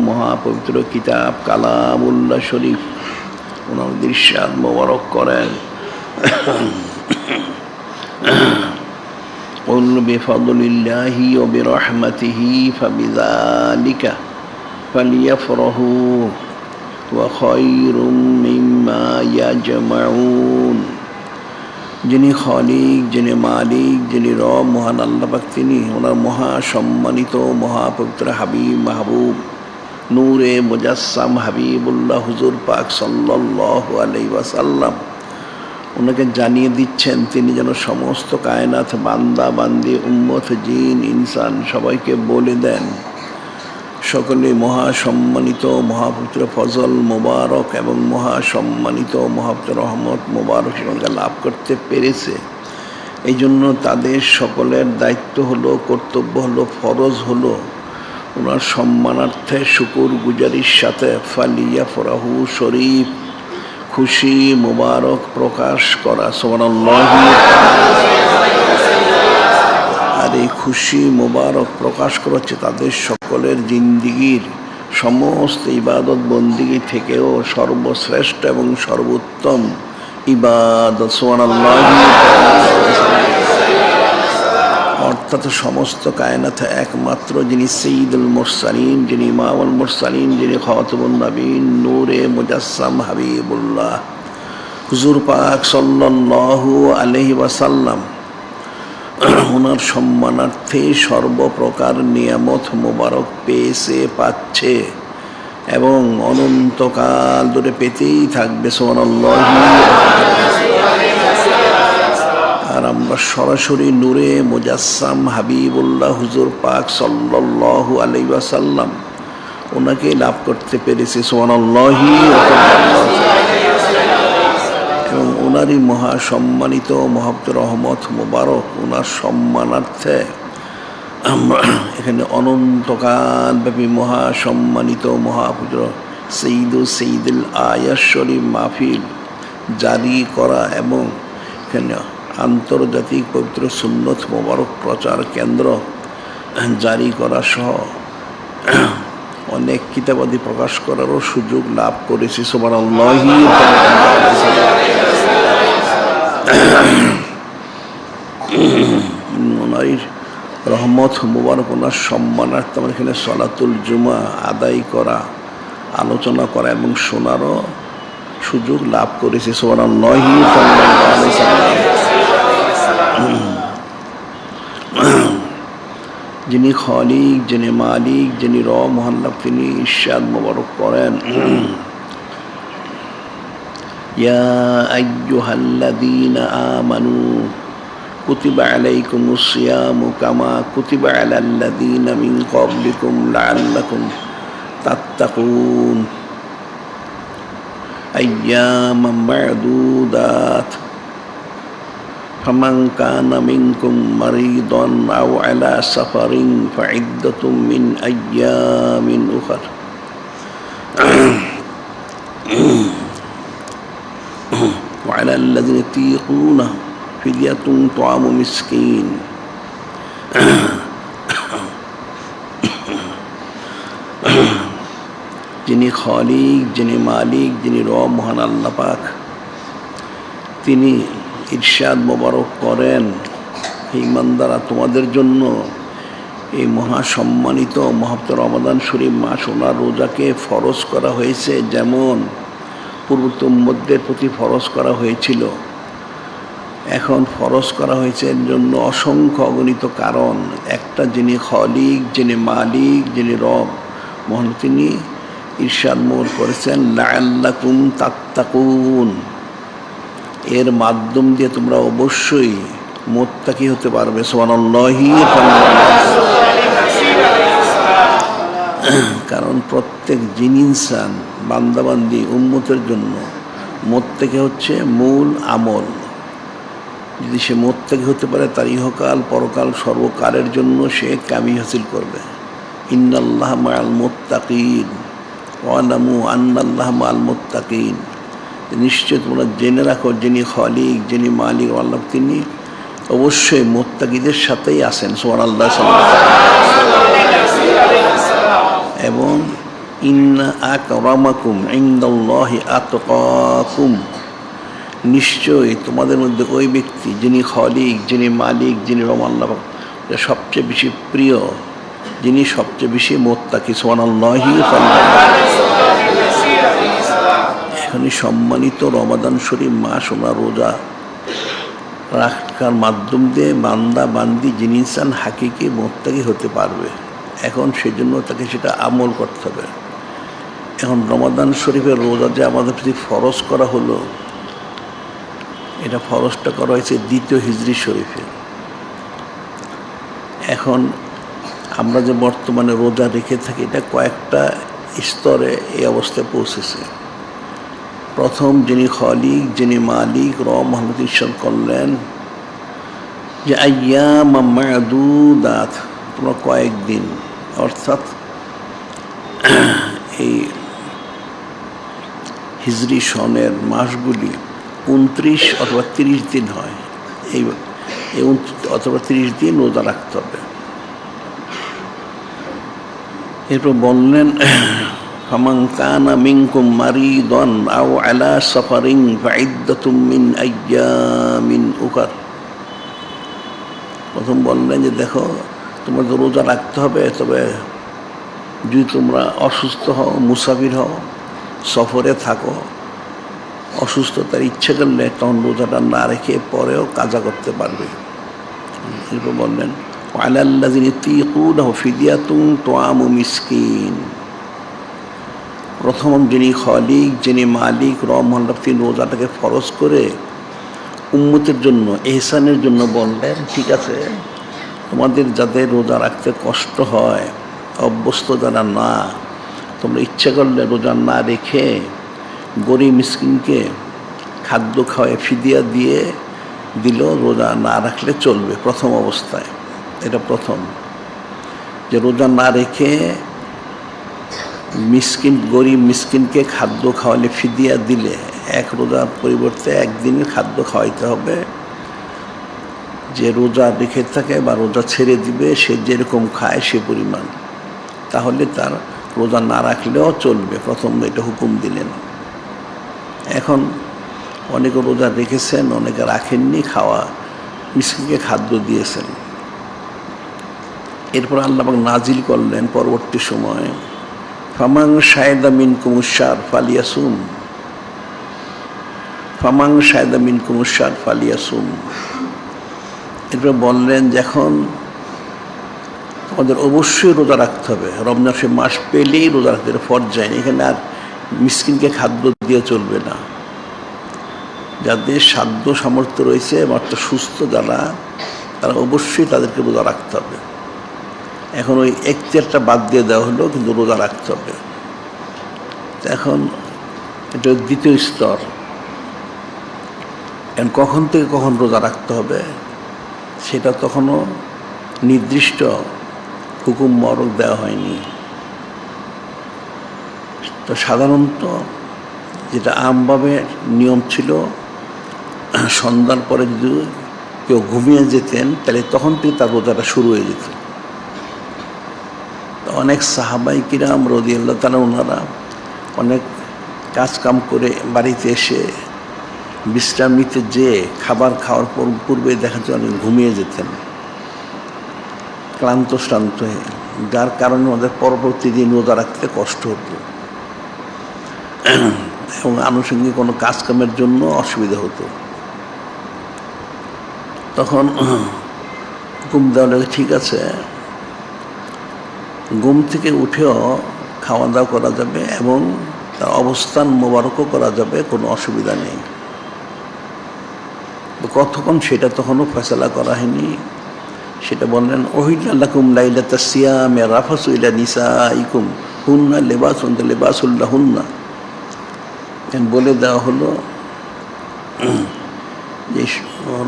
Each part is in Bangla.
মহাপবিত্র কিতাব কালামুল্লাহ শরীফ ওনাদের ইরশাদ মোবারক করেন, قل بفضل الله وبرحمته فبذلك فليفرحوا وخير مما يجمعون। যিনি খালিক, যিনি মালিক, যিনি রব, মহান আল্লাহ পাক, তিনি ওনার মহা সম্মানিত মহাপবিত্র হাবিব মাহবুব নূরে মুজাসসাম হাবিবুল্লাহ হুজুর পাক সাল্লাল্লাহু আলাইহি ওয়াসাল্লাম ওনাকে জানিয়ে দিচ্ছেন তিনি যেন সমস্ত কায়নাত বান্দা বান্দি উম্মত জিন ইনসান সবাইকে বলে দেন সকলে মহা সম্মানিত মহাপবিত্র ফজল মোবারক এবং মহা সম্মানিত মহাপবিত্র রহমত মোবারক সেখানকে লাভ করতে পেরেছে। এই জন্য তাদের সকলের দায়িত্ব হলো, কর্তব্য হলো, ফরজ হলো ওনার সম্মানার্থে শুকুর গুজারির সাথে ফালিয়া ফরাহু শরীফ খুশি মোবারক প্রকাশ করা। সুবহানাল্লাহ। আর এই খুশি মোবারক প্রকাশ করা হচ্ছে তাদের সকলের জিন্দিগির সমস্ত ইবাদত বন্দিগি থেকেও সর্বশ্রেষ্ঠ এবং সর্বোত্তম ইবাদত। সুবহানাল্লাহ। অর্থাৎ সমস্ত কায়নাতে একমাত্র যিনি সৈয়দুল মুরসালিন, যিনি ইমামুল মুরসালিন, যিনি খাতামুন নবীন নূরে মুজাসসাম হাবিবুল্লাহ হুজুর পাক সাল্লাল্লাহু আলাইহি ওয়াসাল্লাম ওনার সম্মানার্থে সর্বপ্রকার নিয়ামত মোবারক পেয়েছে, পাচ্ছে এবং অনন্তকাল ধরে পেতেই থাকবে। সুবহানাল্লাহ। আর আমরা সরাসরি নূরে মুজাসসাম হাবিবুল্লাহ হুজুর পাক সাল্লাল্লাহু আলাইহি ওয়াসাল্লাম ওনাকে লাভ করতে পেরেছি। সুবহানাল্লাহ। এবং ওনারই মহা সম্মানিত মহাপবিত্র রহমত মোবারক ওনার সম্মানার্থে আমরা এখানে অনন্তকাল ব্যাপী মহা সম্মানিত মহাপবিত্র সৈয়দুল আয়াত শরীফ মাহফিল জারি করা এবং এখানে আন্তর্জাতিক পবিত্র সুন্নত মোবারক প্রচার কেন্দ্র জারি করা সহ অনেক কিতাবাদি প্রকাশ করারও সুযোগ লাভ করেছি। সুবহানাল্লাহ। ওনার রহমত মুবারক ওনার সম্মানার্থে আমার এখানে সলাতুল জুমা আদায় করা, আলোচনা করা এবং শোনারও সুযোগ লাভ করেছি। সুবহানাল্লাহ। যিনি খালিক, যিনি মালিক, যিনি রব, মহান আল্লাহ, তিনি ইরশাদ মোবারক করেন, ইয়া আইয়ুহাল্লাযীনা আমানু কুতিবা আলাইকুমুস সিয়ামু কামা কুতিবা আলাল্লাযীনা মিন ক্বাবলিকুম লাআল্লাকুম তাত্তাকুন আইয়ামান মা'দুদাত فمن كان منكم مريضا أو على سفر فعدة من أيام أخر وعلى الذين يطيقونه فدية طعام مسكين যিনি খালিক, যিনি মালিক, যিনি রব, মহান আল্লাহ পাক, তিনি ইরশাদ মোবারক করেন, ইমানদারা তোমাদের জন্য এই মহা সম্মানিত মহাপবিত্র রমাদান শরীফ মাস ওনার রোজাকে ফরজ করা হয়েছে যেমন পূর্বত উম্মতদের প্রতি ফরজ করা হয়েছিল, এখন ফরজ করা হয়েছে এর জন্য অসংখ্য অগণিত কারণ। একটা যিনি খালিক, যিনি মালিক, যিনি রব মহান, তিনি ইরশাদ মোবারক করেছেন লাআল্লাকুম তাত্তাকুন, এর মাধ্যম দিয়ে তোমরা অবশ্যই মুত্তাকি হতে পারবে। সুবহানাল্লাহ। কারণ প্রত্যেক জিন ইনসান বান্দাবান্দি উম্মতের জন্য মুত্তাকি হচ্ছে মূল আমল। যদি সে মুত্তাকি হতে পারে তার ইহকাল পরকাল সর্বকালের জন্য সে কামিয়াবি হাসিল করবে। ইন্নাল্লাহা মাআল মুত্তাকিন ওয়ালামু আন্নাল্লাহা মাআল মুত্তাকিন, নিশ্চয় তোমরা জেনে রাখো যিনি খালিক, যিনি মালিক আল্লাহ, তিনি অবশ্যই মুত্তাকিদের সাথেই আছেন। সুবহানাল্লাহ। এবং ইন্না আকরামাকুম ইনদাল্লাহি আতকাকুম, নিশ্চয়ই তোমাদের মধ্যে ওই ব্যক্তি যিনি খলিক, যিনি মালিক, যিনি আল্লাহ সবচেয়ে বেশি প্রিয়, যিনি সবচেয়ে বেশি মুত্তাকি। সুবহানাল্লাহি। এখানে সম্মানিত রমাদান শরীফ মাস, ওনার রোজা রাখার মাধ্যম দিয়ে বান্দা বান্দি যিনি ইনসান হাকিকি মুত্তাকি হতে পারবে। এখন সেজন্য তাকে সেটা আমল করতে হবে। এখন রমাদান শরীফের রোজা যে আমাদের প্রতি ফরজ করা হলো, এটা ফরজটা করা হয়েছে দ্বিতীয় হিজরি শরীফে। এখন আমরা যে বর্তমানে রোজা রেখে থাকি, এটা কয়েকটা স্তরে এই অবস্থায় পৌঁছেছে। প্রথম যিনি খলিক, যিনি মালিক মহম্মদ ইরশাদ করলেন যে আইয়াম মা'দুদাত, তোমরা কয়েকদিন, অর্থাৎ এই হিজরি সনের মাসগুলি 29 অথবা 30 দিন হয়, এই 29 অথবা 30 দিন রোজা রাখতে হবে। এরপর বললেন ফামান কানা মিনকুম মারিদান আও আলা সাফারিন ফাইদ্দাতুম মিন আইয়ামিন উখার। প্রথম বললেন যে দেখো, তোমাদের রোজা রাখতে হবে, তবে যদি তোমরা অসুস্থ হও, মুসাফির হও, সফরে থাকো, অসুস্থতার ইচ্ছে করলে তখন রোজাটা না রেখে পরেও কাজা করতে পারবে। এরপর বললেন ওয়ালাল্লাযিনা ইয়াতীকুনাহু ফিদিয়াতুন তুআমু মিসকিন। প্রথম যিনি খলিক, যিনি মালিক তিনি রোজাটাকে ফরজ করে উম্মতের জন্য, এহসানের জন্য বললেন ঠিক আছে, তোমাদের যাদের রোজা রাখতে কষ্ট হয়, অভ্যস্ত যারা না, তোমরা ইচ্ছা করলে রোজা না রেখে গরিব মিসকিনকে খাদ্য খাওয়ায় ফিদিয়া দিয়ে দিল, রোজা না রাখলে চলবে প্রথম অবস্থায়। এটা প্রথম, যে রোজা না রেখে মিসকিন, গরিব মিসকিনকে খাদ্য খাওয়ালে ফিদিয়া দিলে এক রোজার পরিবর্তে একদিনের খাদ্য খাওয়াইতে হবে। যে রোজা রেখে থাকে বা রোজা ছেড়ে দিবে, সে যেরকম খায় সে পরিমাণ, তাহলে তার রোজা না রাখলেও চলবে। প্রথম এটা হুকুম দিলেন। এখন অনেকে রোজা রেখেছেন, অনেকে রাখেননি, খাওয়া মিসকিনকে খাদ্য দিয়েছেন। এরপর আল্লাহ পাক নাজিল করলেন পরবর্তী সময়ে ফামান শাহিদা মিনকুমুশ শাহর ফালিয়াসুম, ফামান শাহিদা মিনকুমুশ শাহর ফালিয়াসুম। এরপর বললেন যে এখন তোমাদের অবশ্যই রোজা রাখতে হবে, রমজান মাস পেলেই রোজা রাখতে হবে, ফরজ যায়নি। এখানে আর মিসকিনকে খাদ্য দিয়ে চলবে না। যাদের সাধ্য সামর্থ্য রয়েছে, মাত্র সুস্থ যারা, তারা অবশ্যই তাদেরকে রোজা রাখতে হবে। এখন ওই এখতিয়ারটা বাদ দিয়ে দেওয়া হলো, কিন্তু রোজা রাখতে হবে। এখন এটা দ্বিতীয় স্তর। এখন কখন থেকে কখন রোজা রাখতে হবে সেটা তখনও নির্দিষ্ট হুকুম মরক দেওয়া হয়নি। তো সাধারণত যেটা আমভাবে নিয়ম ছিল, সন্ধ্যার পরে যদি কেউ ঘুমিয়ে যেতেন তাহলে তখন থেকে তার রোজাটা শুরু হয়ে যেত। অনেক সাহাবাই কিরাম রাদিয়াল্লাহু তাআলা ওনারা অনেক কাজকাম করে বাড়িতে এসে বিশ্রাম নিতে যেয়ে খাবার খাওয়ার পূর্বে দেখা যায় অনেক ঘুমিয়ে যেতেন ক্লান্ত শ্রান্ত হয়ে, যার কারণে ওদের পরবর্তী দিন রোজা রাখতে কষ্ট হতো এবং আনুষঙ্গিক কোনো কাজকামের জন্য অসুবিধা হতো। তখন হুকুম দেওয়া লাগে ঠিক আছে, ঘুম থেকে উঠেও খাওয়া দাওয়া করা যাবে এবং তার অবস্থান মোবারকও করা যাবে, কোনো অসুবিধা নেই। কতক্ষণ সেটা তখনও ফয়সালা করা হয়নি। সেটা বললেন ওহিল্লা লাকুম লাইলাতা সিয়াম রাফাসু ইলা নিসাইকুম হুন্না লিবাসুন লিবাসুল লাহুন্না। বলে দেওয়া হলো যে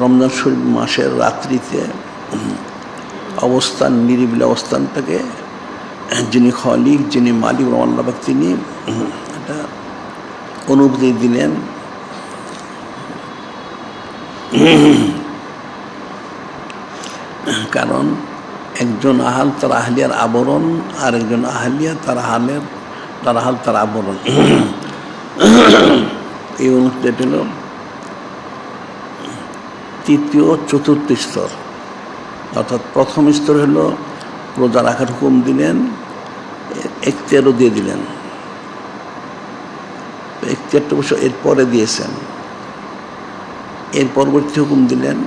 রমজান শরীফ মাসের রাত্রিতে অবস্থান, নিরিবিলি অবস্থানটাকে যিনি খলিক, যিনি মালিক আল্লাহ পাক, তিনি এটা অনুমতি দিলেন। কারণ একজন আহাল তার আহলিয়ার আবরণ, আর একজন আহলিয়া তার আহালের তার হাল তার আবরণ। এই অনুষ্ঠিত হল তৃতীয় চতুর্থ স্তর। অর্থাৎ প্রথম স্তর হলো রোজা রাখার হুকুম দিলেন, এখতিয়ারও দিয়ে দিলেন। এখতিয়ারটা অবশ্য এরপরে দিয়েছেন। এর পরবর্তী হুকুম দিলেন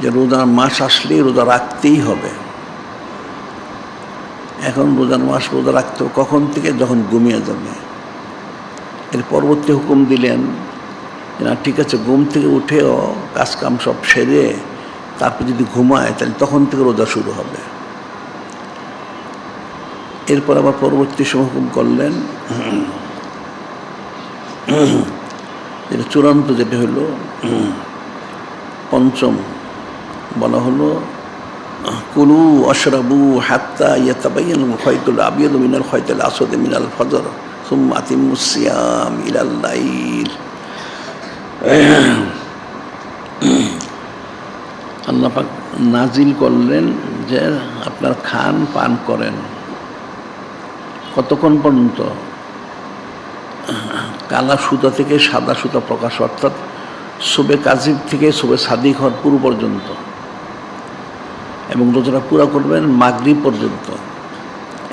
যে রোজার মাস আসলেই রোজা রাখতেই হবে। এখন রোজার মাস রোজা রাখতে হবে কখন থেকে? যখন ঘুমিয়ে যাবে। এর পরবর্তী হুকুম দিলেন যে না, ঠিক আছে, ঘুম থেকে উঠেও কাজকাম সব সেরে তারপর যদি ঘুমায় তাহলে তখন থেকে রোজা শুরু হবে। এরপর আবার পরবর্তী সময় হুকুম করলেন যেটা চূড়ান্ত, যেটা হলো পঞ্চম, বলা হলো কুলু আশরাবু হাত্তা ইয়াতাবায়ানাল খায়তুল আবিয়াদু মিনাল খায়তিল আসওয়াদি মিনাল ফজর সুম্মা আতিম্মুস সিয়াম ইলাল লাইল। আল্লাহ পাক নাজিল করলেন যে আপনার খান পান করেন কতক্ষণ পর্যন্ত? কালা সুতা থেকে সাদা সুতা প্রকাশ, অর্থাৎ শুবে কাজিব থেকে শুবে সাদিক হওয়ার পূর্ব পর্যন্ত, এবং রোজাটা পুরা করবেন মাগরিব পর্যন্ত।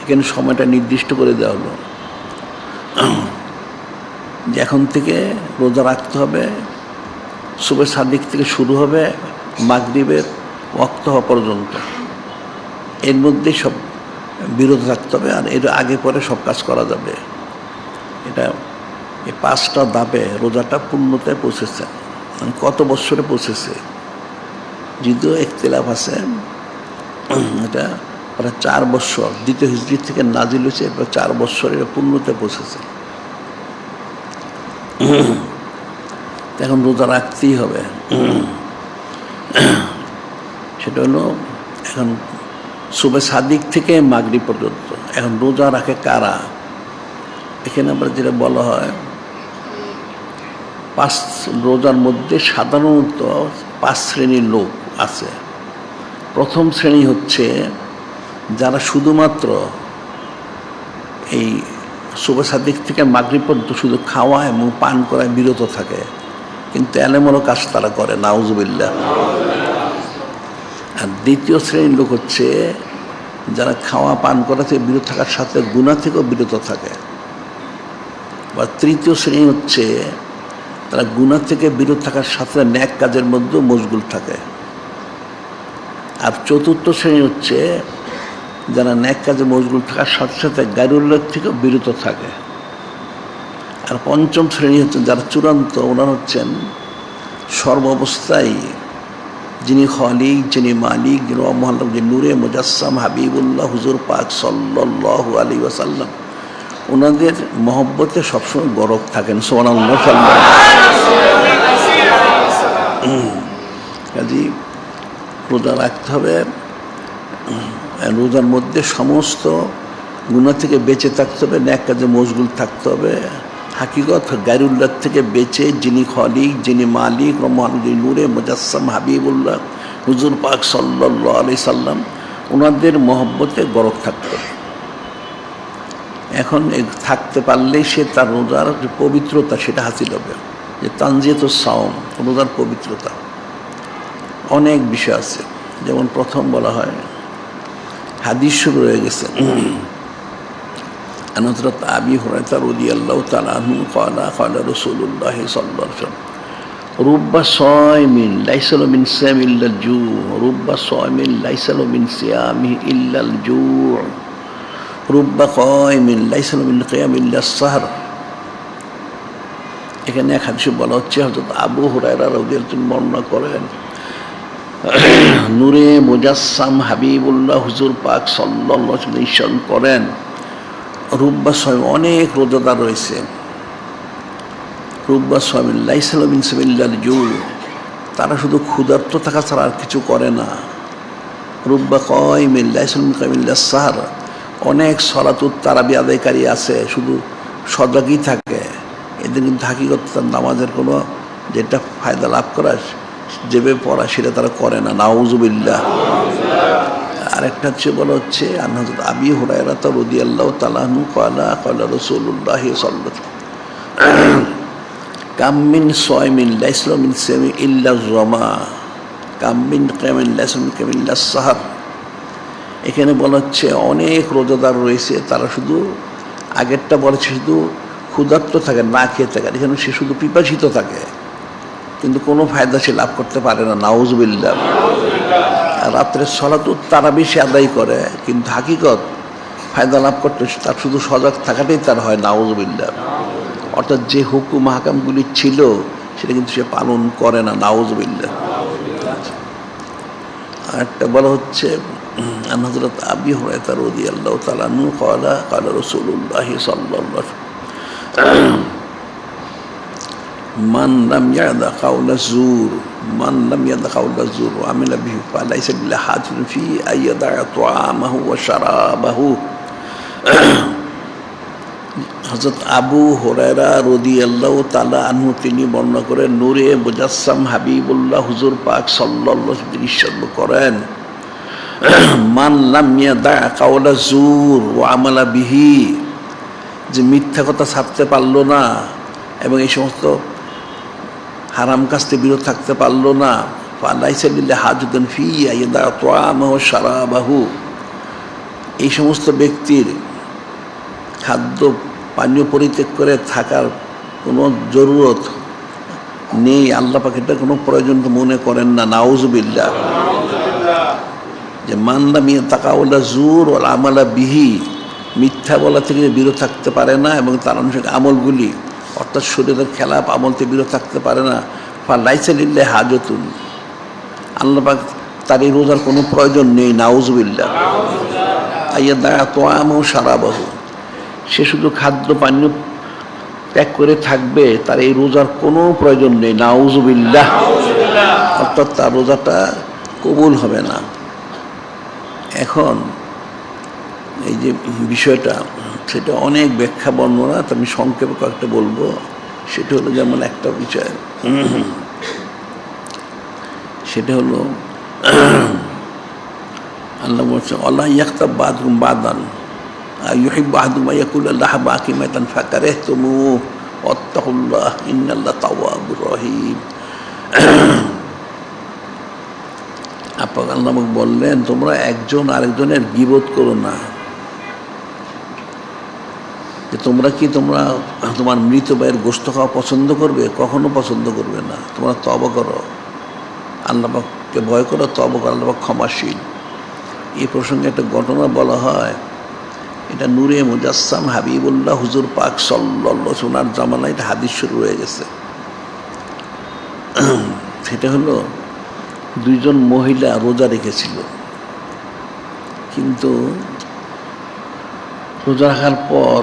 এখানে সময়টা নির্দিষ্ট করে দেওয়া হলো যে এখন থেকে রোজা রাখতে হবে, শুবে সাদিক থেকে শুরু হবে মাগরিবের ওয়াক্ত হওয়া পর্যন্ত। এর মধ্যে সব বিরত থাকতে হবে, আর এর আগে পরে সব কাজ করা যাবে। এটা এই 5টা ধাপে রোজাটা পূর্ণতায় পৌঁছেছে। মানে কত বৎসরে পৌঁছেছে যদিও ইখতিলাফ আছে। এটা প্রায় 4 বৎসর, দ্বিতীয় হিজরি থেকে নাজিল হয়েছে, এরপর 4 বৎসরে পূর্ণতায় পৌঁছেছে। এখন রোজা রাখতেই হবে। সেটা হলো এখন শুবে সাদিক থেকে মাগরিব পর্যন্ত। এখন রোজা রাখে কারা? এখানে আবার যেটা বলা হয়, 5 রোজার মধ্যে সাধারণত 5 শ্রেণীর লোক আছে। প্রথম শ্রেণী হচ্ছে যারা শুধুমাত্র এই শুবে সাদিক থেকে মাগরিব পর্যন্ত শুধু খাওয়া এবং পান করায় বিরত থাকে, কিন্তু এলেমূলক কাজ তারা করে, নাউজুবিল্লাহ। আর দ্বিতীয় শ্রেণীর লোক হচ্ছে যারা খাওয়া পান করা থেকে বিরত থাকার সাথে গুনাহ থেকেও বিরত থাকে। বা তৃতীয় শ্রেণী হচ্ছে তারা গুনাহ থেকে বিরত থাকার সাথে নেক কাজের মধ্যেও মশগুল থাকে। আর চতুর্থ শ্রেণী হচ্ছে যারা নেক কাজে মশগুল থাকার সাথে সাথে গায়রুল্লাহ থেকেও বিরত থাকে। আর পঞ্চম শ্রেণী হচ্ছে যারা চূড়ান্ত, ওনারা হচ্ছেন সর্বাবস্থায় যিনি খালিক, যিনি মালিক, যিনি মহাল্লাহ, যিনি নূরে মুজাসসাম হাবিবুল্লাহ হুজুর পাক সাল্লাল্লাহু আলাইহি ওয়াসাল্লাম, ওনাদের মহব্বতে সবসময় গরক থাকেন। সুবহানাল্লাহ। কাজী রোজা রাখতে হবে, রোজার মধ্যে সমস্ত গুনাহ থেকে বেঁচে থাকতে হবে, নেক কাজে মশগুল থাকতে হবে। হাকিকত গায়রুল্লাহ থেকে বেঁচে যিনি খালিক, যিনি মালিক, যিনি নূরে মুজাসসাম হাবিবুল্লাহ হুজুর পাক সাল্লাল্লাহু আলাইহি সাল্লাম, ওনাদের মহব্বতে গরক থাকতে হবে। এখন থাকতে পারলেই সে তার রোজার যে পবিত্রতা সেটা হাসিল হবে। যে তানজিয়াতুস সাওম, রোজার পবিত্রতা অনেক বিষয় আছে। যেমন প্রথম বলা হয়, হাদিস শুরু হয়ে গেছে, হযরত আবী হুরায়রা রাদিয়াল্লাহু তাআলা আনহু ক্বালা ক্বালা রাসূলুল্লাহ সাল্লাল্লাহু আলাইহি ওয়াসাল্লাম রুব্বা সাইমিন লাইসা লাহু মিন সিয়ামি ইল্লাল জু', রুব্বা সাইমিন লাইসা লাহু মিন সিয়ামি ইল্লাল জু', রুব্বা কায়িমিন লাইসা লাহু মিন কিয়ামি ইল্লাস সাহর। এখানে এক হাদিসে বলা হচ্ছে, হযরত আবু হুরায়রা রাদিয়াল্লাহু তাআলা বর্ণনা করেন, নূরে মুজাসসাম হাবিবুল্লাহ হুজুর পাক সাল্লাল্লাহু আলাইহি ওয়াসাল্লাম ইরশাদ করেন, রুব্বা সাইম, অনেক রোজাদার রয়েছে, রুব্বা সাইমিন লাইসা লাহু মিন সিয়ামি ইল্লাল জু', তারা শুধু ক্ষুধার্ত থাকা ছাড়া আর কিছু করে না। রুব্বা কায়িমিন লাইসা লাহু মিন কিয়ামি ইল্লাস সাহর, অনেক সালাতুত তারাবি আদায়কারী আছে, শুধু সজাগই থাকে, এদের কিন্তু হাকিকত নামাজের কোনো যেটা ফায়দা লাভ করা যেভাবে পড়া সেটা তারা করে না, নাউজুবিল্লাহ। আরেকটা হচ্ছে বলা হচ্ছে আন হযরত আবী হুরায়রা রাদিয়াল্লাহু তাআলা আনহু ক্বালা ক্বালা রাসূলুল্লাহ সাল্লাল্লাহু কাম মিন সায়মিন লাইসা মিন সিয়ামি ইল্লা যামা কাম মিন কিয়ামিন লাইসা মিন কিয়ামি ইল্লা সাহর। এখানে বলা হচ্ছে অনেক রোজাদার রয়েছে, তারা শুধু আগেরটা বলেছে শুধু ক্ষুধার্ত থাকে, না খেয়ে থাকে, এখানে সে শুধু পিপাসিত থাকে, কিন্তু কোনো ফায়দা সে লাভ করতে পারে না। নাউজুবিল্লাহ। রাত্রে সলাতুত তারাবি সে আদায় করে, কিন্তু হাকিকত ফায়দা লাভ করতে তার শুধু সজাগ থাকাটাই তার হয়। নাউজুবিল্লাহ। অর্থাৎ যে হুকুম হাকামগুলি ছিল সেটা কিন্তু সে পালন করে না। নাউজুবিল্লাহ। আরেকটা বলা হচ্ছে আন হযরত আবী হুরায়রা রাদিয়াল্লাহু তাআলা আনহু ক্বালা ক্বালা রাসূলুল্লাহ সাল্লাল্লাহু আলাইহি ওয়াসাল্লাম মান লাম ইয়াদা কাওলা যুর ওয়া আমিলা বিহি ফালাইসা লিল্লাহি হাজাতুন ফি আইয়াদা তাআমাহু ওয়া শারাবাহু। হযরত আবু হুরায়রা রাদিয়াল্লাহু তাআলা আনহু তিনি বর্ণনা করেন, নূরে মুজাসসাম হাবিবুল্লাহ হুজুর পাক সাল্লাল্লাহু আলাইহি ওয়াসাল্লাম ইরশাদ করেন, মান লাম ইয়াদা কাওলা যুর ওয়া আমালা বিহি, যে মিথ্যা কথা ছাড়তে পারলো না এবং এই সমস্ত হারাম কাজ থেকে বিরত থাকতে পারলো না, ফালাইসা লিল্লাহি হাজাতুন ফি আইয়াদা তাআমাহু ওয়া শারাবাহু, এই সমস্ত ব্যক্তির খাদ্য পানীয় পরিত্যাগ করে থাকার কোনো জরুরত নেই। আল্লাহ পাক এটা কোনো প্রয়োজন মনে করেন না। নাউজুবিল্লাহ। যে মান লাম ইয়াদা কাওলা যুর ওয়া আমালা বিহি, মিথ্যা বলা থেকে বিরত থাকতে পারে না এবং তার অনুসারে আমলগুলি অর্থাৎ শরীরের খেলাপ আমল থেকে বিরত থাকতে পারে না, ফালাইসা লিল্লাহি হাজাতুন, আল্লাহ পাক তার এই রোজার কোনো প্রয়োজন নেই। নাউজুবিল্লাহ। আইয়াদা তাআমাহু ওয়া শারাবাহু, সে শুধু খাদ্য পানীয় ত্যাগ করে থাকবে, তার এই রোজার কোনো প্রয়োজন নেই। নাউজুবিল্লাহ। অর্থাৎ তার রোজাটা কবুল হবে না। এখন এই যে বিষয়টা, সেটা অনেক ব্যাখ্যা বর্ণনা, তো আমি সংক্ষেপে কয়েকটা বলবো। সেটা হলো যেমন একটা বিষয়, সেটা হলো আল্লাহ বলছেন আল্লাহ ইয়াক্তাব বাদুম বাদান ইউহিব্বু আহাদুকুম আন ইয়াকুলা লাহা বাকিমাতান ফাকারিহতুমুহু ওয়াত্তাকুল্লাহ ইন্নাল্লাহা তাওয়াবুর রহিম। আপনার আল্লাহ বললেন, তোমরা একজন আরেকজনের গীবত করো না। যে তোমরা কি তোমার মৃত ভাইয়ের গোশত খাওয়া পছন্দ করবে? কখনো পছন্দ করবে না। তোমরা তওবা করো, আল্লাহ পাককে ভয় করো, তওবা করো, আল্লাহ পাক ক্ষমাশীল। এই প্রসঙ্গে একটা ঘটনা বলা হয়, এটা নূরে মুজাসসাম হাবিবুল্লাহ হুজুর পাক সাল্লাল্লাহু আলাইহি ওয়াসাল্লাম জামানায় এটা হাদিস শুরু হয়ে গেছে। সেটা হলো দুইজন মহিলা রোজা রেখেছিল, কিন্তু রোজা রাখার পর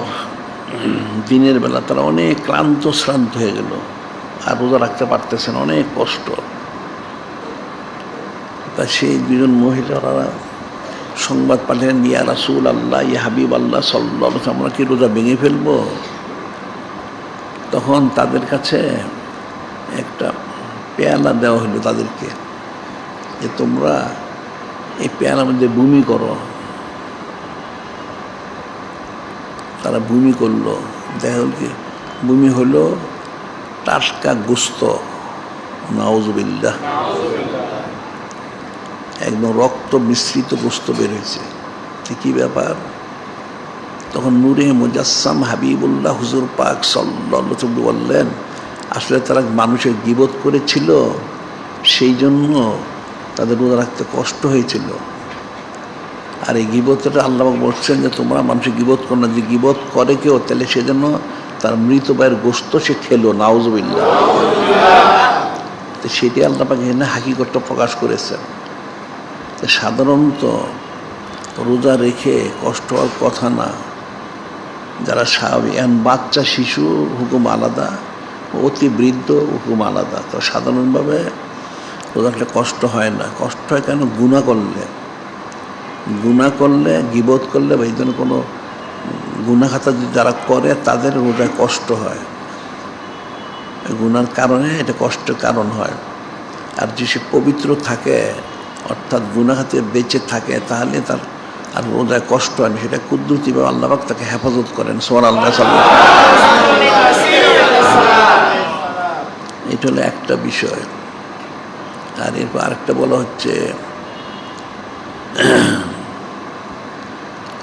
দিনের বেলা তারা অনেক ক্লান্ত শ্রান্ত হয়ে গেল, আর রোজা রাখতে পারতেছেন, অনেক কষ্ট। তা সেই দুজন মহিলারা সংবাদ পাঠালেন, ইয়া রাসূলুল্লাহ, ইয়া হাবিব আল্লাহ সাল্লাল্লাহু আলাইহি ওয়াসাল্লাম, আমরা কি রোজা ভেঙে ফেলবো? তখন তাদের কাছে একটা পেয়ালা দেওয়া হলো তাদেরকে, যে তোমরা এই পেয়ালার মধ্যে বমি করো। তারা বমি করলো, দেখা গেল কি বমি হলো টাটকা গোশত। নাউজুবিল্লাহ। একদম রক্ত মিশ্রিত গোশত বের হয়েছে। কী ব্যাপার? তখন নূরে মুজাসসাম হাবিবুল্লাহ হুজুর পাক সাল্লাল্লাহু আলাইহি ওয়াসাল্লাম বললেন, আসলে তারা মানুষের গীবত করেছিল, সেই জন্য তাদের রোজা রাখতে কষ্ট হয়েছিল। আর এই গীবতটা আল্লাহ বলছেন যে তোমরা মানুষের গীবত করো না। যে গীবত করে কেউ, তাহলে সেজন্য তার মৃত ভাইয়ের গোশত সে খেলো। নাউজুবিল্লাহ। তো সেটি আল্লাহ পাক এখানে হাকিকতটা প্রকাশ করেছেন। সাধারণত রোজা রেখে কষ্ট হওয়ার কথা না। যারা স্বাভাবিক, এখন বাচ্চা শিশু হুকুম আলাদা, অতি বৃদ্ধ হুকুম আলাদা। তো সাধারণভাবে রোজা রাখলে কষ্ট হয় না। কষ্ট হয় কেন? গুনাহ করলে, গীবত করলে বা এই ধরনের কোনো গুনাহ খাতা যারা করে তাদের রোজায় কষ্ট হয়। গুনার কারণে এটা কষ্টের কারণ হয়। আর যে সে পবিত্র থাকে, অর্থাৎ গুনাহ থেকে বেঁচে থাকে, তাহলে তার আর রোজায় কষ্ট হয় না, সেটা কুদরতিভাবে আল্লাহ পাক তাকে হেফাজত করেন। সুবহানাল্লাহ। এটা হলো একটা বিষয়। আর এরপর আরেকটা বলা হচ্ছে,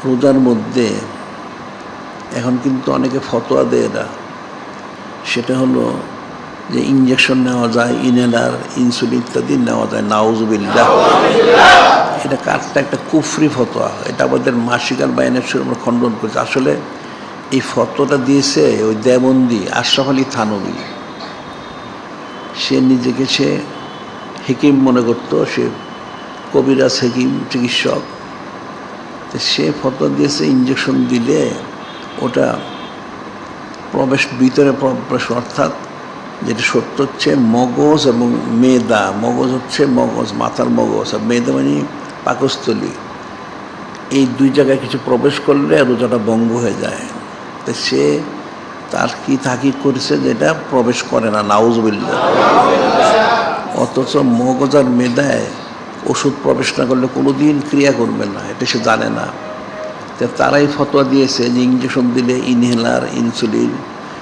রোজার মধ্যে এখন কিন্তু অনেকে ফতোয়া দেয় না, সেটা হলো যে ইঞ্জেকশন নেওয়া যায়, ইনহেলার, ইনসুলিন ইত্যাদি নেওয়া যায়। নাউজুবিল্লাহ। এটা কারটা একটা কুফরি ফতোয়া। এটা আমাদের মাসিকার বায়ানের সুর আমরা খণ্ডন করেছি। আসলে এই ফতোয়াটা দিয়েছে ওই দেবন্দি আশরাফ আলী থানভী। সে নিজেকে সে হেকিম মনে করতো, সে কবিরাজ হেকিম চিকিৎসক। তো সে ফতোয়া দিয়েছে ইঞ্জেকশন দিলে ওটা ভিতরে প্রবেশ, অর্থাৎ যেটা সত্য হচ্ছে মগজ এবং মেদা। মগজ হচ্ছে মগজ, মাথার মগজ, আর মেদা মানে পাকস্থলী। এই দুই জায়গায় কিছু প্রবেশ করলে রোজাটা ভঙ্গ হয়ে যায়। তো সে তার কি তাকিদ করেছে যেটা প্রবেশ করে না, নাউজুবিল্লাহ। অথচ মগজ আর মেদায় ওষুধ প্রবেশ না করলে কোনোদিন ক্রিয়া করবে না, এটা সে জানে না। তো তারাই ফতোয়া দিয়েছে যে ইঞ্জেকশন দিলে, ইনহেলার, ইনসুলিন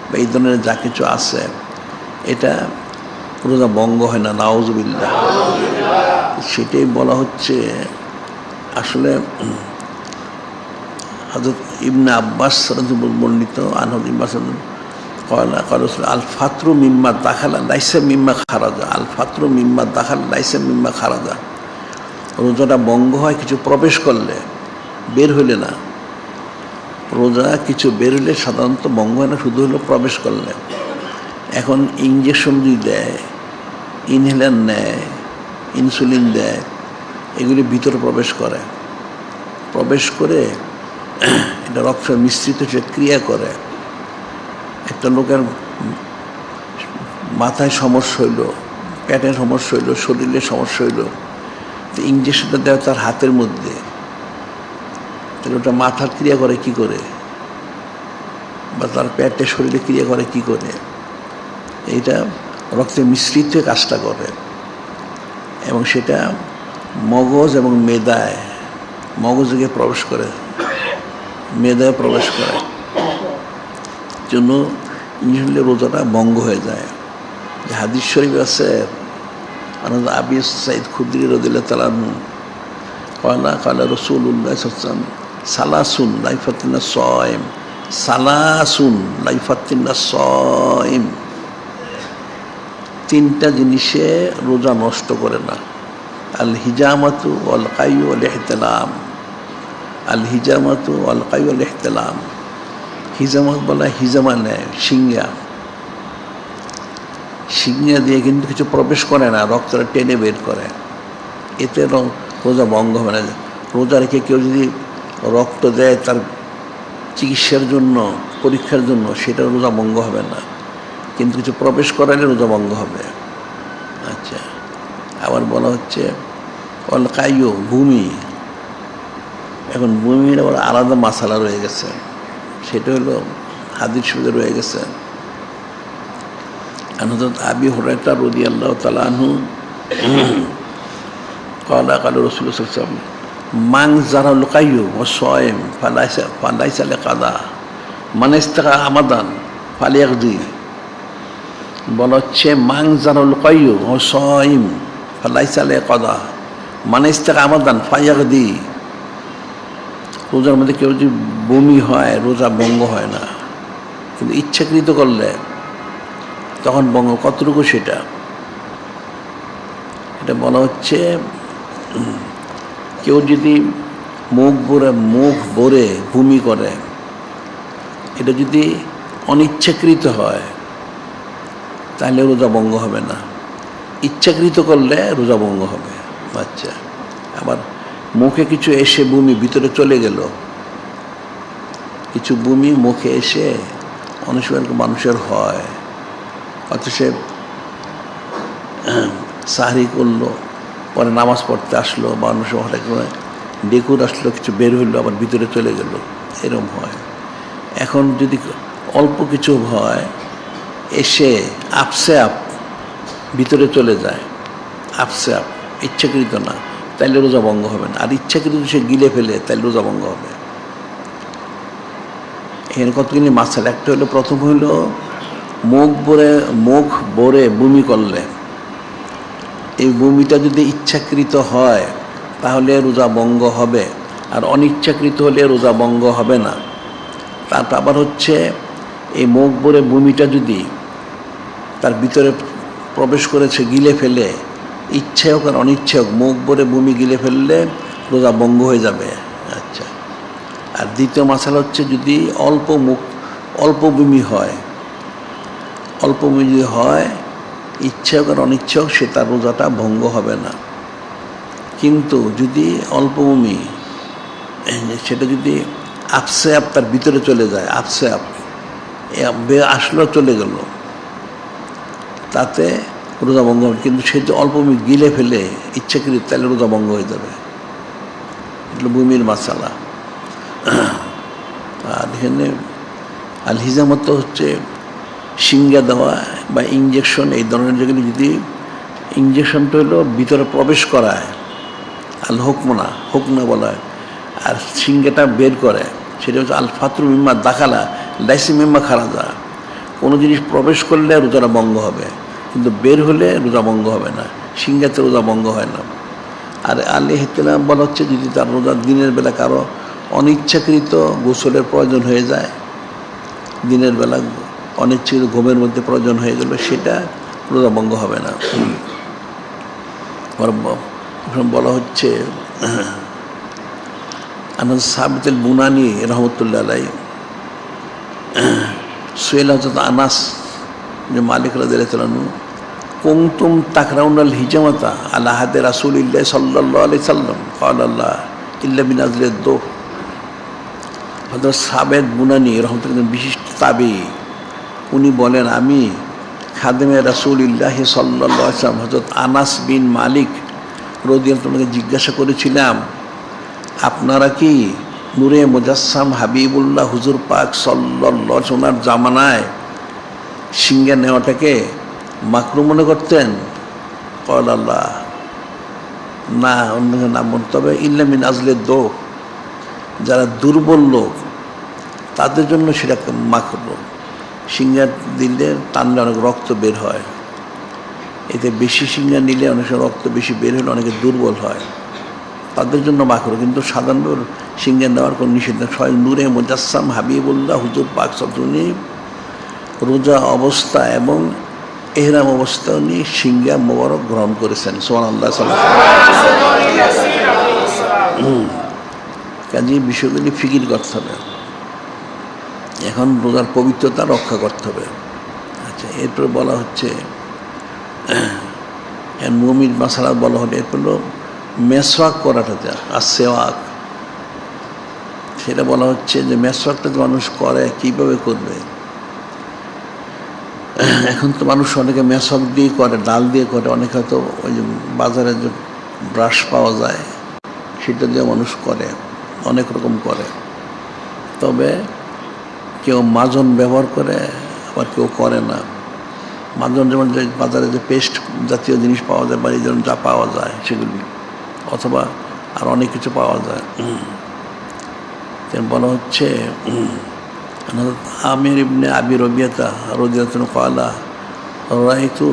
বা এই ধরনের যা কিছু আছে, এটা রোজা ভঙ্গ হয় না, নাউজুবিল্লাহ। সেটাই বলা হচ্ছে। আসলে হযরত ইবনে আব্বাস বর্ণিত, আনহু ইব্বাস আল ফাতরু মিম্মা দাখালা লাইসা মিম্মা খারাজা। আল ফাতরু মিম্মা দাখালা লাইসা মিম্মা খারাজা। রোজাটা ভঙ্গ হয় কিছু প্রবেশ করলে, বের হইলে না। রোজা কিছু বের হইলে সাধারণত ভঙ্গ হয় না, শুধু হলো প্রবেশ করলে। এখন ইঞ্জেকশন যদি দেয়, ইনহেলার নেয়, ইনসুলিন দেয়, এগুলি ভিতরে প্রবেশ করে। প্রবেশ করে এটা রক্ত মিশ্রিত হয়ে ক্রিয়া করে। একটা লোকের মাথায় সমস্যা হইল, পেটের সমস্যা হইল, শরীরের সমস্যা হইল, তো ইঞ্জেকশনটা দেওয়া তার হাতের মধ্যে, তাহলে ওটা মাথার ক্রিয়া করে কি করে, বা তার পেটের শরীরে ক্রিয়া করে কি করে? এইটা রক্তে মিশ্রিত হয়ে কাজটা করে, এবং সেটা মগজ এবং মেদায়, মগজে প্রবেশ করে, মেদায় প্রবেশ করে, জন্য ইঞ্জেকশন রোজাটা ভঙ্গ হয়ে যায়। যে হাদিস শরীফ আছে, আবি সাইদ খুদরি রাদিয়াল্লাহু তাআলা আনহু ক্বালা রাসূলুল্লাহ সাল্লাল্লাহু আলাইহি ওয়াসাল্লাম সালাসুন লা ইয়াফতিনা সায়ম, সালাসুন লা ইয়াফতিনা সায়ম। তিনটা জিনিসে রোজা নষ্ট করে না। আল হিজামাতু ওয়াল কাইয়ু ওয়াল ইহতিলাম। আল হিজামাতু ওয়াল কাইয়ু ওয়াল ইহতিলাম। হিজামাত বলা, হিজামা নেয় সিংহা, সিংহা দিয়ে কিন্তু কিছু প্রবেশ করে না, রক্তটা টেনে বের করে, এতে রোজা ভঙ্গ হবে না। রোজা রেখে কেউ যদি রক্ত দেয় তার চিকিৎসার জন্য, পরীক্ষার জন্য, সেটা রোজা ভঙ্গ হবে না, কিন্তু কিছু প্রবেশ করালে রোজা ভঙ্গ হবে। আচ্ছা, আবার বলা হচ্ছে অল কাইয়ু, ভূমি। এখন ভূমির আবার আলাদা মাসালা রয়ে গেছে, সেটা হলো হাদিস শরীফে রয়ে গেছে। হযরত আবি হুরায়রা রাদিয়াল্লাহু তাআলা আনহু ক্বালা রাসূলুল্লাহ সাল্লাল্লাহু আলাইহি ওয়াসাল্লাম মান জারাল কাইয়ু ওয়া সায়ম ফালাইসা লিকাদা মান ইস্তাকা আমাদান ফালিয়াকদি। বলা হচ্ছে মান জারাল কাইয়ু ওয়া সায়ম ফালাইসা লিকাদা মান ইস্তাকা আমাদান ফালিয়াকদি। রোজার মধ্যে কেউ যদি বমি হয়, রোজা ভঙ্গ হয় না, কিন্তু ইচ্ছাকৃত করলে তখন ভঙ্গ। কতটুকু সেটা, এটা বলা হচ্ছে কেউ যদি মুখ ভরে বমি করে, এটা যদি অনিচ্ছাকৃত হয় তাহলে রোজা ভঙ্গ হবে না, ইচ্ছাকৃত করলে রোজা ভঙ্গ হবে। আচ্ছা, আবার মুখে কিছু এসে বমি ভিতরে চলে গেল, কিছু বমি মুখে এসে অনেক সময় মানুষের হয়, অথচ সে সাহরি করলো, পরে নামাজ পড়তে আসলো, মানুষ হঠাৎ করে ডেকুর আসলো, কিছু বের হইলো, আবার ভিতরে চলে গেল, এরকম হয়। এখন যদি অল্প কিছু হয়, এসে আপসে আপ ভিতরে চলে যায়, আপসে আপ, ইচ্ছাকৃত না, তাইলে রোজা ভঙ্গ হবে না। আর ইচ্ছাকৃত সে গিলে ফেলে তাইলে রোজা ভঙ্গ হবে। এখানে কতগুলি মাসালা। একটা হলো, প্রথম হইল মুখ ভরে বমি করলে, এই বমিটা যদি ইচ্ছাকৃত হয় তাহলে রোজা ভঙ্গ হবে, আর অনিচ্ছাকৃত হলে রোজা ভঙ্গ হবে না। তারপর আবার হচ্ছে, এই মুখ ভরে বমিটা যদি তার ভিতরে প্রবেশ করেছে, গিলে ফেলে, ইচ্ছাই হোক আর অনিচ্ছা হোক, মুখ ভরে বমি গিলে ফেললে রোজা ভঙ্গ হয়ে যাবে। আচ্ছা, আর দ্বিতীয় মাসালা হচ্ছে, যদি অল্প বমি হয়, অল্প বমি যদি হয়, ইচ্ছা হোক আর অনিচ্ছা হোক, সে তার রোজাটা ভঙ্গ হবে না। কিন্তু যদি অল্প বমি সেটা যদি আপসে আপ তার ভিতরে চলে যায়, আপসে আপ আসলো চলে গেল, তাতে রোজা ভঙ্গ হবে। কিন্তু সে যে অল্প বমি গিলে ফেলে ইচ্ছাকৃত, তাহলে রোজা ভঙ্গ হয়ে যাবে। এগুলো বমির মাসালা। আর এখানে আল হিজামত হচ্ছে সিঙ্গা দেওয়া বা ইঞ্জেকশন, এই ধরনের যেগুলি যদি ইঞ্জেকশনটা হলো ভিতরে প্রবেশ করায়, আল হুকনা বলা হয়, আর সিঙ্গাটা বের করে, সেটা হচ্ছে আল ফাতরু মিম্মা দাখালা লাইসি মিম্মা খারাজা। কোনো জিনিস প্রবেশ করলে রোজাটা ভঙ্গ হবে, কিন্তু বের হলে রোজা ভঙ্গ হবে না। সিঙ্গাতে রোজা ভঙ্গ হয় না। আর আল ইহতিলাম বলা হচ্ছে, যদি তার রোজা দিনের বেলা কারো অনিচ্ছাকৃত গোসলের প্রয়োজন হয়ে যায়, দিনের বেলা অনিচ্ছাকৃত ঘুমের মধ্যে প্রয়োজন হয়ে গেল, সেটা রোজা ভঙ্গ হবে না। বলা হচ্ছে, আনাস সাবিত আল বুনানি রহমতুল্লাহ আলাই সুয়েল হযরত আনাস যে মালিক রাদিয়াল্লাহু তাআলা, কুনতুম তাকরাউনাল হিজামাতা আলা হাদে রাসূলিল্লাহ সাল্লাল্লাহু আলাইহি সাল্লাম ক্বালা আল্লাহ ইল্লা বিনাজলিদ দু। হযরত সাবিত বুনানি রহমতুল্লাহ বিশিষ্ট তাবী, উনি বলেন, আমি খাদেমে রাসূলিল্লাহ সাল্লাল্লাহু আলাইহি সাল্লাম হযরত আনাস বিন মালিক রাদিয়াল্লাহু তাআলাকে জিজ্ঞাসা করেছিলাম, আপনারা কি নূরে মুজাসসাম হাবিবুল্লাহ হুজুর পাক সাল্লাল্লাহু আলাইহি ওয়াসাল্লাম জামানায় সিঙ্গা নেওয়াটাকে মাকরু মনে করতেন? ক্বালা আল্লাহ, না, অন্য নাম বলতে হবে, ইল্লা মিন আজলিদ দু, যারা দুর্বল লোক তাদের জন্য সেটা মাকরু। সিঙ্গা দিলে টানলে অনেক রক্ত বের হয়, এতে বেশি সিঙ্গা নিলে অনেক রক্ত বেশি বের হলে অনেকে দুর্বল হয়, তাদের জন্য মাকরু। কিন্তু সাধারণ সিঙ্গা নেওয়ার কোনো নিষেধ নেই। সবাই নূরে মুজাসসাম হাবিবুল্লাহ হুজুর পাক উনি রোজা অবস্থা এবং এহরাম অবস্থা উনি সিঙ্গা মোবারক গ্রহণ করেছেন। সুবহানাল্লাহ। কাজে বিষয়গুলি ফিকির করতে হবে। এখন রোজার পবিত্রতা রক্ষা করতে হবে। আচ্ছা, এরপর বলা হচ্ছে মুমিন মাসালা বলা হলে, এরপর মেসওয়াক করাটা যা আর সেওয়াক, সেটা বলা হচ্ছে যে মেসওয়াকটা যে মানুষ করে কীভাবে করবে। এখন তো মানুষ অনেকে মেসওয়াক দিয়ে করে, ডাল দিয়ে করে, অনেকে হয়তো ওই যে বাজারে যে ব্রাশ পাওয়া যায় সেটা দিয়ে মানুষ করে, অনেক রকম করে। তবে কেউ মাজন ব্যবহার করে, আবার কেউ করে না। মাজন যেমন যে বাজারে যে পেস্ট জাতীয় জিনিস পাওয়া যায় বা এই যেমন যা পাওয়া যায় সেগুলি, অথবা আর অনেক কিছু পাওয়া যায়। বলা হচ্ছে আমির ইবনে আবি রবিয়াতা রাদিয়াল্লাহু আনহু ক্বালা রাআইতু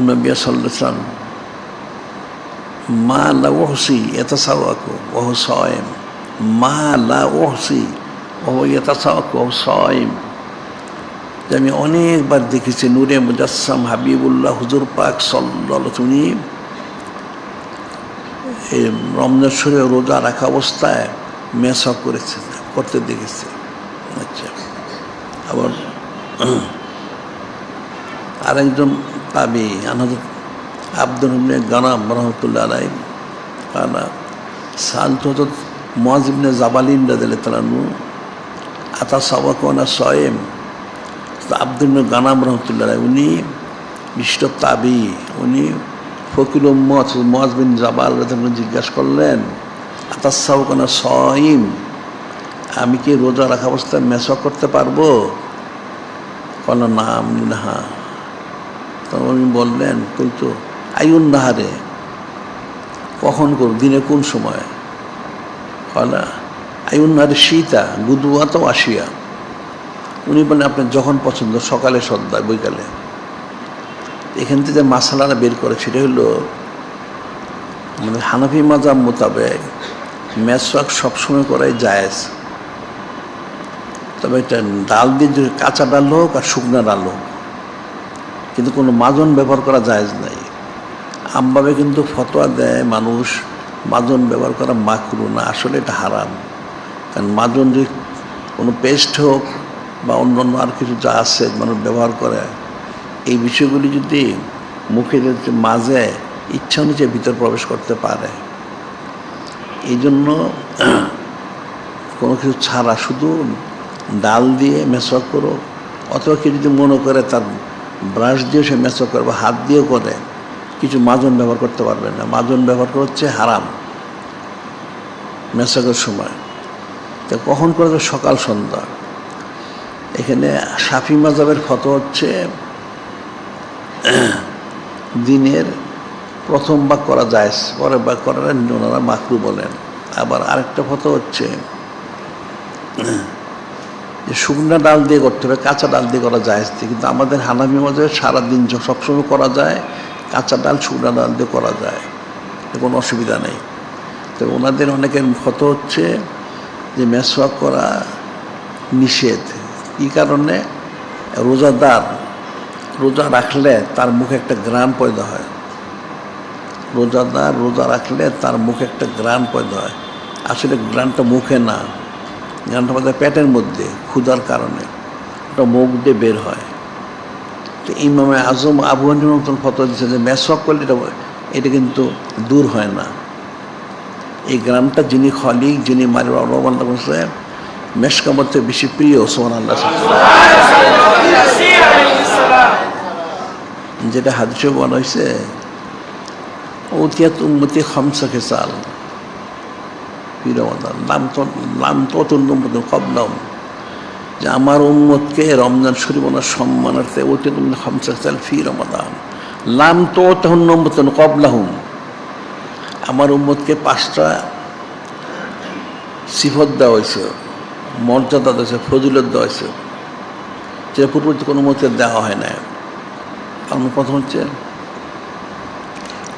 নবী সাল্লাল্লাহু আলাইহি ওয়াসাল্লাম মা লা উহসি ইয়াতাসাওয়াকু ওয়া হুয়া সায়িম, মা লা উহসি ওয়া হুয়া ইয়াতাসাওয়াকু ওয়া হুয়া সায়িম। আমি অনেকবার দেখেছি নূরে মুজাসসাম হাবিবুল্লাহ হুজুর পাক সাল্লাল্লাহু আলাইহি ওয়াসাল্লাম উনি এই রমজান শরীফে রোজা রাখা অবস্থায় মেসওয়াক করতে দেখেছি। আচ্ছা, আবার আরেকজন তাবী হযরত আব্দুল ইবনে গানাম রাহমাতুল্লাহ আলাইহি কানা সালতু হযরত মুআয ইবনে জাবালিন রাদিয়াল্লাহু তাআলা আনহু আতাসাওয়াকু ওয়া আনা সায়িম। আব্দুল ইবনে গানাম রাহমাতুল্লাহ আলাইহি উনি বিশিষ্ট তাবী, উনি ফকির উম্মত মুআয বিন জাবাল রাদিয়াল্লাহু জিজ্ঞাসা করলেন, আতাসাওয়াকু ওয়া আনা সায়িম, আমি কি রোজা রাখা অবস্থায় মেসওয়াক করতে পারবো? বলল না। তখন উনি বললেন, কিন্তু আইউন নাহারে, কখন করব, দিনে কোন সময়? কলা আইউন্নার শীতা গুদুয়াত আসিয়া, উনি বলেন আপনার যখন পছন্দ, সকালে, সন্ধ্যায়, বৈকালে। এখান থেকে যে মাসালাটা বের করে সেটা হলো আমাদের হানাফি মাযহাব মোতাবেক মেসওয়াক সবসময় করাই জায়েজ, তবে এটা ডাল দিয়ে যদি কাঁচা ডাল হোক আর শুকনা ডাল হোক, কিন্তু কোনো মাজন ব্যবহার করা জায়েজ নাই। আমভাবে কিন্তু ফতোয়া দেয় মানুষ মাজন ব্যবহার করা মাকরু না, আসলে এটা হারাম। কারণ মাজন যদি কোনো পেস্ট হোক বা অন্য আর কিছু যা আছে মানুষ ব্যবহার করে, এই বিষয়গুলি যদি মুখে মাঝে ইচ্ছা অনুযায়ী ভিতর প্রবেশ করতে পারে, এই জন্য কোনো কিছু ছাড়া শুধু ডাল দিয়ে মেসওয়াক করো, অথবা কেউ যদি মনে করে তার ব্রাশ দিয়ে সে মেসওয়াক করে বা হাত দিয়েও করে, কিছু মাজন ব্যবহার করতে পারবে না। মাজন ব্যবহার করা হচ্ছে হারাম মেসওয়াকের সময়। তো কখন করে? সকাল সন্ধ্যা। এখানে শাফি মাযহাবের ফতোয়া হচ্ছে দিনের প্রথম ভাগ করা জায়েজ, পরের ভাগ করা ওনারা মাকরু বলেন। আবার আরেকটা ফতোয়া হচ্ছে যে শুকনা ডাল দিয়ে করতে হবে, কাঁচা ডাল দিয়ে করা জায়েজ। কিন্তু আমাদের হানাফি মাযহাবে সারাদিন সবসময় করা যায়, কাঁচা ডাল শুকনা ডাল দিয়ে করা যায়, কোনো অসুবিধা নেই। তো ওনাদের অনেকের ফতোয়া হচ্ছে যে মেসওয়াক করা নিষেধ। কী কারণে? রোজাদার রোজা রাখলে তার মুখে একটা ঘ্রাণ পয়দা হয়। রোজাদার রোজা রাখলে তার মুখে একটা ঘ্রাণ পয়দা হয়। আসলে ঘ্রাণটা মুখে না, ঘ্রাণটা আমাদের পেটের মধ্যে ক্ষুধার কারণে ওটা মুখ দিয়ে বের হয়। তো ইমামে আজম আবু হানিফার মতন ফতোয়া দিচ্ছে যে মেসওয়াক করলে এটা কিন্তু দূর হয় না। এই গ্রামটা যিনি খলিক, যিনি মারি রহমান করছে, মেশকামত থেকে বেশি প্রিয় সুবহানাল্লাহ। যেটা হাদিসে বলা হয়েছে, ওতিয়াত উম্মতি খামসা খিসাল ফি রমাদান লাম তুতুন উম্মতুন ক্বাবলাহুম, যে আমার উম্মতকে রমজান শরীফ ওনার সম্মানার্থে ওতিয়াত উম্মতি খামসা খিসাল ফি রমাদান লাম তুতুন উম্মতুন ক্বাবলাহুম, আমার উম্মতকে 5টা সিফত দেওয়া হয়েছে, মর্যাদা দেওয়া হয়েছে, ফজিলত দেওয়া হয়েছে, যেটা পূর্ববর্তী কোনো মতে দেওয়া হয় না। আমার প্রথম হচ্ছে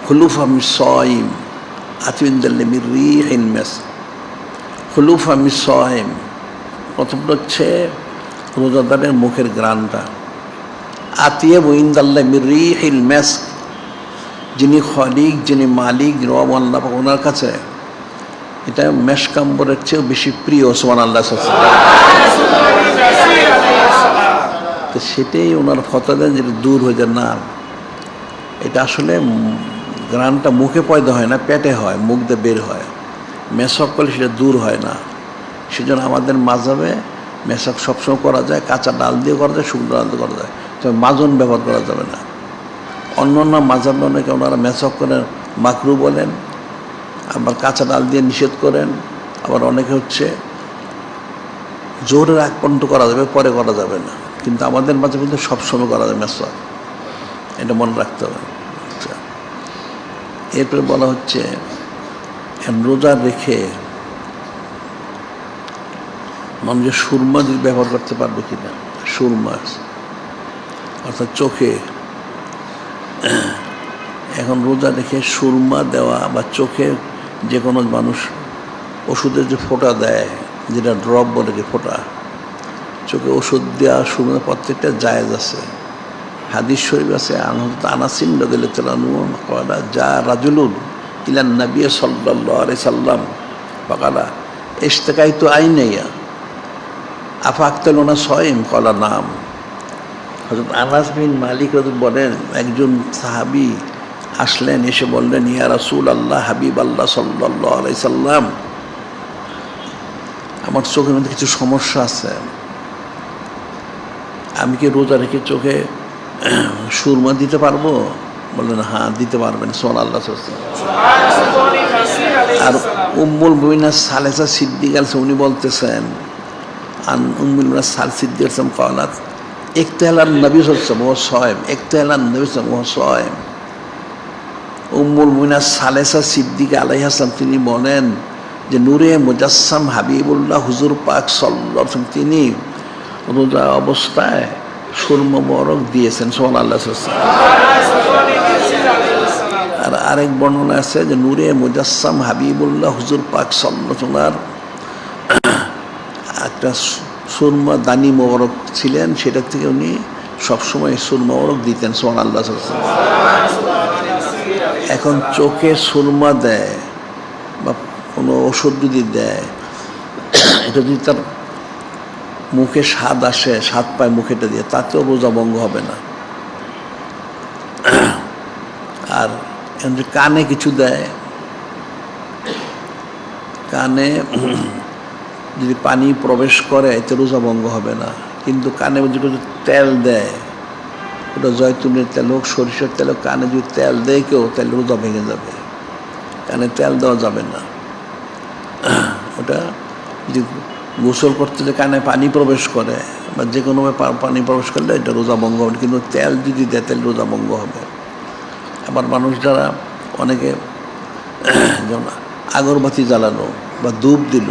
খুলুফা মিস-সাইম আতিউনদাল্লি মির রিহিল মিস্ক। খুলুফা মিস-সাইম, প্রথমটা হচ্ছে রোজাদারের মুখের ঘ্রাণটা। আতিয়াবু ইনদাল্লাহি মির রিহিল মিস্ক, যিনি খলিক, যিনি মালিক, রব আল্লাহ, ওনার কাছে এটা মেশকাম্বরের চেয়েও বেশি প্রিয় সুবহানাল্লাহ। তো সেটাই ওনার ফতোয়া দেন, যেটা দূর হয়ে যায় না। এটা আসলে ঘ্রাণটা মুখে পয়দা হয় না, পেটে হয়, মুখ দিয়ে বের হয়। মেসওয়াক করলে সেটা দূর হয় না। সেজন্য আমাদের মাযহাবে মেসওয়াক সবসময় করা যায়, কাঁচা ডাল দিয়ে করা যায়, শুকনো ডাল দিয়ে করা যায়, তবে মাজন ব্যবহার করা যাবে না। অন্য অন্য মাযহাবে অনেকে ওনারা মেসওয়াক করেন মাকরু বলেন, আবার কাঁচা ডাল দিয়ে নিষেধ করেন, আবার অনেকে হচ্ছে জোরের আগ পর্যন্ত করা যাবে, পরে করা যাবে না। কিন্তু আমাদের মাঝে কিন্তু সবসময় করা যায় মেসওয়াক, এটা মনে রাখতে হবে। আচ্ছা, এরপরে বলা হচ্ছে রোজা রেখে মানুষের সুরমা যদি ব্যবহার করতে পারবে কিনা, সুরমা অর্থাৎ চোখে। এখন রোজা রেখে সুরমা দেওয়া বা চোখে যে কোনো মানুষ ওষুধের যে ফোঁটা দেয়, যেটা ড্রপ বলে, যে ফোঁটা, চোখে ওষুধ দেওয়া সুরমা প্রত্যেকটা জায়েজ আছে। হাদিস শরীফ আছে, আনাসিন রাদিয়াল্লাহু আনহু ক্বালা জা রাজুলুন ইলান নবী সাল্লাল্লাহু আলাইহি সাল্লাম ফাকালা ইশতাকাইতু আইনাইয়া আফাকতালুনা সাইম ক্বালা নাম। হযরত আনাস বিন মালিক রাদিয়াল্লাহু বলেন, একজন সাহাবী আসলেন, এসে বললেন, ইয়া রাসূলুল্লাহ, হাবিব আল্লাহ সাল্লাল্লাহু আলাইহি সাল্লাম, আমার চোখের মধ্যে কিছু সমস্যা আছে, আমি কি রোজা রেখে চোখে সুরমা দিতে পারবো? বললেন, হ্যাঁ দিতে পারবেন সুবহানাল্লাহ। আর উম্মুল মুমিনিন সালেসা সিদ্দিকা উনি বলতেছেন, আন উম্মুল মুমিনিন সিদ্দিকা ক্বালাত ইকতালান নবী সাল্লাল্লাহু আলাইহি ওয়া সাল্লাম ওয়া সায়েম, ইকতালান নবী সাল্লাল্লাহু আলাইহি ওয়া সাল্লাম, উম্মুল মুমিনাত সালেসা সিদ্দিকা আলাইহিস সালাম তিনি বলেন যে নূরে মুজাসসাম হাবিবুল্লাহ হুজুর পাক সাল্লাল্লাহু আলাইহি ওয়াসাল্লাম তিনি রোজা অবস্থায় সুরমা মোবারক দিয়েছেন সুবহানাল্লাহ। আর আরেক বর্ণনা আছে যে নূরে মুজাসসাম হাবিবুল্লাহ হুজুর পাক সাল্লাল্লাহু আলাইহি ওয়াসাল্লাম একটা সুরমা দানি মোবারক ছিলেন, সেটা থেকে উনি সবসময় সুরমা মোবারক দিতেন সুবহানাল্লাহ। এখন চোখে সুরমা দেয় বা কোনো ওষুধ যদি দেয়, এটা যদি তার মুখে স্বাদ আসে, স্বাদ পায় মুখেটা দিয়ে, তাতেও রোজা ভঙ্গ হবে না। আর এখন যে কানে কিছু দেয়, কানে যদি পানি প্রবেশ করে এতে রোজা ভঙ্গ হবে না। কিন্তু কানে যদি তেল দেয়, ওটা জয়তুনের তেল হোক, সরিষার তেল হোক, কানে যদি তেল দেয় কেউ, তাহলে রোজা ভেঙে যাবে। কানে তেল দেওয়া যাবে না। ওটা যদি গোসল করতে যে কানে পানি প্রবেশ করে বা যে কোনোভাবে পানি প্রবেশ করলে এটা রোজা ভঙ্গ হবে, কিন্তু তেল যদি দেয় তাহলে রোজা ভঙ্গ হবে। আবার মানুষ যারা অনেকে যেমন আগরবাতি জ্বালানো বা ধূপ দিল,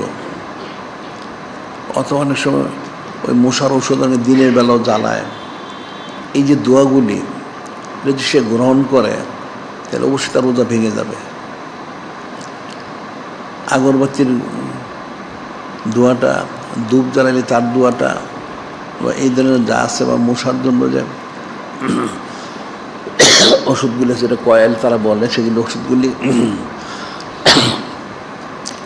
অথবা অনেক সময় ওই মশার ঔষধ অনেক দিনের বেলাও জ্বালায়, এই যে দোয়াগুলি যদি সে গ্রহণ করে তাহলে অবশ্যই তার রোজা ভেঙে যাবে। আগরবাতির দোয়াটা, ধূপ জ্বালালে তার দোয়াটা, বা এই ধরনের যা আছে, বা মশার জন্য যে ওষুধগুলি যেটা কয়েল তারা বলে, সেগুলো ওষুধগুলি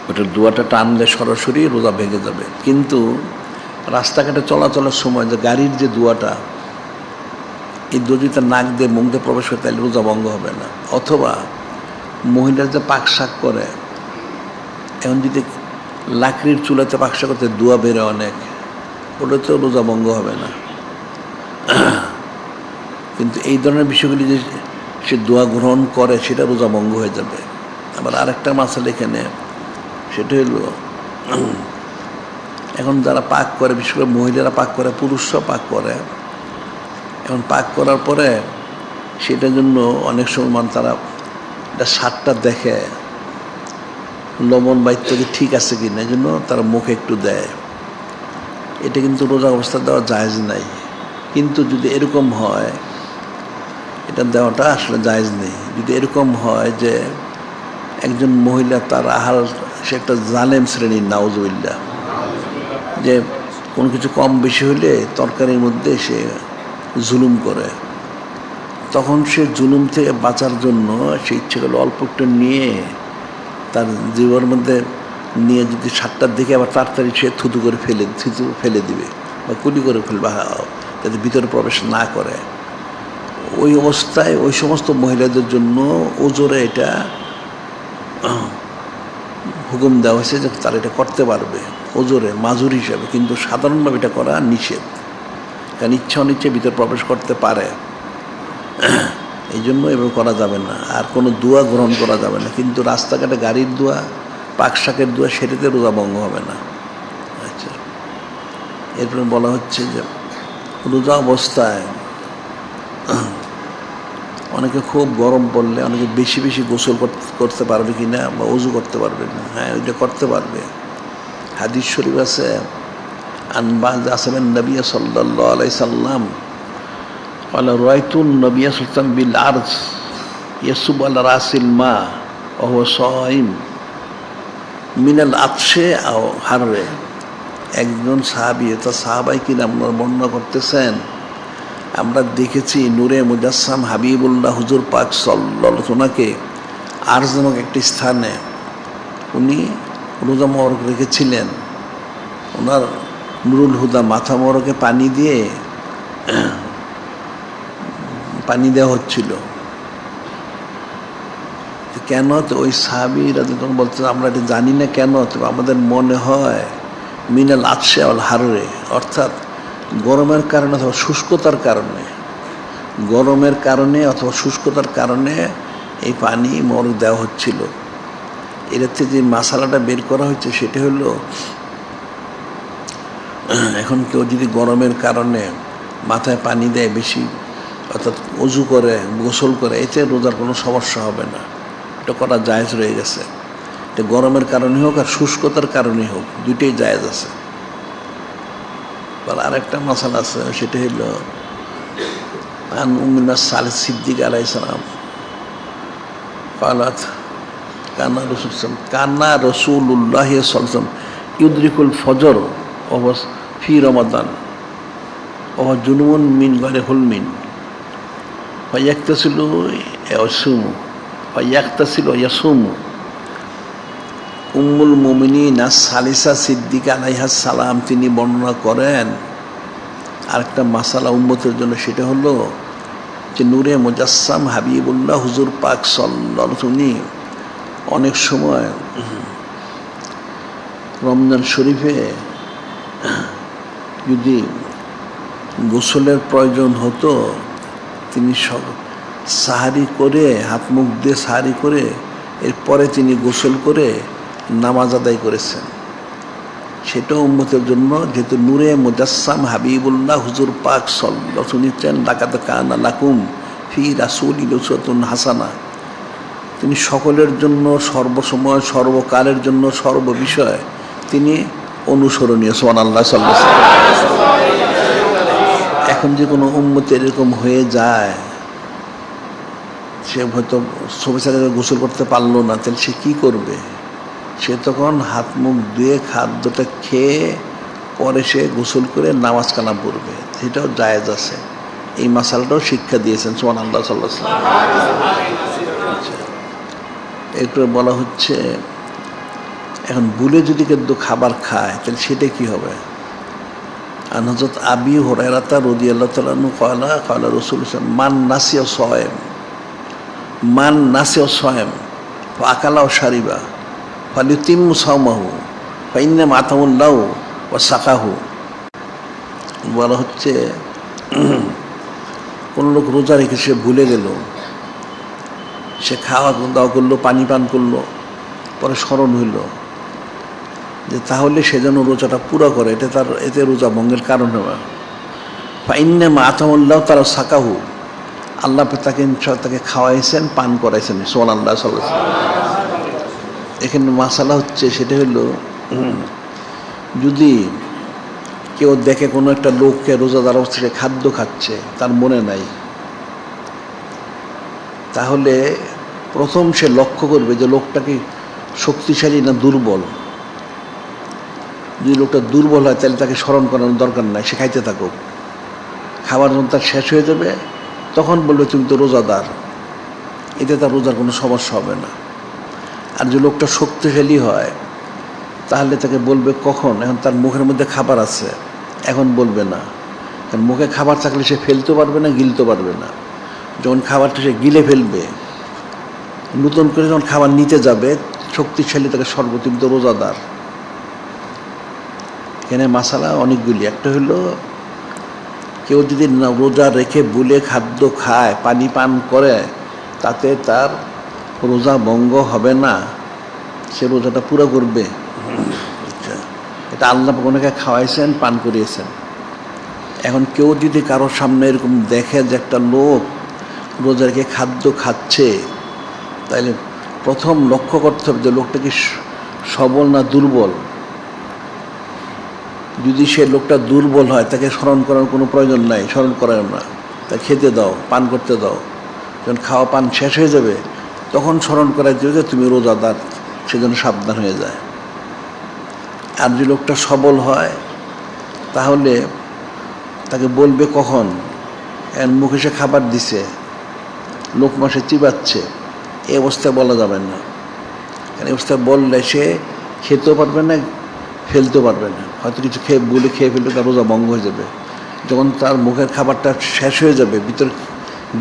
ওটার দোয়াটা টানলে সরাসরি রোজা ভেঙে যাবে। কিন্তু রাস্তাঘাটে চলাচলের সময় যে গাড়ির যে দোয়াটা, এই দোয়া যদি তার নাক দিয়ে মুখ দিয়ে প্রবেশ করে তাহলে রোজা ভঙ্গ হবে না। অথবা মহিলার যে পাক শাক করে, এখন যদি লাকড়ির চুলাতে পাক শাক করতে দোয়া বেরো অনেক, ওটাতেও রোজা ভঙ্গ হবে না। কিন্তু এই ধরনের বিষয়গুলি যে সে দোয়া গ্রহণ করে, সেটা রোজা ভঙ্গ হয়ে যাবে। আবার আরেকটা মাসালা এখানে, সেটা হলো এখন যারা পাক করে, বিশেষ করে মহিলারা পাক করে, পুরুষরাও পাক করে, এখন পাক করার পরে সেটার জন্য অনেক সময় তারা এটা স্বাদটা দেখে, লবণ বা ইত্যাদি ঠিক আছে কি না, এই জন্য তারা মুখে একটু দেয়। এটা কিন্তু রোজা অবস্থা দেওয়া জায়েজ নাই। কিন্তু যদি এরকম হয়, এটা দেওয়াটা আসলে জায়েজ নেই। যদি এরকম হয় যে একজন মহিলা তার আহার, সে একটা জালেম শ্রেণীর, নাউজুবিল্লাহ, যে কোনো কিছু কম বেশি হলে তরকারির মধ্যে সে জুলুম করে, তখন সে জুলুম থেকে বাঁচার জন্য সে ইচ্ছে করলে অল্প একটু নিয়ে তার জীবনের মধ্যে নিয়ে যদি 7টার দিকে আবার তাড়াতাড়ি সে থুতু করে ফেলে দিবে বা কুলি করে ফেলবে, যাতে ভিতরে প্রবেশ না করে। ওই অবস্থায় ওই সমস্ত মহিলাদের জন্য ওজোরে এটা হুকুম দেওয়া হয়েছে যে তারা এটা করতে পারবে ওজোরে, মাজুর হিসাবে। কিন্তু সাধারণভাবে এটা করা নিষেধ, কারণ ইচ্ছা অনিচ্ছে ভিতরে প্রবেশ করতে পারে, এই জন্য এভাবে করা যাবে না। আর কোনো দোয়া গ্রহণ করা যাবে না। কিন্তু রাস্তাঘাটে গাড়ির দোয়া, পাক শাকের দোয়া, সেটাতে রোজা ভঙ্গ হবে না। আচ্ছা, এরপরে বলা হচ্ছে যে রোজা অবস্থায় অনেকে খুব গরম পড়লে অনেকে বেশি বেশি গোসল করতে পারবে কি না, বা ওযু করতে পারবে না। হ্যাঁ, ওইটা করতে পারবে। হাদিস শরীফ আছে, আনবাজ আসবেন নবী সাল্লাল্লাহু আলাইহি সাল্লাম قال رأيت النبي صلى الله عليه وسلم بالأرض يصب على رأس الماء وهو صائم من العطش أو حر। একজন সাহাবী, এটা সাহাবাই কিনা আপনারা বর্ণনা করতেছেন, আমরা দেখেছি নূরে মুজাসসাম হাবিবুল্লাহ হুজুর পাক সাল্লাল্লাহু আলাইহি ওয়াসাল্লামকে আরজ নামক একটি স্থানে উনি রোজা মোবারক রেখেছিলেন। ওনার নুরুল হুদা মাথা মোবারকে পানি দেওয়া হচ্ছিল। কেন? তো ওই সাহাবীরা যখন বলতে, আমরা এটা জানি না কেন, তবে আমাদের মনে হয় মিনাল আতশে আল হাররে, অর্থাৎ গরমের কারণে অথবা শুষ্কতার কারণে, গরমের কারণে অথবা শুষ্কতার কারণে এই পানি মোবারক দেওয়া হচ্ছিল। এটাতে যে মাসালাটা বের করা হয়েছে সেটা হলো, এখন কেউ যদি গরমের কারণে মাথায় পানি দেয় বেশি, অর্থাৎ অজু করে গোসল করে, এতে রোজার কোনো সমস্যা হবে না, এটা করা জায়েজ রয়ে গেছে। এটা গরমের কারণে হোক আর শুষ্কতার কারণে হোক, দুইটাই জায়েজ আছে। আরেকটা মাসালা আছে, সেটা হইল আন উম্মিনা সালেহ সিদ্দিক আলাইহিস সালাম قالت কানা রাসূলুল্লাহ সাল্লাল্লাহু আলাইহি ওয়াসাল্লাম ইউদরিকুল ফজর ওয়া ফি রমাদান ওয়া জুনুবুন মিন গায়রি হুলমিন ফায়াক্তাসিলু ইয়াসুমু ফায়াক্তাসিলু ইয়াসুমু। উম্মুল মুমিনিন সালিসা সিদ্দিকা আলাইহিস সালাম তিনি বর্ণনা করেন আরেকটা মাসালা উম্মতের জন্য, সেটা হলো যে নূরে মুজাসসাম হাবিবুল্লাহ হুজুর পাক সাল্লাল্লাহু আলাইহি ওয়াসাল্লাম অনেক সময় রমজান শরীফে যদি গোসলের প্রয়োজন হতো, তিনি সাহারি করে, হাত মুখ দিয়ে সাহারি করে এরপরে তিনি গোসল করে নামাজ আদায় করেছেন। সেটাও উম্মতের জন্য, যেহেতু নূরে মুজাসসাম হাবিবুল্লাহ হুজুর পাক সাল্লাল্লাহু আলাইহি ওয়াসাল্লাম লাকাদ কানা লাকুম ফি রাসূলিল্লাহি উসওয়াতুন হাসানাহ, তিনি সকলের জন্য সর্বসময় সর্বকালের জন্য সর্ববিষয় তিনি অনুসরণীয়। সুবহানাল্লাহ সাল্লাল্লাহু আলাইহি ওয়াসাল্লাম। এখন যে কোনো উম্মতের এরকম হয়ে যায়, সে হয়তো সবিসারে গোসল করতে পারলো না, তাহলে সে কী করবে? সে তখন হাত মুখ ধুয়ে খাদ্যটা খেয়ে পরে সে গোসল করে নামাজ কালাম পড়বে, সেটাও জায়েজ আছে। এই মাসালাটাও শিক্ষা দিয়েছেন সুবহানাল্লাহ সাল্লাল্লাহু আলাইহি ওয়াসাল্লাম। একটু বলা হচ্ছে, এখন ভুলে যদি কেউ খাবার খায় তাহলে সেটা কি হবে? আর হযরত আবি হুরায়রা রাদিয়াল্লাহু তাআলা আনহু ক্বালা রাসূলুল্লাহ মান নাসিয়া সায়ম, মান নাসিয়া সায়ম ওয়া আকালা ওয়া শারিবা ফালিউতিম্মু সাওমাহু ফাইন্নামা আতামুল্লাহু ওয়া সাকাহু। বলা হচ্ছে, কোন লোক রোজা রেখে সে ভুলে গেল, সে খাওয়া দাওয়া করলো, পানি পান করলো, পরে স্মরণ হইল যে তাহলে সে যেন রোজাটা পুরো করে, এতে রোজা ভঙ্গের কারণ হবে। ফাইন্নামা আতামুল্লাহু তাআলা সাকাহু, আল্লাহ তাকে খাওয়াইছেন, পান করাইছেন। সুবহানাল্লাহ সাল্লাল্লাহু আলাইহি ওয়াসাল্লাম। এখানে মাসালা হচ্ছে, সেটা হলো যদি কেউ দেখে কোনো একটা লোককে রোজাদার অবস্থায় খাদ্য খাচ্ছে, তার মনে নাই, তাহলে প্রথম সে লক্ষ্য করবে যে লোকটা কি শক্তিশালী না দুর্বল। যদি লোকটা দুর্বল হয় তাহলে তাকে স্মরণ করানোর দরকার নাই, সে খাইতে থাকুক, খাবার যখন তার শেষ হয়ে যাবে তখন বলবে তুমি তো রোজাদার, এতে তার রোজার কোনো সমস্যা হবে না। আর যে লোকটা শক্তিশালী হয় তাহলে তাকে বলবে কখন, এখন তার মুখের মধ্যে খাবার আছে, এখন বলবে না, কারণ মুখে খাবার থাকলে সে ফেলতে পারবে না, গিলতে পারবে না। যখন খাবারটা সে গিলে ফেলবে, নতুন করে যখন খাবার নিতে যাবে, শক্তিশালী তাকে সর্বতীব্র রোজাদার। এখানে মাসালা অনেকগুলি। একটা হলো, কেউ যদি রোজা রেখে ভুলে খাদ্য খায়, পানি পান করে, তাতে তার রোজা ভঙ্গ হবে না, সে রোজাটা পুরো করবে। এটা আল্লাহ ওনাকে খাওয়াইছেন, পান করিয়েছেন। এখন কেউ যদি কারোর সামনে এরকম দেখে যে একটা লোক রোজা রেখে খাদ্য খাচ্ছে, তাহলে প্রথম লক্ষ্য করতে হবে যে লোকটা কি সবল না দুর্বল। যদি সে লোকটা দুর্বল হয়, তাকে স্মরণ করার কোনো প্রয়োজন নাই, স্মরণ করার না, তা খেতে দাও, পান করতে দাও। যখন খাওয়া পান শেষ হয়ে যাবে তখন স্মরণ করাই দিও যে তুমি রোজাদার, সেজন্য সাবধান হয়ে যায়। আর যে লোকটা সবল হয় তাহলে তাকে বলবে কখন, এর মুখে সে খাবার দিছে, লোক মাসে চিবাচ্ছে, এই অবস্থায় বলা যাবে না। কারণ এই অবস্থায় বললে সে খেতেও পারবে না, ফেলতেও পারবে না, হয়তো কিছু খেয়ে ফেলবে, তার রোজা ভঙ্গ হয়ে যাবে। যখন তার মুখের খাবারটা শেষ হয়ে যাবে, ভিতর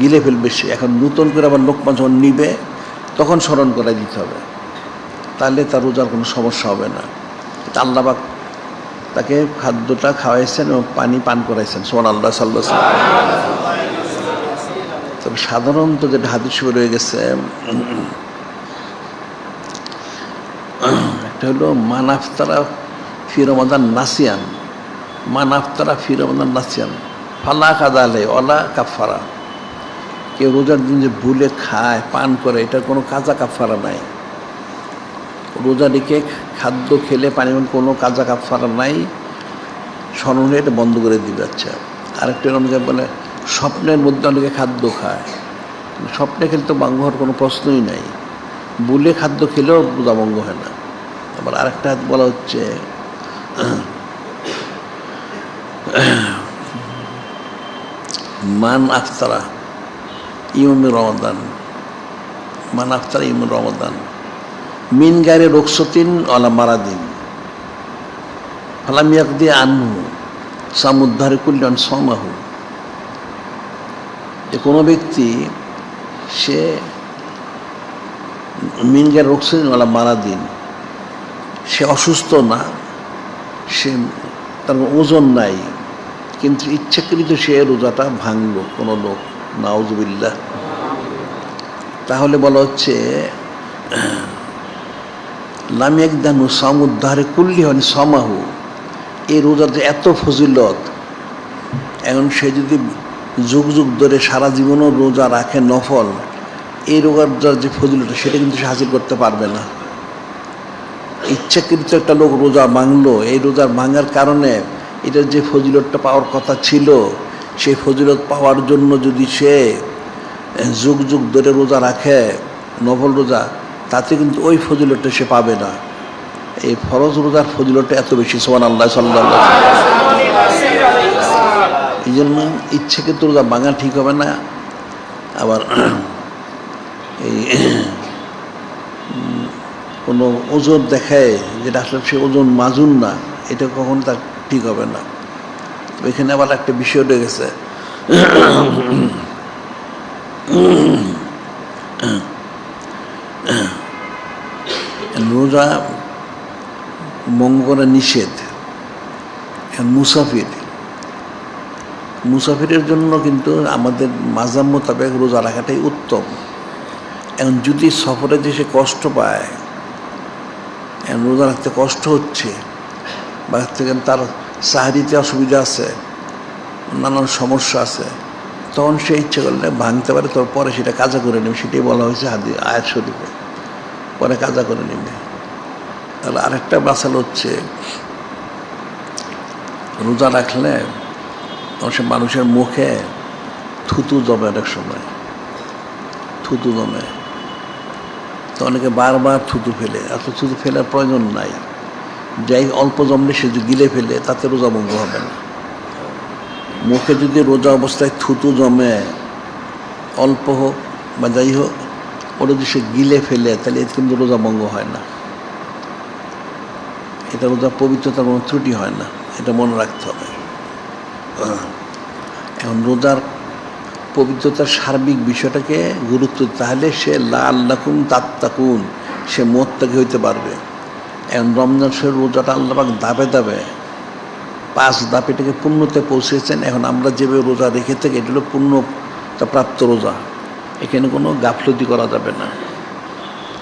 গিলে ফেলবে সে, এখন নতুন করে আবার লোকমা যখন নিবে তখন স্মরণ করাই দিতে হবে, তাহলে তার রোজার কোনো সমস্যা হবে না। আল্লাহ পাক তাকে খাদ্যটা খাওয়াইছেন এবং পানি পান করাইছেন। সুবহানাল্লাহ সাল্লাল্লাহু আলাইহি ওয়াসাল্লাম। তবে সাধারণত যেটা হাদিস রয়ে গেছে, একটা হলো মান আফতারা ফি রমাদান নাসিয়ান, মান আফতারা ফি রমাদান নাসিয়ান ফালা কাযা আলাইহি ওয়ালা কাফারা। কেউ রোজার দিন যে ভুলে খায়, পান করে, এটার কোনো কাজা কাফারা নাই। রোজা রেখে খাদ্য খেলে পানি কোনো কাজা কাফারা নাই, স্মরণ হয়ে এটা বন্ধ করে দিবে। আচ্ছা, আরেকটা অনেকে বলে স্বপ্নের মধ্যে অনেকে খাদ্য খায়, স্বপ্নে খেলে তো ভঙ্গ হওয়ার কোনো প্রশ্নই নাই, ভুলে খাদ্য খেলেও রোজা ভঙ্গ হয় না। আবার আরেকটা বলা হচ্ছে মান আফতারা ইউমি রমাদান, মান আফতারা ইউমি রমাদান মিন গায়রে রুখসাতিন ওয়ালা মারাদিন ফালাম ইয়াকদি আনহু সামুদ্ধারে কুল্লান সমাহু। যে কোনো ব্যক্তি সে মিন গায়রে রুখসাতিন ওয়ালা মারাদিন, সে অসুস্থ না, সে তার ওজন নাই, কিন্তু ইচ্ছাকৃত সে রোজাটা ভাঙল কোনো লোক, নাউজুবিল্লাহ, তাহলে বলা হচ্ছে লাম ইয়াকদানু সামুদ্ধারে কুল্লি হন সমাহু। এই রোজার যে এত ফজিলত, এখন সে যদি যুগ যুগ ধরে সারা জীবনও রোজা রাখে নফল, এই রোজার যে ফজিলত সেটা কিন্তু সে হাসিল করতে পারবে না। ইচ্ছাকৃত একটা লোক রোজা ভাঙলো, এই রোজার ভাঙার কারণে এটার যে ফজিলতটা পাওয়ার কথা ছিল, সেই ফজিলত পাওয়ার জন্য যদি সে যুগ যুগ ধরে রোজা রাখে নফল রোজা, তাতে কিন্তু ওই ফজিলতটা সে পাবে না। এই ফরজ রোজার ফজিলতটা এত বেশি, সুবহানাল্লাহ সাল্লাল্লাহু আলাইহি ওয়াসাল্লাম। এই জন্য ইচ্ছাকৃত রোজা ভাঙা ঠিক হবে না। আবার এই কোনো ওজন দেখায় যেটা আসলে সে ওজন মাজুন না, এটা কখনো তার ঠিক হবে না। এখানে আবার একটা বিষয় রয়ে গেছে, রোজা ভঙ্গ করা নিষেধ। মুসাফিরের জন্য কিন্তু আমাদের মাযহাব মোতাবেক রোজা রাখাটাই উত্তম। এখন যদি সফরে যে সে কষ্ট পায়, এখন রোজা রাখতে কষ্ট হচ্ছে, বা থেকে তার সাহারিতে অসুবিধা আছে, নানান সমস্যা আছে, তখন সে ইচ্ছে করলে ভাঙতে পারে, তবে পরে সেটা কাজা করে নেবে। সেটাই বলা হয়েছে আয়াত শরীফে, পরে কাজা করে নেবে। তাহলে আরেকটা মাসাল হচ্ছে, রোজা রাখলে তখন সে মানুষের মুখে থুতু জমে, অনেক সময় থুতু জমে, তো অনেকে বারবার থুতু ফেলে। এত থুতু ফেলার প্রয়োজন নাই, যাই অল্প জমলে সে যদি গিলে ফেলে তাতে রোজা ভঙ্গ হবে না। মুখে যদি রোজা অবস্থায় থুতু জমে, অল্প হোক বা যাই হোক, ওটা যদি সে গিলে ফেলে, তাহলে এতে কিন্তু রোজা ভঙ্গ হয় না। এটা রোজা পবিত্রতার কোনো ত্রুটি হয় না, এটা মনে রাখতে হবে। এখন রোজার পবিত্রতার সার্বিক বিষয়টাকে গুরুত্ব, তাহলে সে লাআল্লাকুম তাত্তাকুন, সে মুত্তাকি হইতে পারবে। এখন রমজান শরীর রোজাটা আল্লাহ পাক ধাপে ধাপে 5 ধাপ এটাকে পূর্ণতে পৌঁছেছেন। এখন আমরা যেভাবে রোজা রেখে থাকি, এটা হলো পূর্ণতা প্রাপ্ত রোজা, এখানে কোনো গাফলতি করা যাবে না।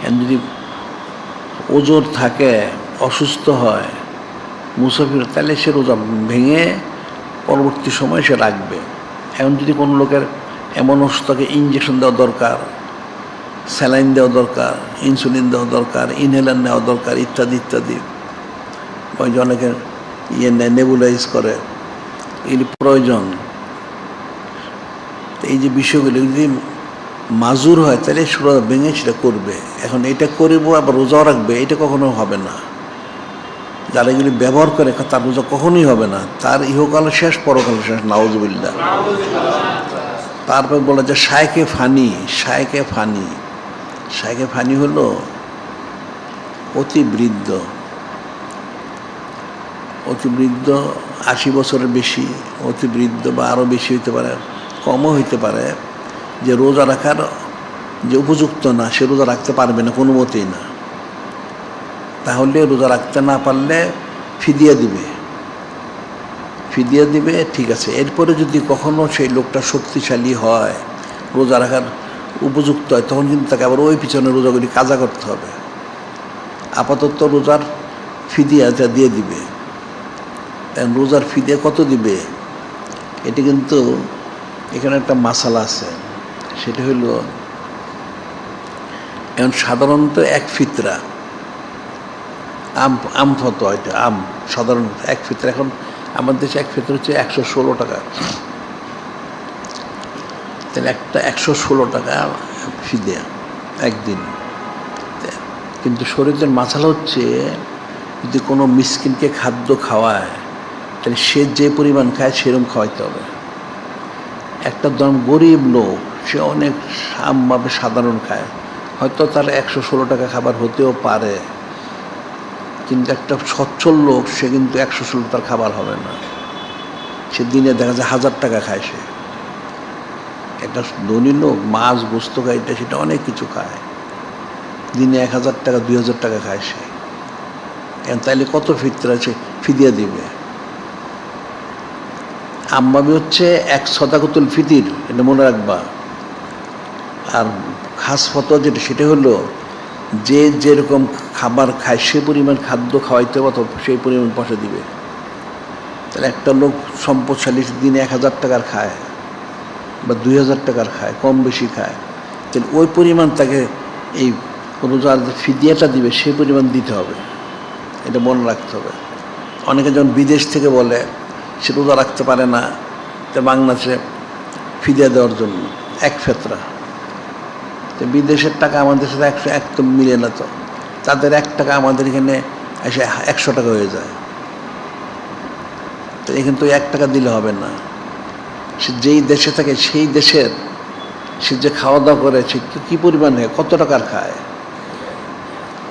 এখন যদি ওজোর থাকে, অসুস্থ হয়, মুসাফির, তাহলে সে রোজা ভেঙে পরবর্তী সময় সে রাখবে। এখন যদি কোনো লোকের এমন অসুস্থকে ইঞ্জেকশন দেওয়া দরকার, স্যালাইন দেওয়া দরকার, ইনসুলিন দেওয়া দরকার, ইনহেলার নেওয়া দরকার, ইত্যাদি ইত্যাদি, ওই যে অনেকের নেবুলাইজ করে, এগুলি প্রয়োজন। এই যে বিষয়গুলি যদি মাজুর হয়, তাহলে রোজা ভেঙে সেটা করবে। এখন এটা করবো আবার রোজাও রাখবে, এটা কখনো হবে না। যারা এগুলি ব্যবহার করে তার রোজা কখনোই হবে না, তার ইহকাল শেষ, পরকাল শেষ, নাউজুবিল্লাহ। তারপর বলা যায় শায়কে ফানি। শায়কে ফানি হলো অতি বৃদ্ধ 80 বছরের বেশি, অতি বৃদ্ধ বা আরও বেশি হইতে পারে, কমও হইতে পারে, যে রোজা রাখার যে উপযুক্ত না, সে রোজা রাখতে পারবে না কোনো মতেই না। তাহলে রোজা রাখতে না পারলে ফিদিয়া দিবে, ঠিক আছে। এরপরে যদি কখনো সেই লোকটা শক্তিশালী হয়, রোজা রাখার উপযুক্ত হয়, তখন কিন্তু তাকে আবার ওই পিছনে রোজাগুলি কাজা করতে হবে। আপাতত রোজার ফিদিয়াটা দিয়ে দিবে। রোজার ফিদিয়া কত দিবে, এটি কিন্তু এখানে একটা মাসালা আছে। সেটা হলো এখন সাধারণত এক ফিতরা আম ফতোয়া, এটা আম সাধারণত এক ফিতরা। এখন আমাদের দেশে এক ফিতরা হচ্ছে 116 টাকা। তাহলে একটা 116 টাকা ফিদিয়া একদিন। কিন্তু শরীরের মাসালা হচ্ছে যদি কোনো মিসকিনকে খাদ্য খাওয়ায় তাহলে সে যে পরিমাণ খায় সেরকম খাওয়াইতে হবে। একটা ধরুন গরিব লোক, সে অনেক আমভাবে সাধারণ খায়, হয়তো তার 116 টাকা খাবার হতেও পারে, কিন্তু একটা সচ্ছল লোক সে কিন্তু 116 তার খাবার হবে না। সে দিনে দেখা যায় 1000 টাকা খায়। সে একটা ধনী লোক মাছ গোস্ত খায়, এটা সেটা অনেক কিছু খায়, দিনে 1000 টাকা 2000 টাকা খায় সে। তাইলে কত ফিতরা সে ফিদিয়া দিবে? আমভাবে হচ্ছে এক সদাকতুল ফিতির, এটা মনে রাখবা। আর খাস ফতোয়া যেটা, সেটা হলো যে যেরকম খাবার খায় সে পরিমাণ খাদ্য খাওয়াইতে হবে, অথবা সেই পরিমাণ পয়সা দিবে। তাহলে একটা লোক সম্পদশালী দিনে 1000 টাকার খায় বা 2000 টাকার খায়, কম বেশি খায়, তাহলে ওই পরিমাণ তাকে এই রোজার যে ফিদিয়াটা দিবে সেই পরিমাণ দিতে হবে, এটা মনে রাখতে হবে। অনেকে যখন বিদেশ থেকে বলে সে রোজা রাখতে পারে না, তো বাংলাদেশে ফিদিয়া দেওয়ার জন্য এক ফেতরা, তো বিদেশের টাকা আমাদের সাথে একদম মিলে না। তো তাদের 1 টাকা আমাদের এখানে এসে 100 টাকা হয়ে যায়। তো এখানে তো 1 টাকা দিলে হবে না। সে যেই দেশে থাকে সেই দেশের সে যে খাওয়া দাওয়া করে সে কী পরিমাণ হয়, কত টাকার খায়,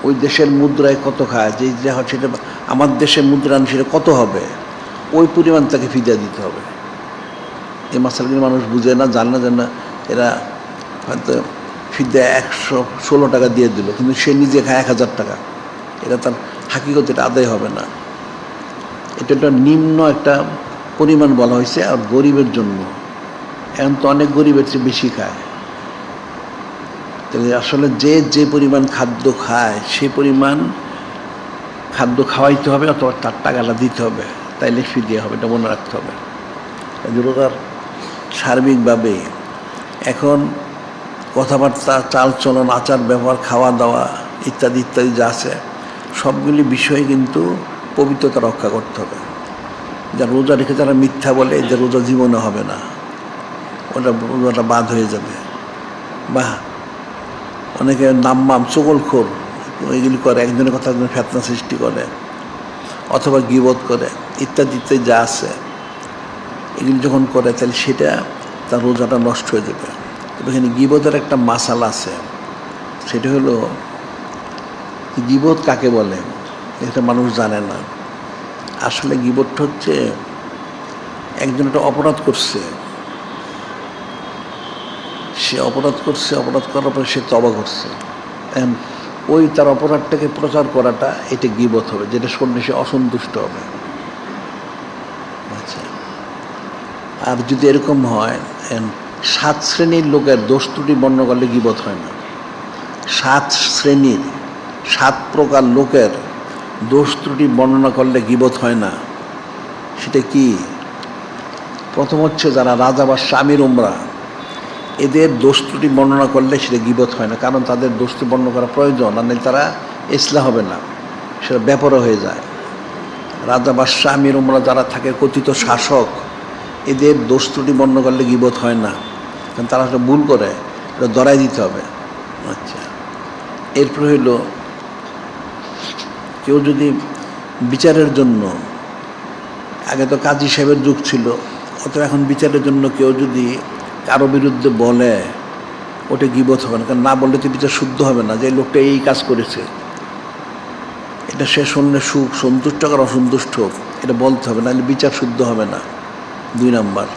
ওই দেশের মুদ্রায় কত খায়, যেই যা হয় সেটা আমার দেশের মুদ্রা সেটা কত হবে, ওই পরিমাণ তাকে ফিদিয়া দিতে হবে। এই মাসালগুলো মানুষ বুঝে না, জানে না। এরা হয়তো ফিদিয়া 116 টাকা দিয়ে দিল, কিন্তু সে নিজে খায় 1000 টাকা। এটা তার হাকিকত, এটা আদায় হবে না। এটা একটা নিম্ন একটা পরিমাণ বলা হয়েছে। আর গরিবের জন্য, এখন তো অনেক গরিবের চেয়ে বেশি খায়। তাহলে আসলে যে যে পরিমাণ খাদ্য খায় সেই পরিমাণ খাদ্য খাওয়াইতে হবে, অথবা তার টাকাটা দিতে হবে, তাইলে ফিদিয়া হবে, এটা মনে রাখতে হবে। রোজার সার্বিকভাবে এখন কথাবার্তা, চালচলন, আচার ব্যবহার, খাওয়া দাওয়া ইত্যাদি ইত্যাদি যা আছে সবগুলি বিষয়ে কিন্তু পবিত্রতা রক্ষা করতে হবে। যা রোজা রেখে যারা মিথ্যা বলে, যে রোজা জীবনে হবে না, রোজাটা বাদ হয়ে যাবে। বা অনেকে নাম্মাম, চগলখোর, এগুলি করে, একজনের কথা একজন ফেতনা সৃষ্টি করে, অথবা গীবত করে, ইত্যাদি ইত্যাদি যা আছে, এগুলি যখন করে তাহলে সেটা তার রোজাটা নষ্ট হয়ে যাবে। তবে এখানে গীবতের একটা মাসালা আছে, সেটা হলো গীবত কাকে বলে, এটা মানুষ জানে না। আসলে গীবতটা হচ্ছে একজন একটা অপরাধ করছে, সে অপরাধ করার পরে সে তওবা করছে, ওই তার অপরাধটাকে প্রচার করাটা এটা গীবত হবে, যেটা শুনলে সে অসন্তুষ্ট হবে। আচ্ছা, আর যদি এরকম হয় 7 শ্রেণীর লোকের দোষ ত্রুটি বর্ণনা করলে গীবত হয় না। 7 শ্রেণীর 7 প্রকার লোকের দোষ ত্রুটি বর্ণনা করলে গীবত হয় না। সেটা কি? প্রথম হচ্ছে যারা রাজা বা আমির উমরা, এদের দোষ ত্রুটি বর্ণনা করলে সেটা গীবত হয় না, কারণ তাদের দোষ ত্রুটি বর্ণনা করা প্রয়োজন, আর তারা ইসলাহ হবে না, সেটা ব্যাপারও হয়ে যায়। রাজা বাদশাহ আমির উমরা যারা থাকে, কথিত শাসক, এদের দোষ ত্রুটি বর্ণনা করলে গীবত হয় না, কারণ তারা একটা ভুল করে, এটা ধরাই দিতে হবে। আচ্ছা, এরপর হইল কেউ যদি বিচারের জন্য, আগে তো কাজী সাহেবের যুগ ছিল, অথবা এখন বিচারের জন্য কেউ যদি কারো বিরুদ্ধে বলে, ওটা গীবত হবে না, কারণ না বললে তো বিচার শুদ্ধ হবে না, যে লোকটা এই কাজ করেছে, এটা সে শুনলে সুখ সন্তুষ্ট আর অসন্তুষ্ট হোক, এটা বলতে হবে, নাহলে বিচার শুদ্ধ হবে না। 2 নাম্বার।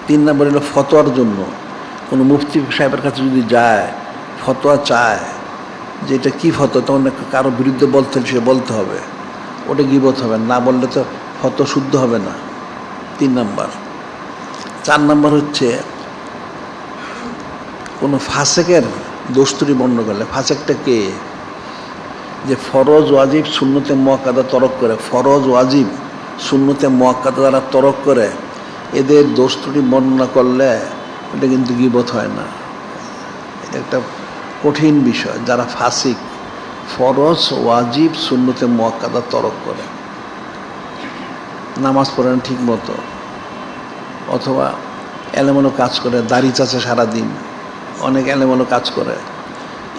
3 নাম্বার হলো ফতোয়ার জন্য, কোনো মুফতি সাহেবের কাছে যদি যায়, ফতোয়া চায় যে এটা কী ফতোয়া, তখন কারো বিরুদ্ধে বলতে হলে সে বলতে হবে, ওটা গীবত হবে না, বললে তো ফতোয়া শুদ্ধ হবে না। 3 নাম্বার। 4 নাম্বার হচ্ছে কোনো ফাসেকের দোষ ত্রুটি বর্ণনা করলে, ফাসেকটা কে? যে ফরজ ওয়াজিব সুন্নতে মুআক্কাদা তরক করে, ফরজ ওয়াজিব সুন্নতে মুআক্কাদা যারা তরক করে, এদের দোষ ত্রুটি বর্ণনা করলে এটা কিন্তু গীবত হয় না। এটা একটা কঠিন বিষয়। যারা ফাসিক, ফরজ, ওয়াজিব, সুন্নতে মুআক্কাদা তরক করে, নামাজ পড়ে না ঠিক মতো, অথবা এলোমেলো কাজ করে, দাড়ি চাচা সারাদিন, অনেক এলোমেলো কাজ করে,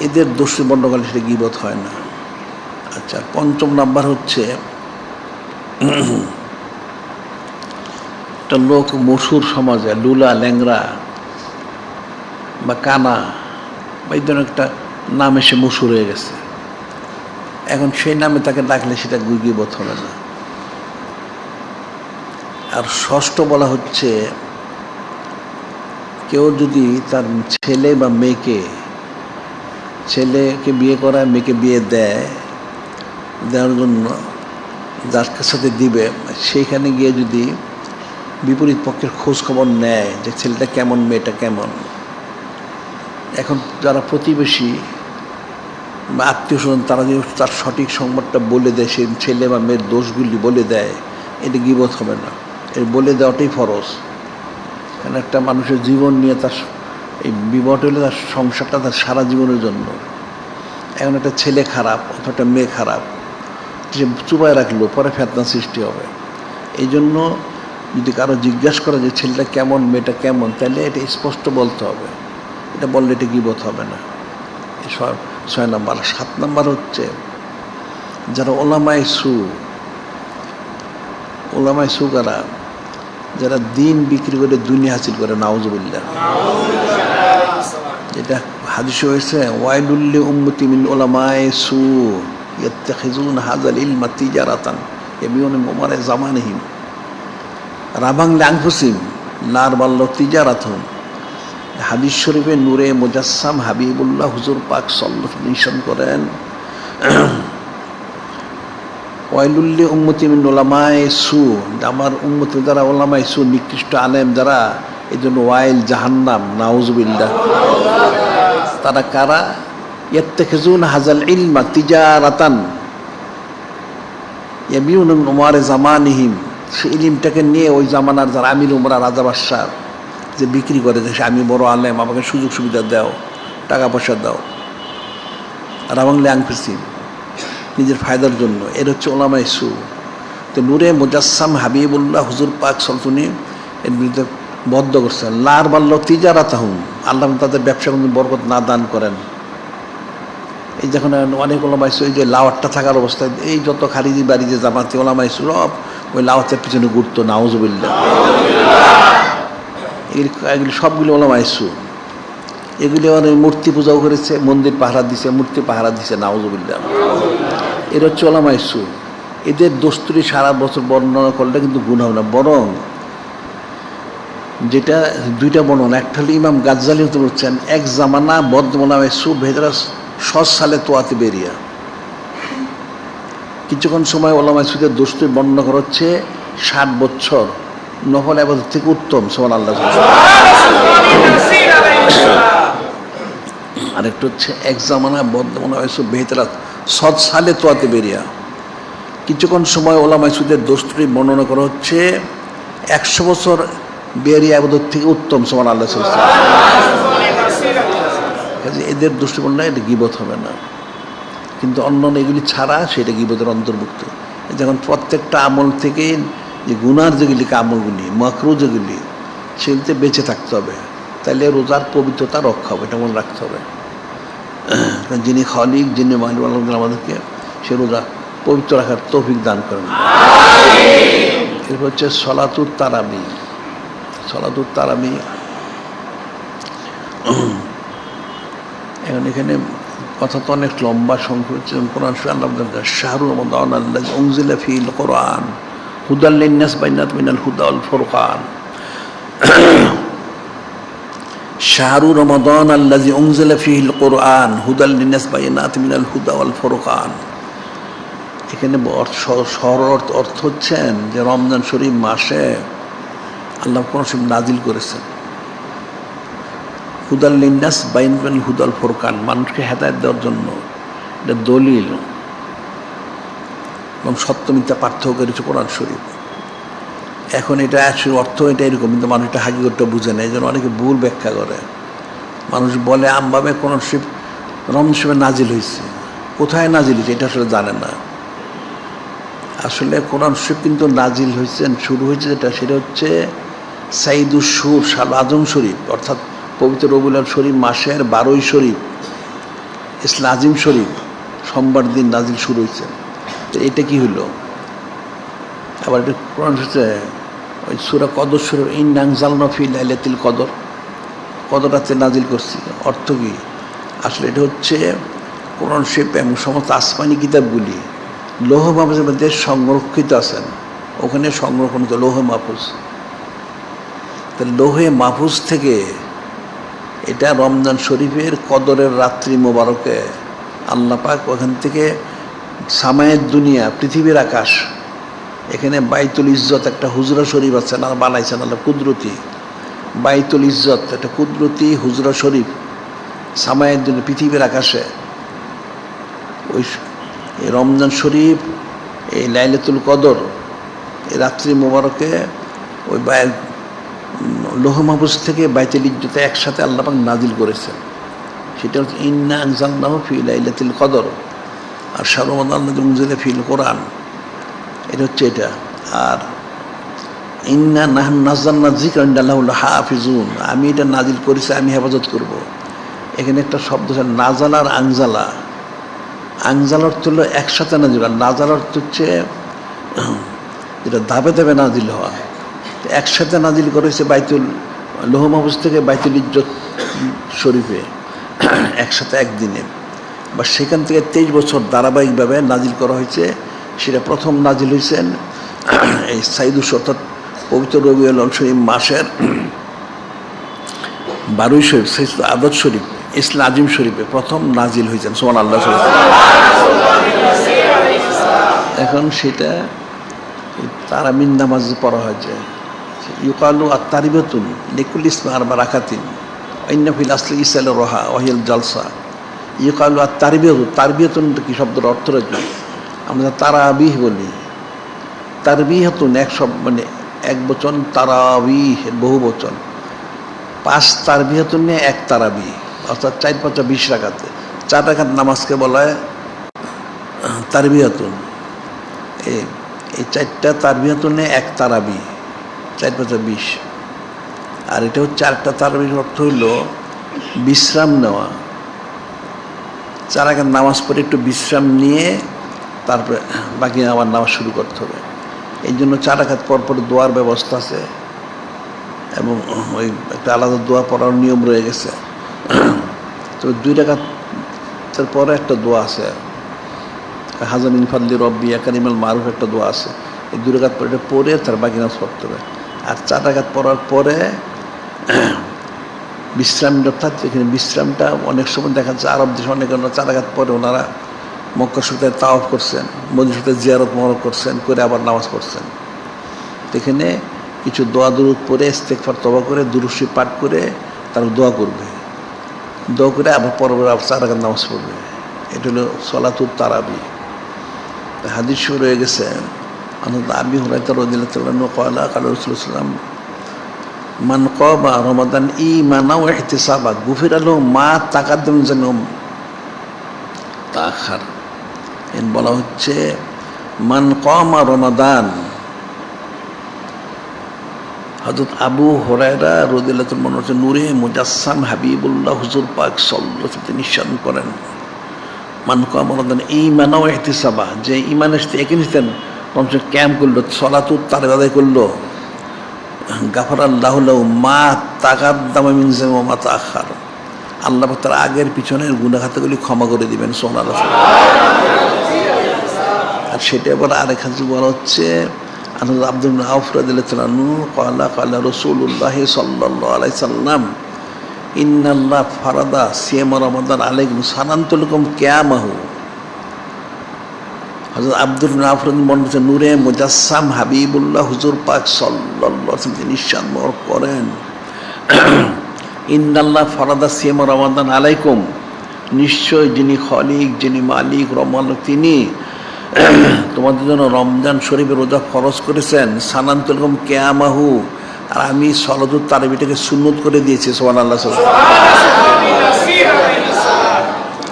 এদের দোষী বর্ণকালে সেটা গীবত হয় না। আচ্ছা, ৫ম নাম্বার হচ্ছে একটা লোক মশুর সমাজে লুলা, ল্যাংরা বা কানা বা এই ধরনের একটা নাম এসে মশুর হয়ে গেছে। এখন সেই নামে তাকে ডাকলে সেটা গীবত হবে না। আর ষষ্ঠ বলা হচ্ছে, কেউ যদি তার ছেলে বা মেয়েকে, ছেলেকে বিয়ে করায়, মেয়েকে বিয়ে দেওয়ার জন্য যার সাথে দিবে, সেইখানে গিয়ে যদি বিপরীত পক্ষের খোঁজ খবর নেয় যে ছেলেটা কেমন, মেয়েটা কেমন, এখন যারা প্রতিবেশী বা আত্মীয় স্বজন তারা যদি তার সঠিক সংবাদটা বলে দেয়, সে ছেলে বা মেয়ের দোষগুলি বলে দেয়, এটা গীবত হবে না। এর বলে দেওয়াটাই ফরজ। কারণ একটা মানুষের জীবন নিয়ে তার এই বিবাহটা হলে তার সংসারটা তার সারা জীবনের জন্য। এখন একটা ছেলে খারাপ অথবা একটা মেয়ে খারাপ, সে চুপায় রাখলো, পরে ফেতনা সৃষ্টি হবে। এই জন্য যদি কারো জিজ্ঞাসা করে যে ছেলেটা কেমন, মেয়েটা কেমন, তাহলে এটা স্পষ্ট বলতে হবে। এটা বললে এটা গীবত হবে না। ৬ নম্বর। ৭ নম্বর হচ্ছে যারা ওলামায়ে সু কারা, যারা দিন বিক্রি করে দুনিয়া হাসিল করে, নাউজুবিল্লাহ। এটা হাদিসে হয়েছে, ওয়াইলুল উম্মতি মিন উলামায়ে সু ইয়াত্তাখিজুনা হাযাল ইলমা তিজারাতান ইয়াবিউনা উমারে জামানিহিম রাবাং লিআনফুসিহিম নার বাল্ল তিজারাতুন। হাদিস শরীফে নূরে মুজাসসাম হাবিবুল্লাহ হুজুর পাক সাল্লাল্লাহু আলাইহি ওয়াসাল্লাম করেন, ওয়াইলুল উম্মতি মিন উলামায়ে সু, আমার উম্মতের যারা উলামায়ে সু, নিকৃষ্ট আলেম যারা, এই জন্য ওয়াইল, জাহান্নাম, নাউজুবিল্লাহ। তারা কারা? ইয়াত্তাখিজুনা হাযাল ইলমা তিজারাতান ইয়াবিউনা মিন উমারে জামানিহিম। সেই ইলমটাকে নিয়ে ওই জামানার যারা আমির উমরা, রাজা বাদশাহ যে বিক্রি করে, যে আমি বড় আলেম, আমাকে সুযোগ সুবিধা দাও, টাকা পয়সা দাও, রাবাংলে আনফুসিহিম, নিজের ফায়দার জন্য। এর হচ্ছে উলামায়ে সু। তো নূরে মুজাসসাম হাবিবুল্লাহ হুজুর পাক সাল্লাল্লাহু আলাইহি ওয়াসাল্লাম এর বিরুদ্ধে বদ্ধ করছেন, লার বাল্ল তিজারাতাহুম, আল্লাহ তাদের ব্যবসা কিন্তু বরকত না দান করেন। এই যখন অনেক ওলামায়ে সু, এই যে লাওয়াতটা থাকার অবস্থায়, এই যত খারিজি বাড়ি যে জামাতি ওলামায়ে সু সব ওই লাওয়াতের পিছনে ঘুরতো, নাউজুবিল্লাহ। এগুলি সবগুলি ওলামায়ে সু। এগুলি অনেক মূর্তি পূজাও করেছে, মন্দির পাহারা দিছে, মূর্তি পাহারা দিছে, নাউজুবিল্লাহ। এর হচ্ছে ওলামায়ে সু। এদের দোস্তুরি সারা বছর বর্ণনা করলে কিন্তু গুনাহ হবে না, বরং যেটা দুইটা বর্ণনা, একটা হলো ইমাম গাজ্জালি হতে বলছেন, এক জামানা বদওলামায়ে সু ভেতরা ১০০ সালে তোয়াতে বেরিয়া। কিছুক্ষণ সময় ওলামায়ে সুদের দোস্তুরি বর্ণনা করা হচ্ছে ৬০ বছর নফল ইবাদত থেকে উত্তম, সুবহানাল্লাহ। আরেকটা হচ্ছে এক জামানা বদওলামায়ে সু ভেতরা ১০০ সালে তোয়াতে বেরিয়া। কিছুক্ষণ সময় ওলামায়ে সুদের দোস্তুরি বর্ণনা করা হচ্ছে ১০০ বছর বেরিয়া ইবাদত থেকে উত্তম, সুবহানাল্লাহ। এদের দোস্তুরি বর্ণনা, এটা গীবত হবে না। কিন্তু অন্যান্য এগুলি ছাড়া সেটা গীবতের অন্তর্ভুক্ত। যখন প্রত্যেকটা আমল থেকে যে গুনার যেগুলি আমলগুলি, মাকরু যেগুলি, সেগুলিতে বেঁচে থাকতে হবে, তাহলে রোজার পবিত্রতা রক্ষা হবে, এটা মনে রাখতে হবে। যিনি খালিক, যিনি মালিক, আমাদেরকে সে রোজা পবিত্র রাখার তৌফিক দান করেন। এরপর হচ্ছে সলাতুত তারাবি। সলাতুত তারাবি, এখন এখানে কথা তো অনেক লম্বা, সংক্ষেপ। কোরআন শাহরু রমাদান আল্লাযী উনজিলা ফীহিল কোরআন হুদাল লিন্নাস বাইনাত মিনাল হুদা ওয়াল ফুরকান। শাহরু রমাদান আল্লাযী উনজিলা ফীহিল কোরআন হুদাল লিন্নাস বাইনাত মিনাল হুদা ওয়াল ফুরকান। এখানে অর্থ হচ্ছেন যে রমজান শরীফ মাসে আল্লাহ কোরআন শরীফ নাজিল করেছেন, হুদাল লিন্নাস বাইনাল হুদা ওয়াল ফুরকান, মানুষকে হেদায়েত দেওয়ার জন্য। এটা দলিল এবং সত্য মিথ্যা পার্থক্য করেছে কোরআন শরীফ। এখন এটা আসলে অর্থ এটা এরকম, কিন্তু মানুষ এটা হাকিকতটা বুঝে না, এই জন্য অনেকে ভুল ব্যাখ্যা করে। মানুষ বলে আমভাবে কোরআন শরীফ রমজান শরীফে নাজিল হয়েছে, কোথায় নাজিল হয়েছে এটা আসলে জানে না। আসলে কোরআন শরীফ কিন্তু নাজিল হয়েছেন, শুরু হয়েছে যেটা, সেটা হচ্ছে সাইদুস সুর শাল আজম শরীফ, অর্থাৎ পবিত্র রবিউল আউয়াল শরীফ মাসের 12ই শরীফ ইসলাম আজিম শরীফ সোমবার দিন নাজিল শুরু হয়েছে। তো এটা কি হলো? আবার এটা কোরআন হচ্ছে ওই সূরা কদর শুরু, ইন্না আনজালনা ফি লাইলাতুল কদর, কদরাতে নাজিল করছি। অর্থ কি? আসলে এটা হচ্ছে কোরআন শরীফ এবং সমস্ত আসমানি কিতাবগুলি লৌহ মাহফুজের মধ্যে সংরক্ষিত আছেন, ওখানে সংরক্ষণিত লৌহ মাহফুজ। তাহলে লৌহে মাহফুজ থেকে এটা রমজান শরীফের কদরের রাত্রি মোবারকে আল্লাহ পাক ওখান থেকে সামায়ের দুনিয়া, পৃথিবীর আকাশ, এখানে বাইতুল ইজ্জত একটা হুজরা শরীফ আছে না, বানাইছেন আল্লাহ কুদরতি। বাইতুল ইজ্জত একটা কুদরতি হুজরা শরীফ সামায়ের দুনিয়া, পৃথিবীর আকাশে। ওই রমজান শরীফ, এই লাইলাতুল কদর, এই রাত্রি মোবারকে ওই লৌহ মাহফুজ থেকে বাইতুল ইজ্জতে একসাথে আল্লাহ পাক নাজিল করেছেন। সেটা হচ্ছে ইন্না আনজালনাহু ফি লাইলাতুল কদর, আর শাহরু রমাদান মুনজিলা ফিল কোরআন, এটা হচ্ছে এটা। আর ইন্না নাহনু নাযালনা যিকরা ওয়া ইন্না লাহু লাহাফিজুন, আমি এটা নাজিল করেছি, আমি হেফাজত করব। এখানে একটা শব্দ আছে নাজালা আর আনজালা। আনজালা অর্থ হলো একসাথে নাজিল, আর নাজালা অর্থ হচ্ছে যেটা ধাপে ধাপে নাজিল হওয়া। একসাথে নাজিল করেছে বাইতুল লৌহ মাহফুজ থেকে বাইতুল ইজ্জত শরীফে একসাথে একদিনে, বা সেখান থেকে 23 বছর ধারাবাহিকভাবে নাজিল করা হয়েছে। সেটা প্রথম নাজিল হয়েছেন এই সাইদুস অর্থাৎ পবিত্র রবিউল আউয়াল শরীফ মাসের 12ই শরীফ সাইদুল আদত শরীফ ইসলাম আজিম শরীফে প্রথম নাজিল হয়েছেন। সুবহানাল্লাহ। এখন সেটা তারাবির নামাজ পড়া হয়েছে। ইউকালু আত-তারিবাতুন লিকুল ইসমা আরবা রাকাতিন ইন্না ফিল আসলি ইসাল রহা ওয়াহিল জালসা। ইউকালু আত-তারিবাতু, তারবিয়াতুন কি শব্দের অর্থ রয়েছে? আমরা তারাবিহ বলি, তারবিহাতুন এক শব্দ মানে এক বচন, তারাবিহ বহু বচন। 5 তারবিহাতুন নিয়ে 1 তারাবি, অর্থাৎ 4-5 20 রাকাতে 4 রাকাত নামাজকে বলা হয় তারবিহাতুন। এই 4টা তারবিহাতুন নিয়ে 1 তারাবি, 4-5 20। আর এটা হচ্ছে আরেকটা তারাবির অর্থ হইল বিশ্রাম নেওয়া। 4 রাকাত নামাজ পড়ে একটু বিশ্রাম নিয়ে তারপরে বাকি আবার নামাজ শুরু করতে হবে। এই জন্য 4 রাকাত পর পর দোয়ার ব্যবস্থা আছে, এবং ওই একটা আলাদা দোয়া পড়ার নিয়ম রয়ে গেছে। তো 2 রাকাতের পরে একটা দোয়া আছে, হাজামিন ফাদলি রব্বি কারিমাল মারুফ একটা দোয়া আছে। এই 2 রাকাত পরে এটা পড়ে তার বাকি নামাজ পড়তে হবে। আর 4 রাকাত পড়ার পরে বিশ্রাম, অর্থাৎ এখানে বিশ্রামটা অনেক সময় দেখা যাচ্ছে আরব দেশে অনেক 4 রাকাত পরে ওনারা মক্কা শরীফে তাওয়াফ করছেন, মদিনা শরীফে জিয়ারত মুবারক করছেন, করে আবার নামাজ পড়ছেন। এখানে কিছু দোয়া দুরূদ পড়ে ইস্তেগফার তওবা করে দুরূদ শরীফ পাঠ করে তারা দোয়া করবে, দোয়া করে আবার পরবর্তী 4 রাকাত নামাজ পড়বে। এটা হলো সলাতুত তারাবি। হাদিস শুরু হয়ে গেছে আবি হুরায়রা রাদিয়াল্লাহু তাআলা আনহু ক্বালা ক্বালা রাসূলুল্লাহ সাল্লাল্লাহু আলাইহি ওয়াসাল্লাম মান ক্বামা রমাদান ঈমানান ওয়া ইহতিসাবান গুফিরা লাহু মা তাকাদ্দাম মিন যানবিহি তাআখার। এর বলা হচ্ছে মান ক্বামা রমাদান। হযরত আবু হুরায়রা রাদিয়াল্লাহু তাআলা মনে হচ্ছে নূরে মুজাসসাম হাবিবুল্লাহ হুজুর পাক সাল্লাল্লাহু আলাইহি ওয়াসাল্লাম নিশান করেন মান ক্বামা রমাদান ঈমানান ওয়া ইহতিসাবান, যে ঈমানের সাথে একনিষ্ঠেন কমসে ক্যাম্প করলো, সলাতুত তারাবি আদায় করলো, গাফারাল্লাহু লাহু মা তাকাদ্দামা মিন যানবিহি ওয়া মা তাআখার, আল্লাহ পাক তার আগের পিছনের গুনাহ খাতাগুলি ক্ষমা করে দিবেন। সুবহানাল্লাহ। আর সেটা আবার আরেক হাদিসে বলা হচ্ছে আব্দুল ইবনে আউফ রাদিয়াল্লাহু তাআলা আনহু ক্বালা ক্বালা রাসূলুল্লাহ সাল্লাল্লাহু আলাইহি সাল্লাম ইন্নাল্লাহ ফারাদা সিয়াম রমাদান আলাইকুম সানানতু লাকুম কিয়ামাহু। হযরত আব্দুল ইবনে আউফ মনে হচ্ছে নূরে মুজাসসাম হাবিবুল্লাহ হুজুর পাক সাল্লাল্লাহু আলাইহি ওয়াসাল্লাম নিশান মুবারক করেন ইন্নাল্লাহ ফারাদা সিয়াম রমাদান আলাইকুম, নিশ্চয় যিনি খলিক যিনি মালিক রহমান তিনি তোমাদের জন্য রমজান শরীফের রোজা ফরজ করেছেন, সানান্তুলকুম কিয়ামাহু, আর আমি সলাতুত তারাবিটাকে সুন্নত করে দিয়েছি। সুবহানাল্লাহ।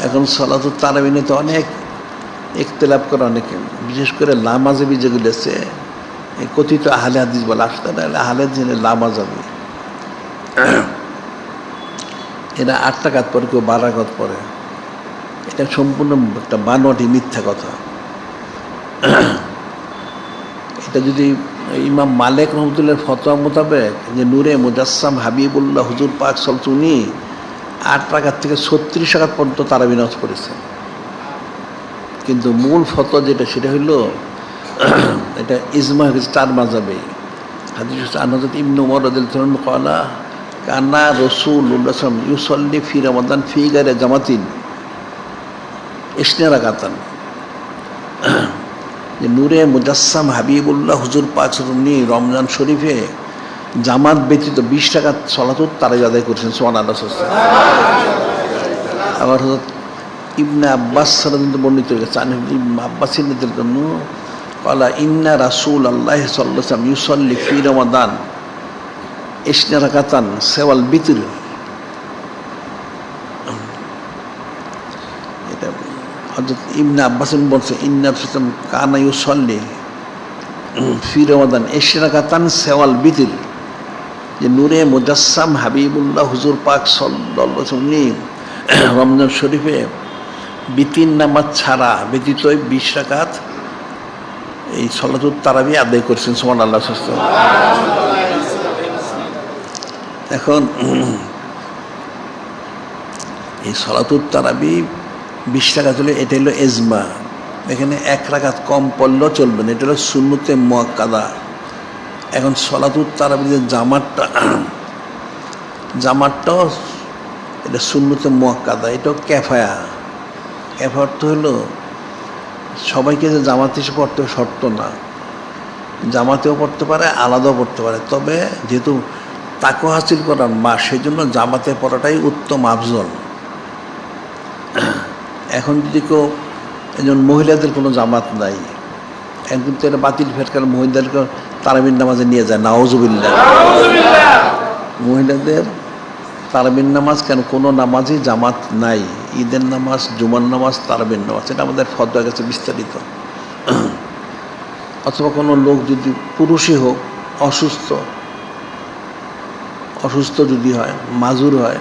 এখন সলাতুত তারাবি নিয়ে তো অনেক ইখতিলাফ করে অনেকে, বিশেষ করে লামাজাবি যেগুলো আছে, এই কথিত আহলে হাদিস বলে, আসলে আহলে হাদিস লামাজাবি, এরা 8 রাকাত পরে, কেউ 12 রাকাত পরে। এটা সম্পূর্ণ একটা বানোয়াটি মিথ্যা কথা। এটা যদি ইমাম মালিক রহমতুল্লাহর ফতোয়া মোতাবেক যে নূরে মুজাসসাম হাবিবুল্লাহ হুজুর পাক উনি 8 রাকাত থেকে 36 রাকাত পর্যন্ত তারাবি নামাজ পড়েছেন, কিন্তু মূল ফতোয়া যেটা সেটা হইলো এটা ইজমা হয়েছে 4 মাযহাবে। হাদিস হযরত ইবনে উমর রাদিয়াল্লাহু আনহু ক্বালা কানা রাসূলুল্লাহ সাল্লাল্লাহু আলাইহি ওয়াসাল্লাম ইউসাল্লি ফি রমাদান ফি গায়রি জামাতিন 20 রাকাতান। যে নূরে মুজাসসাম হাবিবুল্লাহ হুজুর পাক উনি রমজান শরীফে জামাত ব্যতীত 20 রাকাত সলাতুত তারাবি আদায় করেছেন। সুবহানাল্লাহ। আবার হযরত ইবনে আব্বাস রাদিয়াল্লাহু বর্ণিত হয়েছে, ইবনে আব্বাস রাদিয়াল্লাহু আনহু ক্বালা ইন্না রাসূলুল্লাহ সাল্লাল্লাহু আলাইহি ওয়াসাল্লাম ইউসাল্লি ফি রমাদান 20 রাকাতান সেওয়াল বিতর। এটা হযরত ইবনে আব্বাস বলছে ইন্না রাসূলুল্লাহ কানা ইউসাল্লি ফি রমাদান 20 রাকাতান সেওয়াল বিতর, যে নূরে মুজাসসাম হাবিবুল্লাহ হুজুর পাক সাল্লাল্লাহু আলাইহি ওয়াসাল্লাম রমজান শরীফে বিতির নামাজ ছাড়া ব্যতীত 20 রাকাত এই সলাতুত তারাবি আদায় করছেন। সুবহানাল্লাহ। এখন এই সলাতুত তারাবি 20 রাকাত হলে এটা হলো ইজমা। এখানে 1 রাকাত কম পড়লেও চলবে না, এটা হলো সুন্নতে মুআক্কাদা। এখন সলাতুত তারাবি যে জামাতটাও এটা সুন্নতে মুআক্কাদা, এটাও ক্যাফায়া। ক্যাফা অর্থ হলো সবাইকে যে জামাত হিসেবে পড়তে শর্ত না, জামাতেও পড়তে পারে, আলাদাও পড়তে পারে। তবে যেহেতু তাকওয়া হাসিল করার মাস, সেই জন্য জামাতে পড়াটাই উত্তম আফজল। এখন যদি কেউ একজন মহিলাদের কোনো জামাত নাই, এখন তো এটা বাতিল ফেরকার মহিলাদেরকে তারাবির নামাজে নিয়ে যায়। নাউজুবিল্লাহ। মহিলাদের তারাবির নামাজ কেন, কোনো নামাজই জামাত নাই, ঈদের নামাজ, জুমার নামাজ, তারাবির নামাজ, এটা আমাদের ফতোয়া কাছে বিস্তারিত। অথবা কোনো লোক যদি পুরুষই হোক অসুস্থ যদি হয়, মাজুর হয়,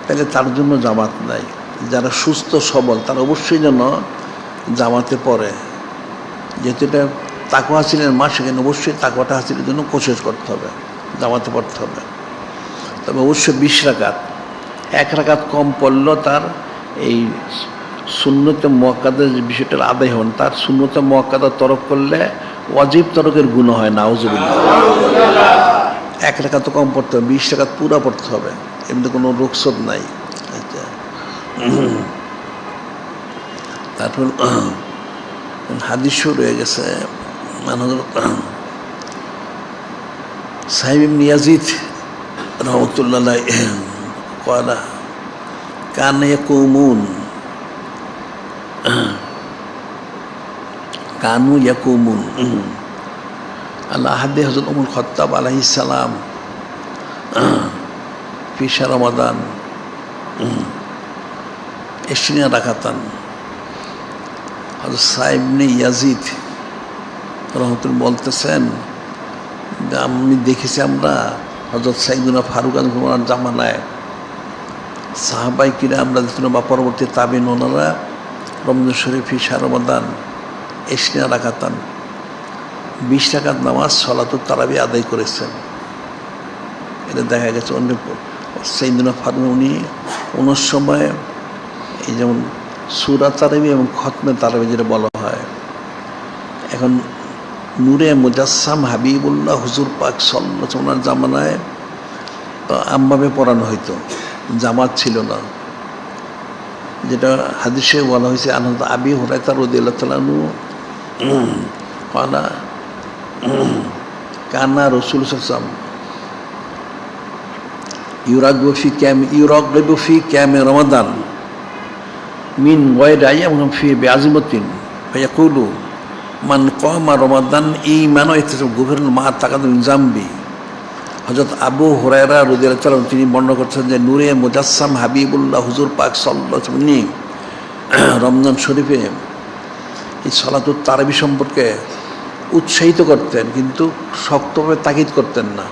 তাহলে তার জন্য জামাত নাই। যারা সুস্থ সবল তারা অবশ্যই যেন জামাতে পড়ে, যেহেতু এটা তাকওয়া হাসিলের মাস, সেখানে অবশ্যই তাকওয়াটা হাসিলের জন্য কোশিশ করতে হবে, জামাতে পড়তে হবে। তবে অবশ্যই 20 রাকাত, 1 রাকাত কম পড়লেও তার এই সুন্নতে মুআক্কাদার যে বিষয়টার আদায় হন, তার সুন্নতে মুআক্কাদা তরক করলে ওয়াজিব তরকের গুনাহ হয়। নাউজুবিল্লাহ। 1 রাকাত কম পড়তে হবে, 20 রাকাত পুরা পড়তে হবে, এমনি কোনো রুখসত নাই। আচ্ছা, তারপর হাদিস শুরু হয়ে গেছে। সাহিব ইবনে ইয়াজিদ রহমতুল্লাহ আলাইহি ক্বালা কানা ইয়াকুমুন আলা আহাদি হযরত উমর খাত্তাব আলাইহিস সালাম ফি শাহর রমাদান 20 রাকাতান। হযরত সাহিব ইবনে ইয়াজিদ রহমতুল্লাহ বলতেছেন, আমি দেখেছি আমরা হযরত সাইয়্যিদুনা ফারুক আজমের জামানায় সাহাবায়ে কিরাম রাদিয়াল্লাহু বা পরবর্তী তাবিঈন ওনারা রমজান শরীফ শাহর রমাদান 20 রাকাতান 20 রাকাত নামাজ সলাতুত তারাবি আদায় করেছেন। এটা দেখা গেছে অন্য সাইয়্যিদুনা ফারুক উনি ওনার সময় এই যেমন সূরা তারাবি এবং খতমে তারাবি যেটা বলা হয়, এখন নূরে মুজাসসাম হাবিবুল্লাহ হুজুর পাক সাল্লাল্লাহু আলাইহি ওয়াসাল্লাম জামানায় আমভাবে পড়ানো হইতো, জামাত ছিল না। যেটা হাদিসে বলা হয়েছে, আনন্দ আবি হুরায়রা রাদিয়াল্লাহু তাআলা আনহু ক্বালা কানা রাসূল সাল্লাল্লাহু আলাইহি ওয়াসাল্লাম ইউরাগিবু ফি কিয়ামি রমাদান মিন গায়রি আইয়ামিন ফি বিআযমাতিন ফায়াকুলু মান কামা রমাদান ঈমানান ওয়াহতিসাবান গুফিরা লাহু মা তাকাদ্দামা মিন যামবি। হযরত আবু হুরায়রা রাদিয়াল্লাহু তাআলা তিনি বর্ণনা করছেন যে নূরে মুজাসসাম হাবিবুল্লাহ হুজুর পাক সাল্লাল্লাহু আলাইহি ওয়াসাল্লাম রমজান শরীফে এই সালাতুত তারাবি সম্পর্কে উৎসাহিত করতেন, কিন্তু শক্তভাবে তাকিদ করতেন না।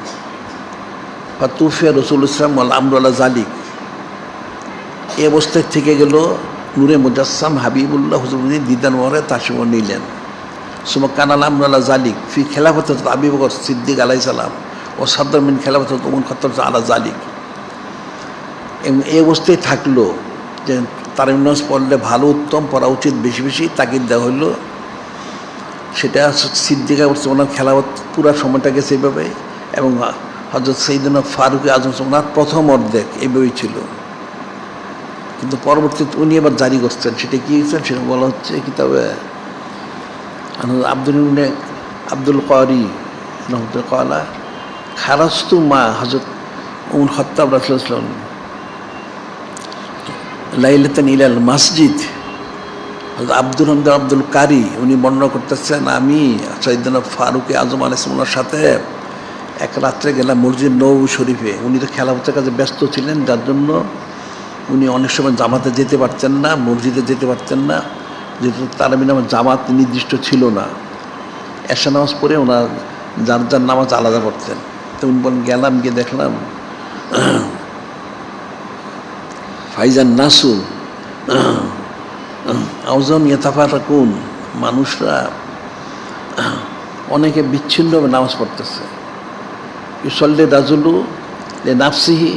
ফাতুফিয়া রাসূলুল্লাহ সাল্লাল্লাহু আলাইহি ওয়াসাল্লাম ওয়াল আমরু আলা যালিক, এই অবস্থায় থেকে গেল নূরে মুজাসসাম হাবিবুল্লাহ হুজুর দিদান মোহরে তাশরিফ নিলেন। সুমা কানাল আমরু আলা যালিক ফি খিলাফাতি আবী বকর সিদ্দিক আলাইহিস সালাম ও সাদর মিন খিলাফাতি উমর খাত্তাব আলা যালিক। এবং এই অবস্থায় থাকলো যে তারাবি নামাজ পড়লে ভালো উত্তম পড়া উচিত, বেশি বেশি তাকিদ দেওয়া হলো। সেটা সিদ্দিক ওনার খেলাফত পুরা সময়টা গেছে এইভাবে, এবং হযরত সাইয়েদনা ফারুক আজম ওনার প্রথম অর্ধেক এইভাবেই ছিল। কিন্তু পরবর্তীতে উনি আবার জারি করছেন, সেটা কি হয়েছেন সেটা বলা হচ্ছে কিতাবে আব্দুল কারি রহমতুল্লাহ খারাস্তু মা হযরত উমর খাত্তাব রাদিয়াল্লাহু আনহু লাইলাতান ইলাল মসজিদ। আব্দুল হামদ আব্দুল কারি উনি বর্ণনা করতেছেন, আমি সাইয়েদনা ফারুক আজম আলাইহিস সালামের সাথে এক রাত্রে গেলাম মসজিদ নববী শরীফে। উনি তো খেলাফতের কাজে ব্যস্ত ছিলেন, যার জন্য উনি অনেক সময় জামাতে যেতে পারতেন না, মসজিদে যেতে পারতেন না, যেহেতু তারাবি নামাজ জামাত নির্দিষ্ট ছিল না। এশা নামাজ পড়ে ওনার যার যার নামাজ আলাদা পড়তেন। তো উনি বলেন গেলাম, গিয়ে দেখলাম ফাইজান নাসু আউজন ইয়াতাফারাকুন, মানুষরা অনেকে বিচ্ছিন্নভাবে নামাজ পড়তেছে। ইউসাল্লি রাজুলু লি নাফসিহি,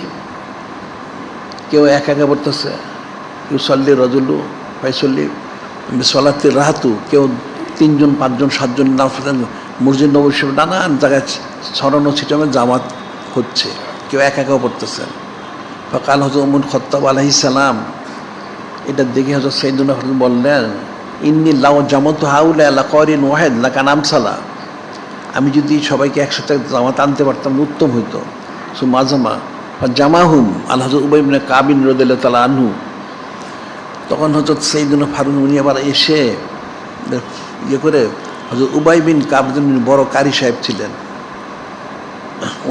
কেউ একা একা পড়তেছে। ইউসাল্লি রাজুলু ফাইসাল্লি বিসলাতি রাহাতু, কেউ 3 জন 5 জন 7 জন নামাজ পড়তেন। মসজিদ নববী শরীফে নানান জায়গায় ছড়ানো ছিটানো জামাত হচ্ছে, কেউ একা একাও পড়তেছেন। ফাকাল হযরত উমর খাত্তাব আলাইহিস সালাম, এটা দেখে হযরত সাইয়েদনা ফারুক বললেন, ইন্নী লাউ জামাতু হাউলা লা কারিন ওয়াহিদ লাকান আমসালা, আমি যদি সবাইকে একসাথে জামাত আনতে পারতাম উত্তম হইতো। সো মাজামা জামাহুম আল হযরত উবাই ইবনে কাব রাদিয়াল্লাহু তাআলা আনহু। তখন হযরত সাইয়েদনা ফারুক উনি আবার এসে করে হযরত উবাই বিন কাব বড় কারি সাহেব ছিলেন,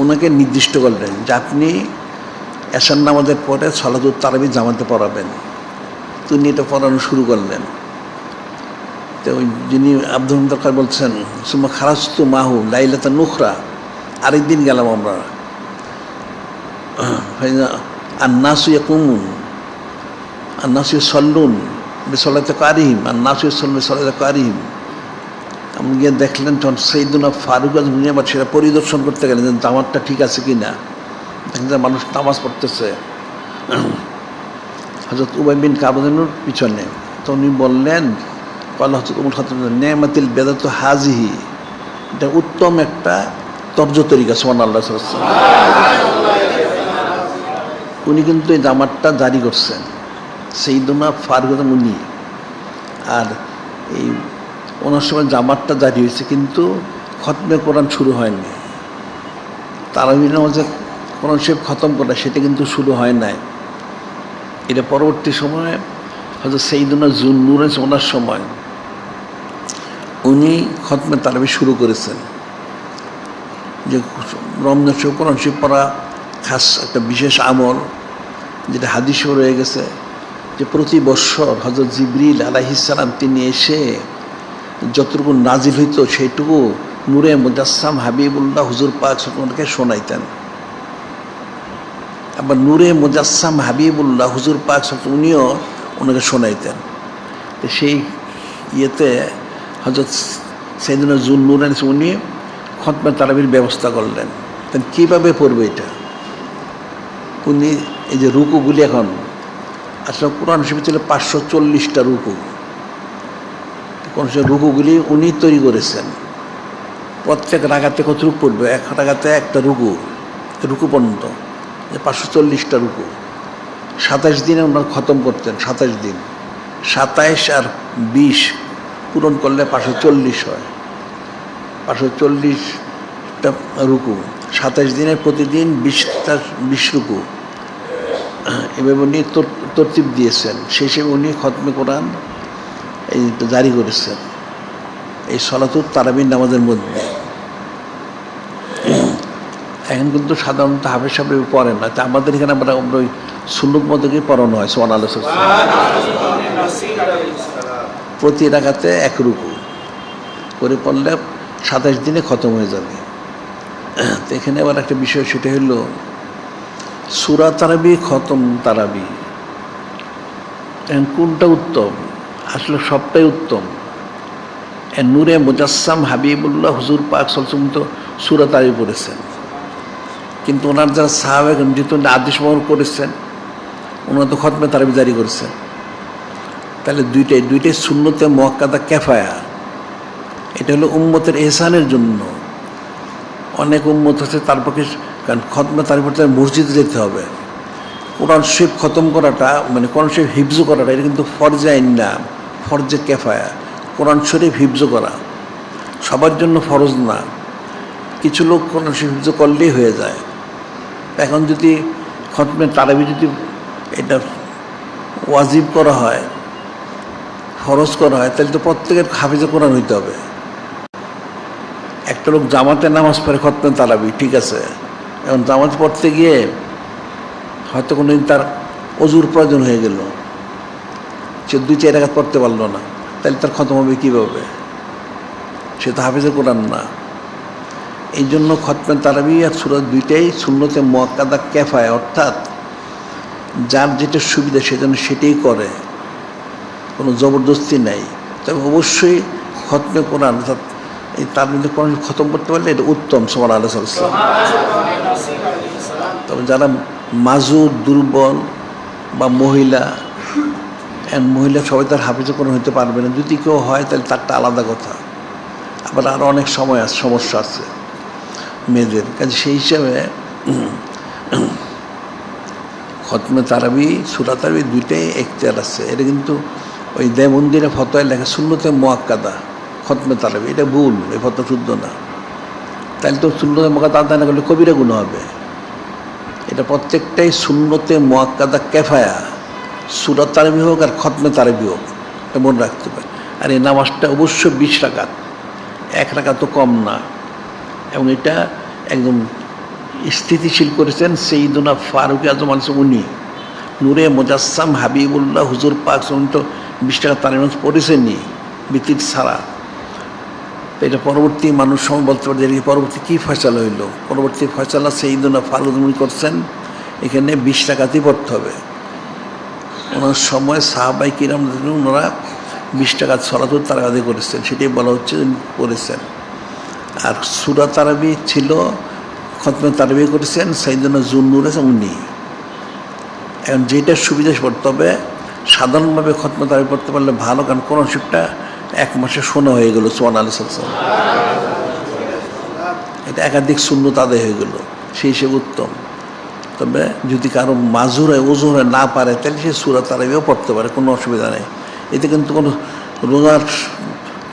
ওনাকে নির্দিষ্ট করলেন যে আপনি এশার নামাজের পরে সালাতুত তারাবি জামাতে পড়াবেন। তিনি এটা পড়ানো শুরু করলেন। তো ওই যিনি আব্দুল হামিদ বলছেন সুমা খারাস্তু মাহু লাইলাতান নুখরা, আরেকদিন গেলাম আমরা। আন্নাসু ইয়াকুমুন আন্নাসু ইউসাল্লুন বিসলাতি কারিহিম আন্নাসু ইউসাল্লুন বিসলাতি কারিহিম। আমি গিয়ে দেখলেন তখন সাইয়েদনা ফারুক আজম আবার সেটা পরিদর্শন করতে গেলেন যে জামাতটা ঠিক আছে কি না। দেখেন যে মানুষ নামাজ পড়তেছে হযরত উবাই বিন কাবের পিছনে। তো উনি বললেন কলা হযরত উমর খাত্তাব নেমাতিল বেদাতু হাজিহি, এটা উত্তম একটা তর্জ তরিকা। সুবহানাল্লাহ। উনি কিন্তু এই জামাতটা জারি করছেন সাইয়েদনা ফারুক আজম উনি। আর এই ওনার সময় জামাতটা জারি হয়েছে, কিন্তু খতমে কোরআন শুরু হয়নি। তারাবি নামাজে কোরআন শরীফ খতম করা সেটা কিন্তু শুরু হয় নাই। এটা পরবর্তী সময়ে হযরত সাইয়েদনা যুন্নুরাইন ওনার সময় উনি খতমে তারাবি শুরু করেছেন। যে রমজান শরীফ কোরআন শরীফ পড়া খাস একটা বিশেষ আমল, যেটা হাদিসেও রয়ে গেছে যে প্রতি বৎসর হযরত জিবরিল আলাইহিস সালাম তিনি এসে যতটুকু নাজিল হইতো সেইটুকু নূরে মুজাসসাম হাবিবুল্লাহ হুজুর পাক সাল্লাল্লাহু শোনাইতেন। আবার নূরে মুজাসসাম হাবিবুল্লাহ হুজুর পাক উনিও ওনাকে শোনাইতেন। তো সেই ইয়েতে হযরত সাইয়েদনা যুন্নুরাইন উনি খতমে তারাবির ব্যবস্থা করলেন। তাহলে কীভাবে পড়বে এটা? উনি এই যে রুকুগুলি এখন আসলে কোরআন শরীফে ছিল 540টা রুকু। কোন সে রুকুগুলি উনি তৈরি করেছেন। প্রত্যেক রাকাতে কত রুকু পড়বে? এক রাকাতে একটা রুকু পর্যন্ত, যে 540টা রুকু। 27 দিনে ওনার খতম করতেন। 27 দিন, 27 আর 20 পূরণ করলে 540 হয়। 540টা রুকু 27 দিনে প্রতিদিন 20 রুকু, এভাবে উনি তরতিব দিয়েছেন। শেষে উনি খতমে কোরআন এই জারি করেছেন এই সলাতুত তারাবির নামাজের মধ্যে। এখন কিন্তু সাধারণত হাফেজ সাহেব পড়েন না, তা আমাদের এখানে আমরা ওই সুন্নত মতো গিয়ে পড়ানো হয় সুবহানাল্লাহ। প্রতি রাকাতে 1 রুকু করে পড়লে 27 দিনে খতম হয়ে যাবে। তো এখানে আবার একটা বিষয়, সেটা হলো সূরা তারাবি, খতম তারাবি, এখন কোনটা উত্তম? আসলে সবটাই উত্তম। নূরে মুজাসসাম হাবিবুল্লাহ হুজুর পাক সাল্লাল্লাহু আলাইহি ওয়াসাল্লাম তো সূরা তারাবি পড়েছেন, কিন্তু ওনার যারা সাহাবা যেহেতু আদেশ বহন করেছেন, ওনারা তো খতমে তারাবি জারি করেছেন। তাহলে দুইটাই সুন্নতে মুআক্কাদা কিফায়া। এটা হলো উম্মতের ইহসানের জন্য। অনেক উম্মত আছে তার পক্ষে, কারণ খতমে তারাবি পড়তে মসজিদে যেতে হবে। কোরআন শরীফ খতম করাটা মানে কোরআন শরীফ হিফজ করাটা এটা কিন্তু ফরজে আইন না, ফরজে কিফায়া। কোরআন শরীফ হিফজ করা সবার জন্য ফরজ না, কিছু লোক কোরআন শরীফ হিফজ করলেই হয়ে যায়। এখন যদি খতমে তারাবি যদি এটা ওয়াজিব করা হয়, ফরজ করা হয়, তাহলে তো প্রত্যেকের হাফিজে কোরআন হইতে হবে। একটা লোক জামাতে নামাজ পড়ে খতমে তারাবি, ঠিক আছে, এখন জামাত পড়তে গিয়ে হয়তো কোনো দিন তার অজুর প্রয়োজন হয়ে গেল, সে 2-4 রাকাত পড়তে পারলো না, তাহলে তার খতম হবে কীভাবে? সে তো হাফিজে কোরআন না। এই জন্য খতমে তারাবি আর সূরা দুইটাই সুন্নতে মুআক্কাদা কিফায়া, অর্থাৎ যার যেটা সুবিধা সেজন্য সেটাই করে, কোনো জবরদস্তি নাই। তবে অবশ্যই খতমে কোরআন অর্থাৎ এই তার মধ্যে কোরআন খতম করতে পারলে এটা উত্তম সুবহানাল্লাহ। তবে যারা মাজুর, দুর্বল বা মহিলা সবাই তার হাফিজে কোরআন হইতে পারবে না। যদি কেউ হয় তাহলে তারটা আলাদা কথা। আবার আরও অনেক সমস্যা আছে মেয়েদের কাজে। সেই হিসাবে খতমে তারাবি, সূরা তারাবি দুইটাই এখতিয়ার আছে। এটা কিন্তু ওই দেওবন্দিরা ফতোয়ায় লেখা সুন্নতে মুআক্কাদা খতমে তারাবি, এটা ভুল, এই ফতোয়া শুদ্ধ না। তাহলে তো সুন্নতে মুআক্কাদা আদায় না করলে কবিরা গুনাহ হবে। এটা প্রত্যেকটাই সুন্নতে মুআক্কাদা কিফায়া, সূরা তারাবি হোক আর খতমে তারাবি হোক, এটা মনে রাখতে হবে। আর এই নামাজটা অবশ্যই 20 রাকাত, 1 রাকাত তো কম না। এবং এটা একদম স্থিতিশীল করেছেন সাইয়্যিদুনা ফারুক আজম আলাইহিস, উনি নূরে মুজাসসাম হাবিবুল্লাহ হুজুর পাক তো 20 টাকা তারাবি নামাজ পড়েছেননি বিতির ছাড়া। এটা পরবর্তী মানুষ সময় বলতে পারে যে পরবর্তী কী ফয়সালা হইল। পরবর্তী ফয়সালা সাইয়্যিদুনা ফারুক উনি করছেন, এখানে 20 টাকাতেই পড়তে হবে। ওনার সময় সাহাবায়ে কিরাম ওনারা 20 টাকা সলাতুত তারাবি করেছেন, সেটাই বলা হচ্ছে করেছেন। আর সূরা তারাবি ছিল, খতমে তারাবি করেছেন সাইয়্যিদুনা যুন্নুর উনি। এখন যেটা সুবিধা পড়তে হবে, সাধারণভাবে খতমে তারাবি পড়তে পারলে ভালো, কারণ কোরআন শরীফটা 1 মাসে শোনা হয়ে গেল সুবহানাল্লাহ। এটা একাধিক সুন্নত আদায় হয়ে গেল, সেই হিসেবে উত্তম। তবে যদি কারো মাজুর হয়, ওজুর হয়, না পারে, তাহলে সে সূরা তারাবিও পড়তে পারে, কোনো অসুবিধা নেই। এতে কিন্তু কোনো রোজার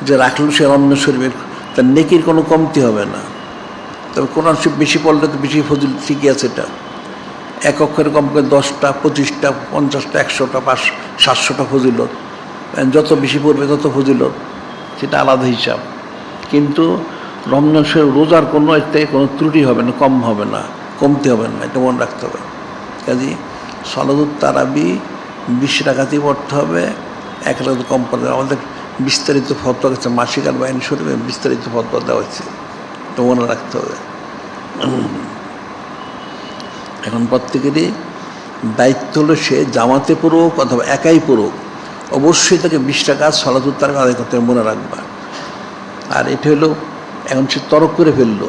যে রাখলো সে রমজান শরীফের তার নেকির কোনো কমতি হবে না। তবে কোরআন শরীফ বেশি পড়লে তো বেশি ফজিল, ঠিকই আছে। এটা 1 অক্ষরে কম করে 10টা, 25টা, 50টা, 100টা, 700টা ফজিলত। যত বেশি পড়বে তত ফজিলত, সেটা আলাদা হিসাব। কিন্তু রমজান শরীফ রোজার কোনো এতে কোনো ত্রুটি হবে না, কম হবে না, কমতি হবে না, এটা মনে রাখতে হবে। কাজে সলাতুত তারাবি 20 রাকাতই পড়তে হবে, 1 রাকাত কম পড়তে হবে। আমাদের বিস্তারিত ফতোয়া আছে, মাসিক আর বাইন শরীফে বিস্তারিত ফতোয়া দেওয়া হয়েছে, এটা মনে রাখতে হবে। এখন প্রত্যেকেরই দায়িত্ব হলো সে জামাতে পড়ুক অথবা একাই পড়ুক, অবশ্যই তাকে 20 টাকা সলাতুত তারাবি আদায় করতে মনে রাখবা। আর এটা হলো এখন সে তরক করে ফেললো,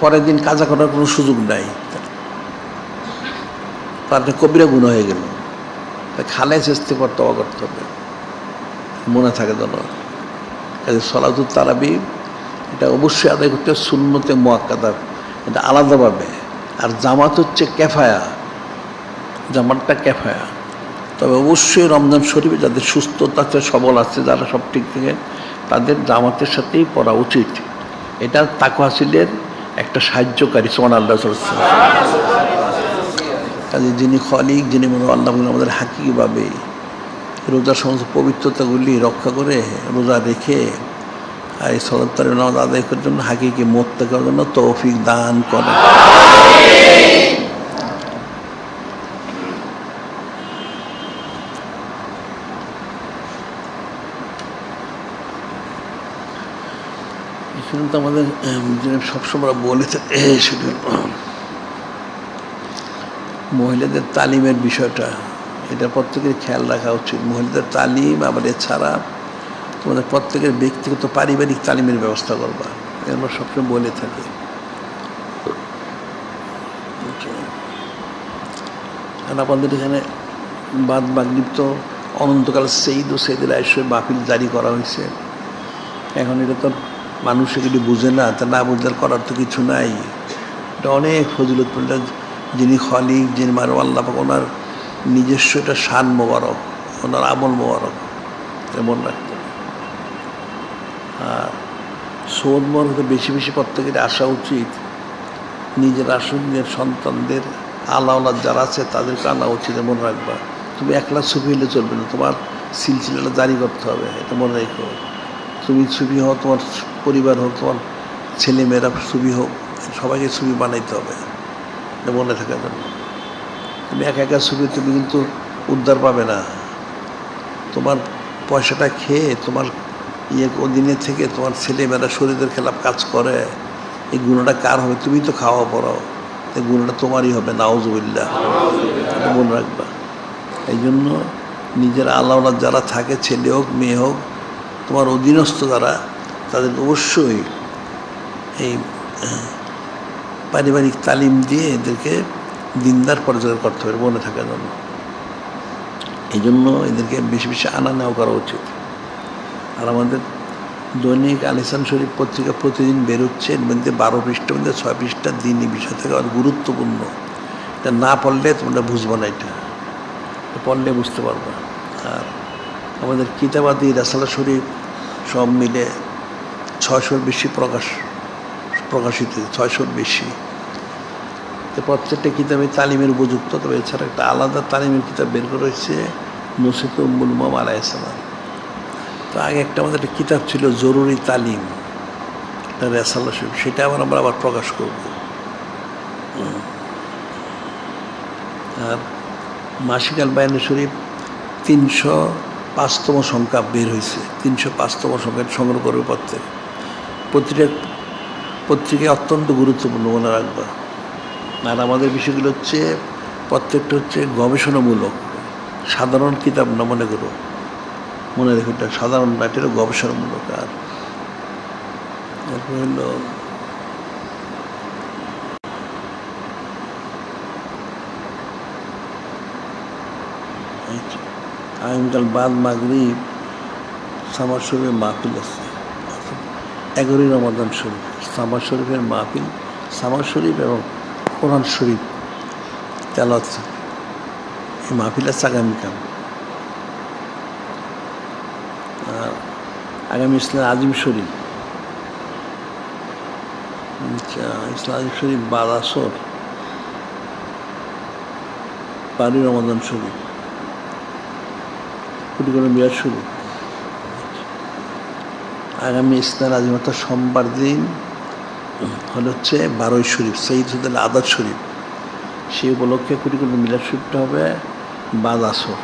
পরের দিন কাজা করার কোনো সুযোগ নাই, তার কবিরা গুনাহ হয়ে গেল। তাই খালে চেষ্টা করতে হবে, মনে থাকে যেন। কাজে সলাতুত তারাবি এটা অবশ্যই আদায় করতে সুন্নতে মুআক্কাদা, এটা আলাদাভাবে। আর জামাত হচ্ছে কিফায়া, জামাতটা কিফায়া। তবে অবশ্যই রমজান শরীফে যাদের সুস্থতা আছে, সবল আছে, যারা সব ঠিক থেকে, তাদের জামাতের সাথেই পড়া উচিত। এটা তাকওয়া হাসিলের একটা সাহায্যকারী সুবহানাল্লাহ। কাজে যিনি খালিক, যিনি আল্লাহ আমাদের হাকিভাবে রোজার সমস্ত পবিত্রতাগুলি রক্ষা করে রোজা রেখে আর এই সলাতের নামাজ আদায় করার জন্য হাকিকে মোত্তা করার জন্য তৌফিক দান করে। এখানে তো আমাদের সবসময় বলে থাকে শুধু মহিলাদের তালিমের বিষয়টা, এটা প্রত্যেকের খেয়াল রাখা উচিত। মহিলাদের তালিম আবার এছাড়া তোমাদের প্রত্যেকের ব্যক্তিগত পারিবারিক তালিমের ব্যবস্থা করবা, আমরা সবসময় বলে থাকি। আর আমাদের এখানে বাদ মাগরিব তো অনন্তকাল সেইদ ও সেইদের আইসের মাহফিল জারি করা হয়েছে। এখন এটা তো মানুষ এগুলি বুঝে না, তা না বুঝার করার তো কিছু নাই। এটা অনেক ফজিলতপূর্ণ, যিনি খলিক, যিনি মারো আল্লাহ পাক, ওনার নিজস্ব এটা শান মোবারক, ওনার আমল মোবারক, এমন রাখতে হবে। আর সৌদ মোবারক বেশি বেশি প্রত্যেকের আসা উচিত। নিজের আসন, নিজের সন্তানদের আল্লাহ যারা আছে তাদেরকে আনা উচিত, এমন রাখবা। তুমি একলা ছবি হলে চলবে না, তোমার সিলসিলাটা জারি করতে হবে, এটা মনে রেখো। তুমি ছবি হোক, তোমার পরিবার হোক, তোমার ছেলেমেয়েরা ছবি হোক, সবাইকে ছবি বানাইতে হবে, এটা মনে থাকার জন্য। তুমি একা একা ছবি তুমি কিন্তু উদ্ধার পাবে না। তোমার পয়সাটা খেয়ে তোমার অধীনে থেকে তোমার ছেলেমেয়েরা শরীরের খেলাফ কাজ করে, এই গুণটা কার হবে? তুমি তো খাওয়া পড়াও, এই গুণটা তোমারই হবে, নাউজুবিল্লাহ, এটা মনে রাখবা। এই জন্য নিজের আল্লাহ যারা থাকে, ছেলে হোক মেয়ে হোক, তোমার অধীনস্থ যারা, তাদের অবশ্যই এই পারিবারিক তালিম দিয়ে এদেরকে দিনদার পর্যায়ে করতে হবে, মনে থাকার জন্য। এই জন্য এদেরকে বেশি বেশি আনা নেওয়া করা উচিত। আর আমাদের দৈনিক আল ইহসান শরীফ পত্রিকা প্রতিদিন বেরোচ্ছে, এর মধ্যে 12 পৃষ্ঠার মধ্যে 6 পৃষ্ঠা দিনই বিষয় থেকে আর গুরুত্বপূর্ণ। এটা না পড়লে তোমরা বুঝবো না, এটা পড়লে বুঝতে পারবে। আর আমাদের কিতাবাদি রাসালা শরীফ সব মিলে 600-র বেশি প্রকাশিত, 600-র বেশি। প্রত্যেকটা কিতাবে তালিমের উপযুক্ত। তবে এছাড়া একটা আলাদা তালিমের কিতাব বের করে হয়েছে নসিহত উম্মুল উমাম আলাইহিস সালাম। তো আগে একটা আমাদের একটা কিতাব ছিল জরুরি তালিম, রাসালা শরীফ, সেটা আমরা আবার প্রকাশ করব। আর মাসিক আল বায়ান শরীফ 305তম সংখ্যা বের হয়েছে, 305তম সংখ্যা সংগ্রহ করবে প্রত্যেক পত্রিকায় অত্যন্ত গুরুত্বপূর্ণ, মনে রাখবা। আর আমাদের বিষয়গুলো হচ্ছে প্রত্যেকটা হচ্ছে গবেষণামূলক, সাধারণ কিতাব না, মনে করো, মনে রেখো, এটা সাধারণ না, এটা গবেষণামূলক। আর তারপর হলো আগামীকাল বাদ মাগরিব সামার শরীফের মাহফিল আছে, 11ই রমাদান শরীফ, সামার শরীফের মাহফিল, সামার শরীফ এবং কোরআন শরীফ তেলাওয়াত, এই মাহফিল আছে আগামীকাল। আর আগামী ইসলাম আজিম শরীফ, ইসলাম আজিম শরীফ বাদ আসর, 12ই রমাদান শরীফ, কুটিগড় মিরাজ শরীফ। আগামী ইসলাম আজিম অর্থাৎ সোমবার দিন হলে হচ্ছে 12ই শরীফ, সঈদ হুদুল আদাদ শরীফ, সেই উপলক্ষে কুটিগড় মিরাজ শরীফটা হবে বাদ আসর।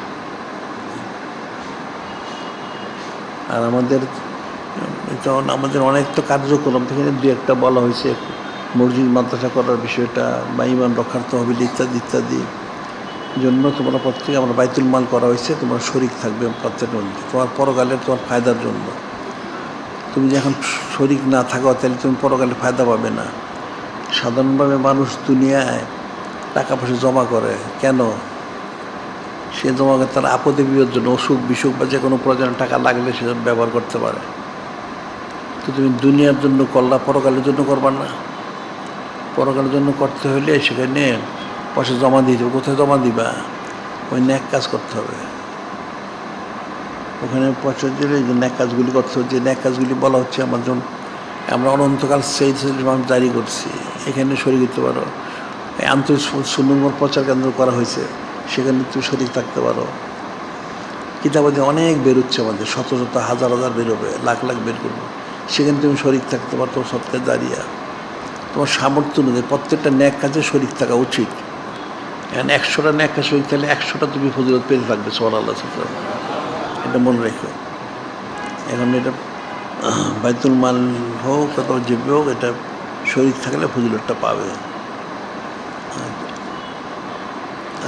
আর আমাদের অনেক তো কার্যক্রম থেকে 2-1টা বলা হয়েছে, মসজিদ মাদ্রাসা করার বিষয়টা বা ইমান রক্ষার তহবিল ইত্যাদি ইত্যাদি জন্য তোমরা প্রত্যেকে আমরা বাইতুল মাল করা হয়েছে, তোমরা শরিক থাকবে প্রত্যেকের মধ্যে, তোমার পরকালের তোমার ফায়দার জন্য। তুমি যখন শরিক না থাকো তাহলে তুমি পরকালে ফায়দা পাবে না। সাধারণভাবে মানুষ দুনিয়ায় টাকা পয়সা জমা করে কেন? সে জমা করে তার আপদে বিপদের জন্য, অসুখ বিসুখ বা যে কোনো প্রয়োজনে টাকা লাগলে সে ব্যবহার করতে পারে। তো তুমি দুনিয়ার জন্য করলা, পরকালের জন্য করবা না। পরকালের জন্য করতে হলে সেখানে পয়সা জমা দিয়ে দেবে। কোথায় জমা দিবা? ওই ন্যাক কাজ করতে হবে, ওখানে পয়সা দিলে যে ন্যাক কাজগুলি করতে হবে। যে ন্যাক কাজগুলি বলা হচ্ছে আমার জন্য, আমরা অনন্তকাল সেই জারি করছি, এখানে শরীক দিতে পারো। এই আন্তরিক সুন্দর প্রচার কেন্দ্র করা হয়েছে, সেখানে তুমি শরীক থাকতে পারো। কিতাবাদি অনেক বেরোচ্ছে আমাদের, শত শত হাজার হাজার বেরোবে, লাখ লাখ বের করবে। সেখানে তুমি শরীক থাকতে পারো, তোমার সৎকা জারিয়া, তোমার সামর্থ্য অনুযায়ী প্রত্যেকটা ন্যাক কাজে শরীক থাকা উচিত। এখন 100টা ন্যাক কাজ শরীক থাকলে 100টা তুমি ফজিলত পেতে থাকবে সুবহানাল্লাহ। এটা মনে রেখো। এখন এটা বাইতুল মাল হোক অথবা যে হোক, এটা শরীক থাকলে ফজিলতটা পাবে।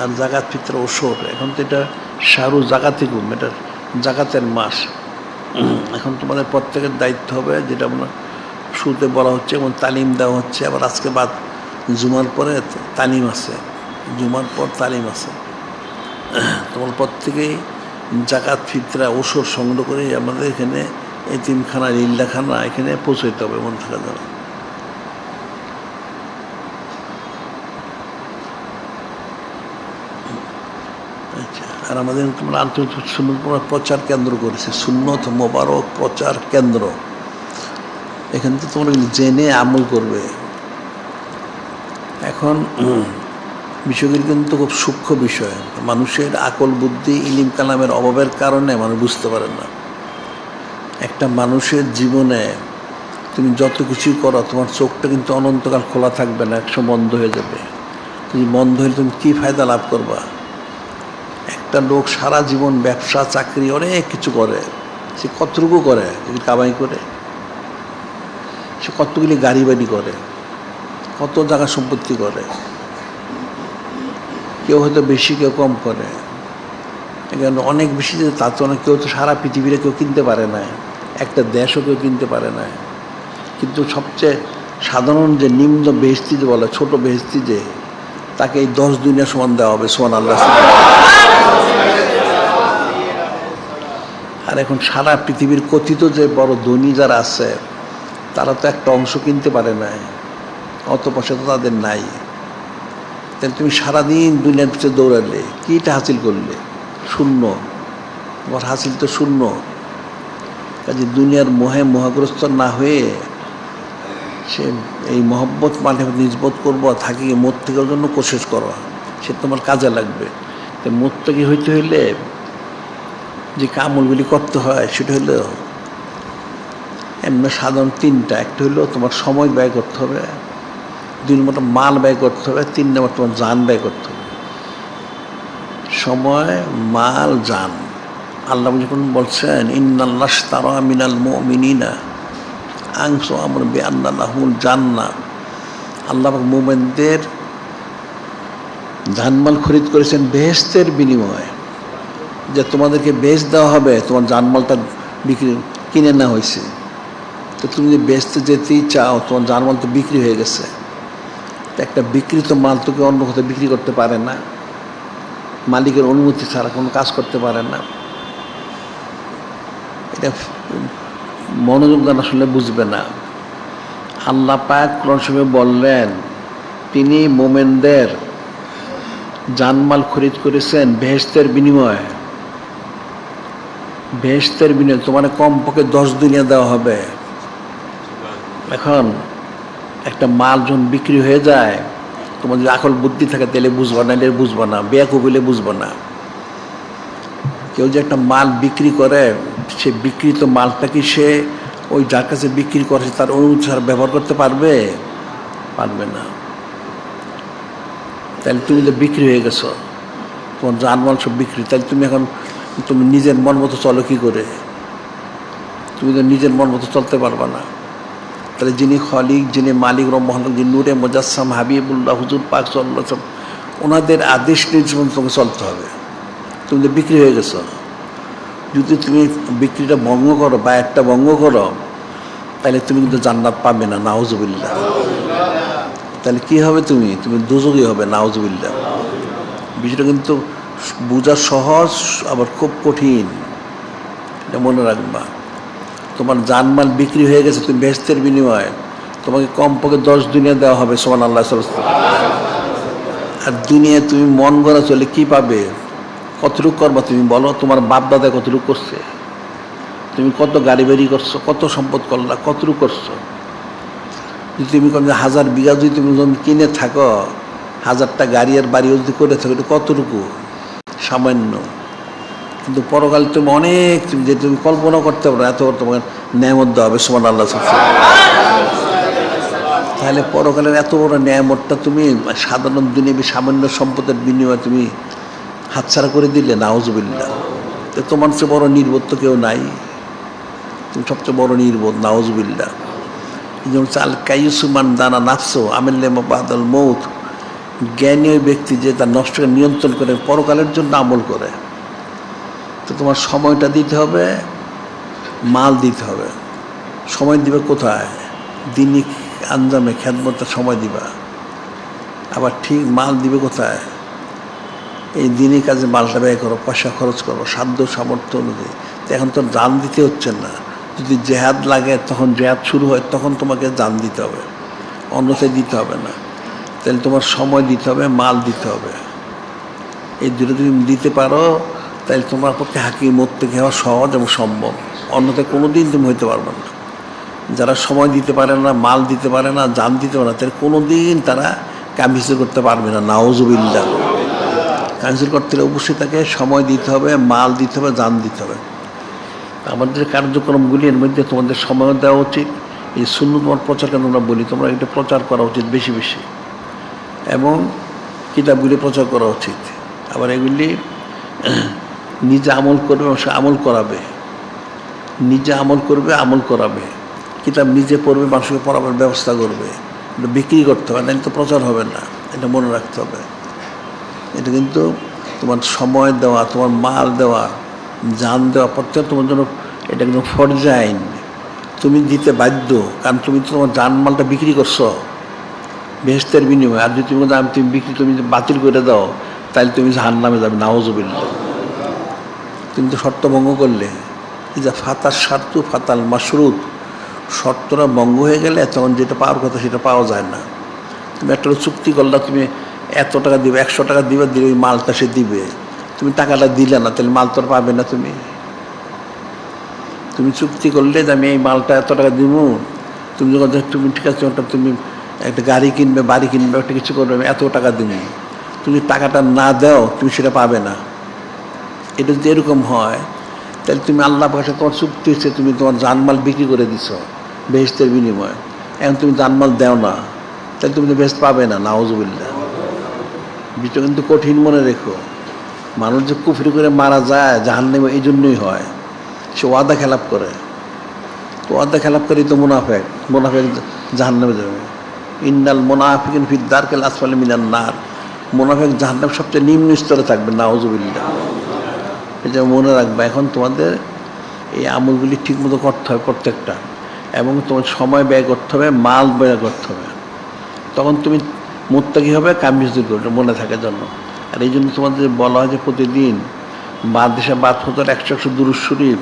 আর জাকাত ফিতরা ওসর, এখন তো এটা শাহরু জাকাতিকুম, এটা জাকাতের মাস। এখন তোমাদের প্রত্যেকের দায়িত্ব হবে, যেটা আমরা শুরুতে বলা হচ্ছে এবং তালিম দেওয়া হচ্ছে। আবার আজকে বাদ জুমার পরে তালিম আছে, জুমার পর তালিম আছে। তোমার প্রত্যেকেই জাকাত ফিতরা ওসর সংগ্রহ করে আমাদের এখানে এতিমখানা, লিল্লাখানা এখানে পৌঁছাইতে হবে, মনে থাকা যাবে। আচ্ছা, আর আমাদের তোমরা আন্তর্জাতিক সুন্নত প্রচার কেন্দ্র করেছে, সুন্নত মোবারক প্রচার কেন্দ্র। এখান থেকে তোমরা জেনে আমল করবে। এখন বিষয়গুলি কিন্তু খুব সূক্ষ্ম বিষয়। মানুষের আকল বুদ্ধি ইলিম কালামের অভাবের কারণে মানুষ বুঝতে পারে না। একটা মানুষের জীবনে তুমি যত কিছুই করো, তোমার চোখটা কিন্তু অনন্তকাল খোলা থাকবে না, একসময় বন্ধ হয়ে যাবে। তুমি বন্ধ হলে তুমি কী ফায়দা লাভ করবা? একটা লোক সারা জীবন ব্যবসা চাকরি অনেক কিছু করে, সে কতটুকু করে? যদি কামাই করে, সে কতগুলি গাড়ি বাড়ি করে, কত জায়গা সম্পত্তি করে। কেউ হয়তো বেশি, কেউ কম করে। এখানে অনেক বেশি, তা তো অনেক, কেউ তো সারা পৃথিবীরে কেউ কিনতে পারে না, একটা দেশও কেউ কিনতে পারে না। কিন্তু সবচেয়ে সাধারণ যে নিম্ন বেহেশতি যে বলে, ছোট বেহেশতি, যে তাকে এই 10 দুনিয়া সমান দেওয়া হবে, সুবহানাল্লাহ। আর এখন সারা পৃথিবীর কথিত যে বড় ধনী যারা আছে, তারা তো একটা অংশ কিনতে পারে না, অত পয়সা তো তাদের নাই। তাহলে তুমি সারাদিন দুনিয়ার পিছনে দৌড়ালে, কীটা হাসিল করলে? শূন্য। তোমার হাসিল তো শূন্য। কাজে দুনিয়ার মোহে মোহাগ্রস্ত না হয়ে সে এই মহব্বত মানে নিজবোধ করবো, থাকি মোত্তেকের জন্য কোশিশ করো, সে তোমার কাজে লাগবে। তো মোত্তেকি হইতে হইলে যে আমলগুলি করতে হয়, সেটা হলো এমনি সাধারণ 3টা। একটা হইলো তোমার সময় ব্যয় করতে হবে, 2 নম্বর মাল ব্যয় করতে হবে, 3 নম্বর তোমার জান ব্যয় করতে হবে। সময়, মাল, জান। আল্লাহ যখন বলছেন ইন্নাল্লাহ ইশতারা মিনাল মুমিনিনা আনফুসাহুম বিআন্না লাহুমুল জান্নাহ, আল্লাহ মুমিনদের জানমাল খরিদ করেছেন বেহেশতের বিনিময়ে, যে তোমাদেরকে বেহেশত দেওয়া হবে, তোমার জানমালটা বিক্রি কিনে নেওয়া হয়েছে। তো তুমি যদি বেহেশতে যেতেই চাও, তোমার জানমাল তো বিক্রি হয়ে গেছে। একটা বিক্রিত মাল তোকে অন্য কোথাও বিক্রি করতে পারে না, মালিকের অনুমতি ছাড়া কোনো কাজ করতে পারে না। এটা মনোযোগ দান আসলে বুঝবে না। আল্লাহ পাক কোরআন শরীফে বললেন, তিনি মোমেনদের জানমাল খরিদ করেছেন বেহেশতের বিনিময়ে। বেহেশতের বিনিময়ে তোমার কমপক্ষে 10 দুনিয়া দেওয়া হবে। এখন একটা মাল যখন বিক্রি হয়ে যায়, তোমার যদি আকল বুদ্ধি থাকে তাহলে বুঝবা না, এটা বুঝবা না, বেয়াকুবিলে বুঝবা না। কেউ যে একটা মাল বিক্রি করে, সে বিক্রিত মালটা কি সে ওই যার কাছে বিক্রি করে তার অনুমতি ছাড়া ব্যবহার করতে পারবে? পারবে না। তাহলে তুমি তো বিক্রি হয়ে গেছো, তোমার জানমাল সব বিক্রি। তাহলে তুমি এখন তুমি নিজের মন মতো চলো কী করে? তুমি তো নিজের মন মতো চলতে পারবা না। তাহলে যিনি খলিক, যিনি মালিক রহমান, যিনি নূরে মুজাসসাম হাবিবুল্লাহ হুজুর পাক সাল্লাল্লাহু আলাইহি ওয়াসাল্লাম, ওনাদের আদেশ নির্দেশন তোমাকে চলতে হবে। তুমি তো বিক্রি হয়ে গেছো। যদি তুমি বিক্রিটা ভঙ্গ করো বা একটা ভঙ্গ করো, তাহলে তুমি কিন্তু জান্নাত পাবে না, নাউজুবিল্লাহ। তাহলে কি হবে? তুমি দোজখী হবে, নাউজুবিল্লাহ। বিষয়টা কিন্তু বোঝা সহজ, আবার খুব কঠিন, এটা মনে রাখবা। তোমার জানমাল বিক্রি হয়ে গেছে, তুমি বেহেশতের বিনিময়ে তোমাকে কমপক্ষে 10 দুনিয়া দেওয়া হবে, সুবহানাল্লাহ। আর দুনিয়ায় তুমি মন গড়া চলে কি পাবে? কতটুকু করবা তুমি বলো? তোমার বাপ দাদা কতটুকু করছে? তুমি কত গাড়ি বাড়ি করছো, কত সম্পদ করলা, কতটুকু করছো? যদি তুমি 1000 বিঘা যদি তুমি কিনে থাকো, 1000টা গাড়ি আর বাড়িও যদি করে থাকো, এটা কতটুকু? সামান্য। কিন্তু পরকাল তুমি অনেক যে তুমি কল্পনা করতে পারো এত তোমার নেয়ামত দেওয়া হবে সুবহানাল্লাহ। তাহলে পরকালের এত বড় নেয়ামতটা তুমি সাধারণ দিনে সামান্য সম্পদের বিনিময়ে তুমি হাতছাড়া করে দিলে, নাউজুবিল্লাহ। তো তোমার চেয়ে বড় নির্বোধ তো কেউ নাই, তুমি সবচেয়ে বড় নির্বোধ, নাউজুবিল্লাহ। যেমন চাল কাইসুমান দানা নাফসো আমিল্লেমা বাদাল মৌত, জ্ঞানী ওই ব্যক্তি যে তার নষ্টকে নিয়ন্ত্রণ করে পরকালের জন্য আমল করে। তো তোমার সময়টা দিতে হবে, মাল দিতে হবে। সময় দিবে কোথায়? দিনই আঞ্জামে খেদমতে সময় দিবা। আবার ঠিক মাল দিবে কোথায়? এই দিনই কাজে মালটা ব্যয় করো, পয়সা খরচ করো সাধ্য সামর্থ্য অনুযায়ী। তো এখন তো জান দিতে হচ্ছে না। যদি জেহাদ লাগে, তখন জেহাদ শুরু হয়, তখন তোমাকে জান দিতে হবে, অন্যথায় দিতে হবে না। তাহলে তোমার সময় দিতে হবে, মাল দিতে হবে। এই দুটো যদি দিতে পারো তাহলে তোমার পক্ষে হাকিম থেকে হওয়া সহজ এবং সম্ভব। অন্যথায় কোনো দিন তুমি হইতে পারবে না। যারা সময় দিতে পারে না, মাল দিতে পারে না, জান দিতে পারে না, তাহলে কোনো দিন তারা কামিজুর করতে পারবে না, নাউজুবিল্লাহ। কামিজুর করতে হলে অবশ্যই তাকে সময় দিতে হবে, মাল দিতে হবে, জান দিতে হবে। আমাদের কার্যক্রমগুলি এর মধ্যে তোমাদের সময় দেওয়া উচিত। এই সুন্নাত তোমার প্রচারকে আমরা বলি, তোমরা এটা প্রচার করা উচিত বেশি বেশি, এবং কিতাবগুলি প্রচার করা উচিত। আবার এগুলি নিজে আমল করবে, সে আমল করাবে, নিজে আমল করবে, আমল করাবে। কিতাব নিজে পড়বে, মানুষকে পড়াবার ব্যবস্থা করবে। এটা বিক্রি করতে হবে, না তো প্রচার হবে না, এটা মনে রাখতে হবে। এটা কিন্তু তোমার সময় দেওয়া, তোমার মাল দেওয়া, জান দেওয়া, প্রত্যেক তোমার জন্য এটা কিন্তু ফরজ আইন। তুমি দিতে বাধ্য, কারণ তুমি তো তোমার জান মালটা বিক্রি করছো বেহেশতের বিনিময়ে। আর যদি তুমি তুমি বাতিল করে দাও, তাহলে তুমি জাহান্নামে যাবে, নাউজুবিল্লাহ। তুমি তো শর্ত ভঙ্গ করলে। যা ফাতার স্বার্থ ফাতাল মাশরুত, শর্তটা ভঙ্গ হয়ে গেলে তখন যেটা পাওয়ার কথা সেটা পাওয়া যায় না। তুমি একটা চুক্তি করলে, তুমি এত টাকা দিবে, 100 টাকা দিবে, দিলে ওই মালটা সে দিবে, তুমি টাকাটা দিলে না, তাহলে মাল তো পাবে না। তুমি চুক্তি করলে যে আমি এই মালটা এত টাকা দিব, তুমি যখন তুমি ঠিক আছে ওটা তুমি একটা গাড়ি কিনবে, বাড়ি কিনবে, একটা কিছু করবে, আমি এত টাকা দিব, তুমি টাকাটা না দাও, তুমি সেটা পাবে না। এটা যদি এরকম হয়, তাহলে তুমি আল্লাহ পাশে তোমার চুক্তি হচ্ছে, তুমি তোমার জানমাল বিক্রি করে দিছ বেহেশতের বিনিময়ে। এখন তুমি জানমাল দাও না, তাহলে তুমি তো বেহেশত পাবে না, নাউজুবিল্লাহ। বিষয়টা কিন্তু কঠিন, মনে রেখো। মানুষ যে কুফরি করে মারা যায় জাহান্নামে এই জন্যই হয়, সে ওয়াদা খেলাপ করে। তো ওয়াদা খেলাপ করেই তো মুনাফেক জাহান্নামে যাবে। ইন্নাল মুনাফিকিন ফি দারকিল আসফালি মিনান নার, মুনাফেক জাহান্নামের সবচেয়ে নিম্ন স্তরে থাকবে, নাউজুবিল্লাহ। এটা মনে রাখবে। এখন তোমাদের এই আমলগুলি ঠিকমতো করতে হবে প্রত্যেকটা, এবং তোমার সময় ব্যয় করতে হবে, মাল ব্যয় করতে হবে। তখন তুমি মুত্তাকি হবে, কামিজুর করবে, মনে থাকার জন্য। আর এই জন্য তোমাদের বলা হয় যে প্রতিদিন দেশে 100 দুরূদ শরীফ,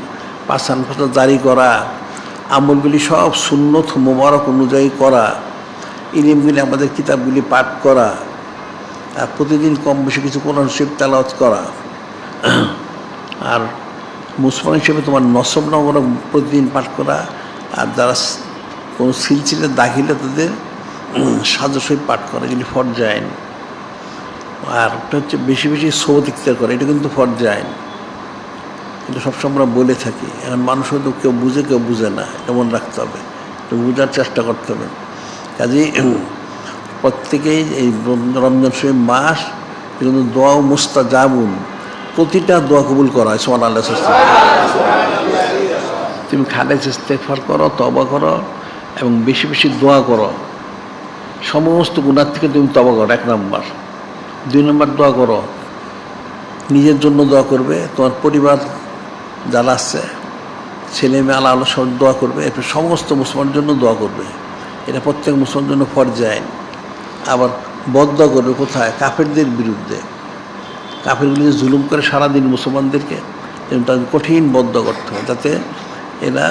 5 জারি করা, আমলগুলি সব সুন্নত মোবারক অনুযায়ী করা, ইলমগুলি আমাদের কিতাবগুলি পাঠ করা, আর প্রতিদিন কম বেশি কিছু কোরআন শরীফ তেলাওয়াত করা। আর মুসলমান হিসেবে তোমার নসব নগর প্রতিদিন পাঠ করা, আর যারা কোনো সিলসিলে দাখিলে তাদের সাজা শরীফ পাঠ করা, এগুলি ফরজ আইন। আর ওটা হচ্ছে বেশি বেশি সওয়াত ইখতিয়ার করা, এটা কিন্তু ফরজ আইন। এটা সবসময় আমরা বলে থাকি। এখন মানুষ হয়তো কেউ বুঝে, কেউ বুঝে না, এটা মনে রাখতে হবে, একটু বোঝার চেষ্টা করতে হবে। কাজেই প্রত্যেকেই এই রমজান শরীফ মাস কিন্তু দোয়া মুস্তাজাবুন, প্রতিটা দোয়া কবুল করা হয়, সুবহানাল্লাহ। তুমি খালেস ইস্তেগফার করো, তওবা করো, এবং বেশি বেশি দোয়া করো। সমস্ত গুনাহ থেকে তুমি তওবা করো, 1 নম্বর। 2 নম্বর, দোয়া করো, নিজের জন্য দোয়া করবে, তোমার পরিবার যারা আছে, ছেলে মেয়ে, আল্লাহ সব দোয়া করবে। এরপর সমস্ত মুসলমানের জন্য দোয়া করবে, এটা প্রত্যেক মুসলমানের জন্য ফরজ আইন। আবার বদদোয়া করবে কোথায়? কাফেরদের বিরুদ্ধে। কাফেরগুলি যে জুলুম করে সারাদিন মুসলমানদেরকে, এবং তাদের কঠিন বদদোয়া করতে হবে, যাতে এরা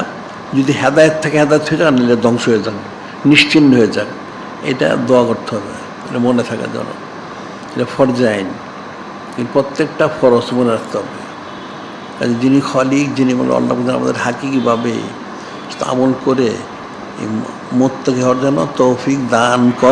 যদি হেদায়েত থেকে হেদায়েত হয়ে যাক, নিলে ধ্বংস হয়ে যাক, নিশ্চিহ্ন হয়ে যাক। এটা দোয়া করতে হবে, এটা মনে থাকার জন্য। এটা ফরজ আইন, কিন্তু প্রত্যেকটা ফরজ মনে রাখতে হবে। কাজে যিনি খলিক, যিনি আল্লাহ আমাদের হাকিকিভাবে আমল করে মুত্তাকি হওয়ার জন্য তৌফিক দান করেন।